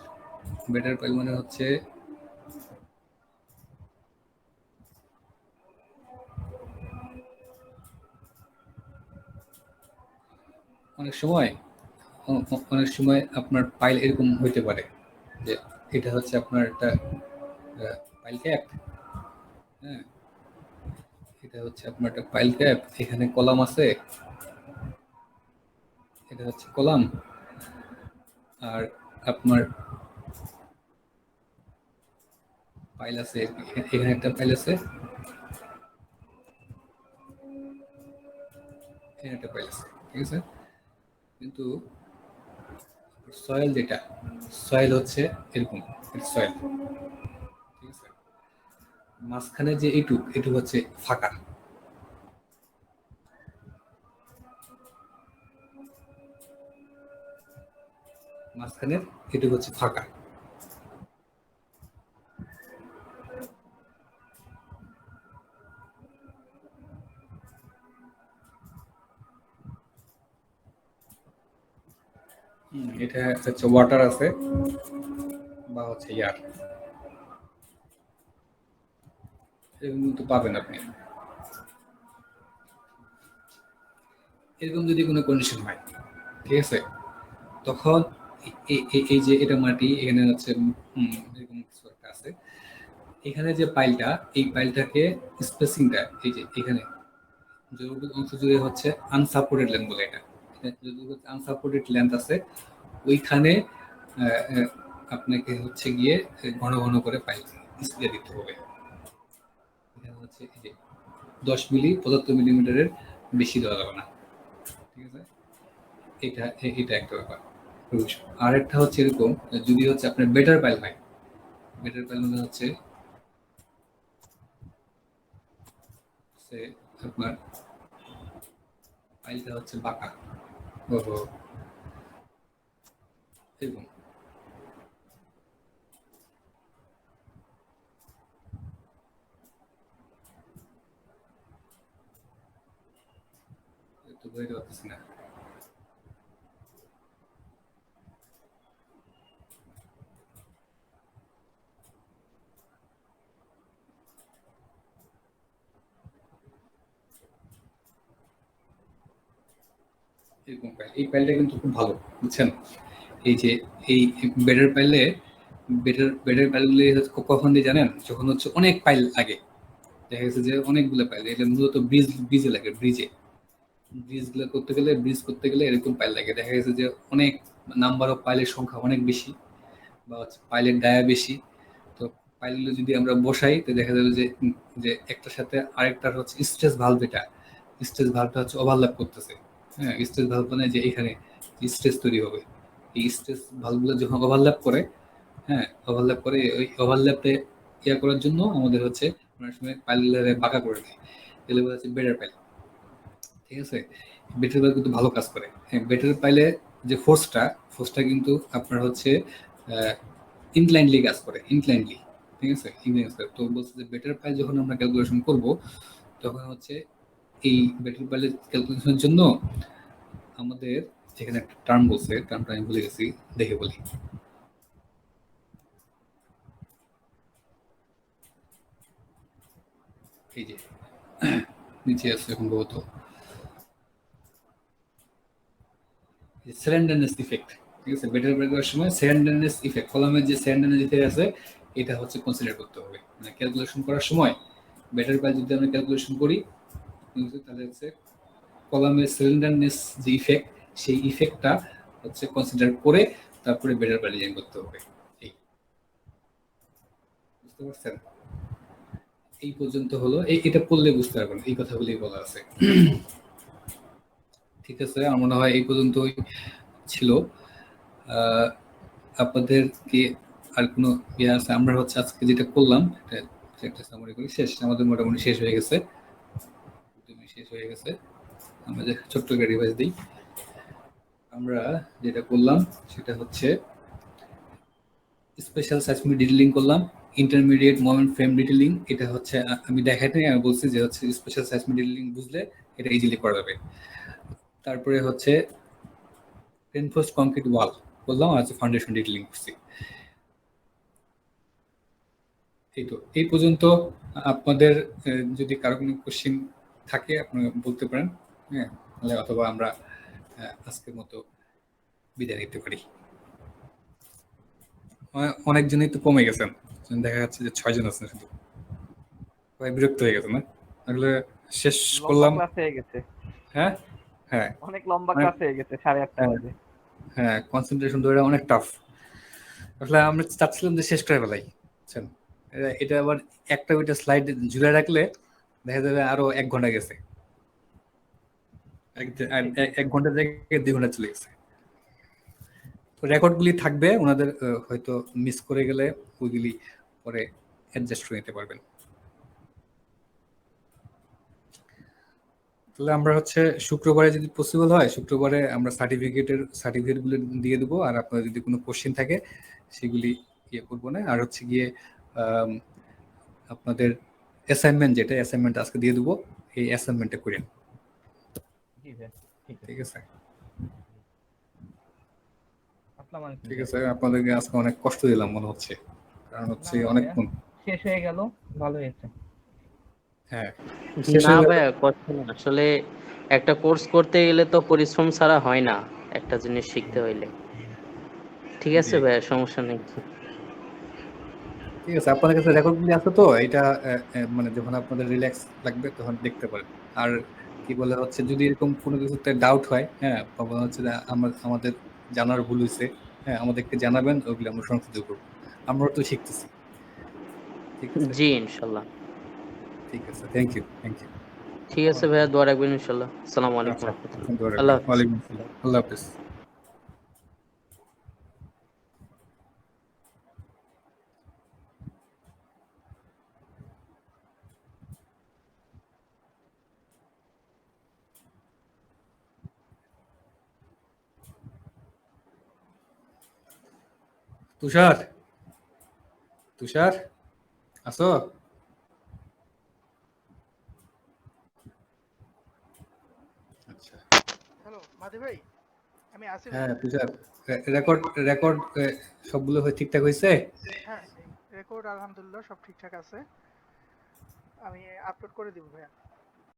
বেটার পাইল মানে হচ্ছে অনেক সময় অনেক সময় আপনার পাইল এরকম হইতে পারে যে এটা হচ্ছে আপনার একটা পাইল ক্যাপ। হ্যাঁ, এটা হচ্ছে আপনার একটা পাইল ক্যাপ, এখানে কলাম আছে, এটা হচ্ছে কলাম, আর আপনার পাইল আছে, এখানে একটা পাইল আছে, এখানে একটা পাইল আছে, ঠিক আছে। কিন্তু সয়েল যেটা, সয়েল হচ্ছে এরকম সয়েল, ঠিক আছে। মাঝখানে যে এটুক হচ্ছে ফাঁকা, মাঝখানের এটুক হচ্ছে ফাঁকা। এটা হচ্ছে ওয়াটার আছে বা হচ্ছে ইয়ার, এরকম কিন্তু পাবেন আপনি। এরকম যদি কোনো কন্ডিশন হয়, ঠিক আছে, তখন এই যে এটা মাটি, এখানে হচ্ছে এরকম কিছু একটা আছে, এখানে যে পাইলটা, এই পাইলটাকে স্পেসিংটা এই যে এখানে যতটুকু অংশ জুড়ে হচ্ছে আনসাপোর্টেড লেন্থ বলে, এটা যতটুকু আনসাপোর্টেড লেন্থ আছে ওইখানে আপনাকে হচ্ছে গিয়ে ঘন ঘন করে পাইল স্প্রে দিতে হবে। এখানে হচ্ছে এই যে 10 মিলি 75 মিলিমিটারের বেশি দেওয়া যাবে না, ঠিক আছে। এটা একটা ব্যাপার। আর একটা হচ্ছে এরকম, যদি হচ্ছে আপনার বেটার পাইল হয়, বেটার পাইল মানে হচ্ছে আপনার পাইলটা হচ্ছে বাঁকা, ওহো, এরকম। তো বুঝতে পারতেছি না। এরকম পাইল, এই পাইলটা কিন্তু খুব ভালো, বুঝছেন? এই যে এই বেডের পাইলে, বেডের পাইলগুলি কখন দিয়ে জানেন? যখন হচ্ছে অনেক পাইল লাগে, দেখা গেছে যে অনেকগুলো পাইল, এটা মূলত ব্রিজে লাগে, ব্রিজ করতে গেলে এরকম পাইল লাগে। দেখা গেছে যে অনেক নাম্বার অফ পাইলের সংখ্যা অনেক বেশি, বা হচ্ছে পাইলের ডায়া বেশি। তো পাইলগুলো যদি আমরা বসাই, তো দেখা যাবে যে যে একটার সাথে আরেকটার হচ্ছে স্ট্রেস ভালভটা হচ্ছে ওভারল্যাপ করতেছে। হ্যাঁ, স্ট্রেস ভালভ মানে যে এখানে স্ট্রেস তৈরি হবে, এই স্ট্রেস ভালভগুলো যখন ওভারল্যাপ করে, হ্যাঁ ওভারল্যাপ করে, ওই ওভারল্যাপে ইয়া করার জন্য আমাদের হচ্ছে অনেক সময় পাইলগুলো বাঁকা করে দেয়, এগুলো হচ্ছে বেডার পাইল। ঠিক আছে, বেটার পাইল কিন্তু ভালো কাজ করে। হ্যাঁ, বেটার পাইলে যে ফোর্সটা কিন্তু আপনার হচ্ছে ইনক্লাইনলি কাজ করে, ইনক্লাইনলি। ঠিক আছে, ইনক্লাইন কাজ করে। তো বলছে যে বেটার পাইল যখন আমরা ক্যালকুলেশন করব, তখন হচ্ছে এই বেটার পাইলের ক্যালকুলেশনের জন্য আমাদের যেখানে একটা টার্ম বলছে, টার্মটা আমি ভুলে গেছি, দেখে বলি। এই যে নিচে আছে সম্ভবত স্যান্ডারনেস ইফেক্ট। ঠিক আছে, বেটার বের করার সময় স্যান্ডারনেস ইফেক্ট, কলামের যে স্যান্ডারনেস ইফেক্ট আছে, এটা হচ্ছে কনসিডার করতে হবে। মানে ক্যালকুলেশন করার সময় বেটার পাইল যদি আমরা ক্যালকুলেশন করি, তাহলে হচ্ছে কলামের স্যান্ডারনেস যে ইফেক্ট, সেই ইফেক্টটা হচ্ছে কনসিডার করে তারপরে বেটার পাইল ডিজাইন করতে হবে। এই, বুঝতে পারছেন? এই পর্যন্ত হলো, এটা পড়লে বুঝতে পারবেন, এই কথাগুলি বলা আছে। ঠিক আছে, আমার মনে হয় এই পর্যন্তই ছিল। আহ, আপনাদের কি আর কোনো ইয়ে আছে? আমরা হচ্ছে আজকে যেটা করলাম, একটা সামারি করি, শেষ, আমাদের মোটামুটি শেষ হয়ে গেছে, শেষ হয়ে গেছে। আমরা যে ছোট্ট একটা রিভাইজ দিই, আমরা যেটা করলাম সেটা হচ্ছে স্পেশাল সাসমি ডিটেইলিং করলাম, ইন্টারমিডিয়েট মোমেন্ট ফ্রেম ডিটেইলিং, এটা হচ্ছে আমি দেখাইতে, আমি বলছি যে হচ্ছে স্পেশাল সাসমি ডিটেইলিং বুঝলে এটা ইজিলি করা যাবে। তারপরে হচ্ছে রেনফোর্সড কংক্রিট ওয়াল করলাম, আর হচ্ছে ফাউন্ডেশন ডিটেইলিং করছি। এই তো, এই পর্যন্ত। আপনাদের যদি কারো কোনো কোশ্চেন থাকে আপনারা বলতে পারেন। হ্যাঁ, তাহলে অথবা আমরা আজকের মতো বিদায় নিতে পারি। অনেকজনই তো কমে গেছেন, দেখা যাচ্ছে যে 6 জন আছেন শুধু, সবাই বিরক্ত হয়ে গেছে না? আসলে শেষ লম্বা করলাম। ক্লাস হয়ে গেছে, হ্যাঁ, হ্যাঁ, অনেক লম্বা অনেক, ক্লাস হয়ে গেছে, 8:30 হ্যাঁ, বাজে। হ্যাঁ, কনসেন্ট্রেশন ধরে অনেক টাফ। আসলে আমরা চাচ্ছিলাম যে শেষ করে ফেলাই, বুঝছেন? এটা আবার একটা ওইটা স্লাইড ঝুলে রাখলে দেখা যাবে আরো 1 ঘন্টা গেছে, এক ঘন্টা জায়গায় 2 ঘন্টা চলে গেছে। তো রেকর্ডগুলি থাকবে ওনাদের, হয়তো মিস করে গেলে ওইগুলি পরে অ্যাডজাস্ট করে নিতে পারবেন। তাহলে আমরা হচ্ছে শুক্রবারে যদি পসিবল হয়, শুক্রবারে আমরা সার্টিফিকেটগুলো দিয়ে দেবো, আর আপনার যদি কোনো কোশ্চেন থাকে সেগুলি ইয়ে করবো না। আর হচ্ছে গিয়ে আম, আপনাদের অ্যাসাইনমেন্ট আজকে দিয়ে দেবো, এই অ্যাসাইনমেন্টটা করেন। জি ভাই, ঠিক আছে। ঠিক আছে, আসসালামু আলাইকুম ঠিক ভাই। আছে, আপনাদেরকে আজকে অনেক কষ্ট দিলাম মনে হচ্ছে, কারণ হচ্ছে না না ভাইয়া, অনেকক্ষণ। শেষ হয়ে গেল, ভালো হয়েছে। হ্যাঁ, শেষ না হয়ে গেল। ভাইয়া, কষ্ট না। আসলে একটা কোর্স করতে গেলে তো পরিশ্রম ছাড়া হয় না, একটা জিনিস শিখতে হইলে। ঠিক জি, আছে ভাইয়া, সমস্যা নেই। ঠিক আছে, আপনাদের কাছে রেকর্ডগুলি আছে তো, এটা মানে যখন আপনাদের রিল্যাক্স লাগবে তখন দেখতে পারেন। আর কি বলে হচ্ছে, যদি এরকম কোনো কিছুতে ডাউট হয়, হ্যাঁ, তখন হচ্ছে যে আমাদের জানার ভুল হয়েছে, হ্যাঁ, আমাদেরকে জানাবেন, ওগুলো আমরা সংশোধন করবো। আমরাও তো শিখতেছি। ঠিক আছে, জি, ইনশাল্লাহ। ঠিক আছে, থ্যাংক ইউ, থ্যাংক ইউ। ঠিক আছে ভাইয়া, দোয়া রাখবেন ইনশাল্লাহ। আসসালামু আলাইকুম আচ্ছা, রহমতুল্লাহ। দোয়া আল্লাহ রাখবেন। হাফিজ। ওয়ালাইকুম আসসালাম, আল্লাহ হাফিজ। তুষার তুষার আসো? আচ্ছা, হ্যালো মাধি ভাই, আমি আসি ভাই। হ্যাঁ তুষার, রেকর্ড রেকর্ড সবগুলো ঠিকঠাক হয়েছে? হ্যাঁ রেকর্ড আলহামদুলিল্লাহ সব ঠিকঠাক আছে, আমি আপলোড করে দিব ভাইয়া।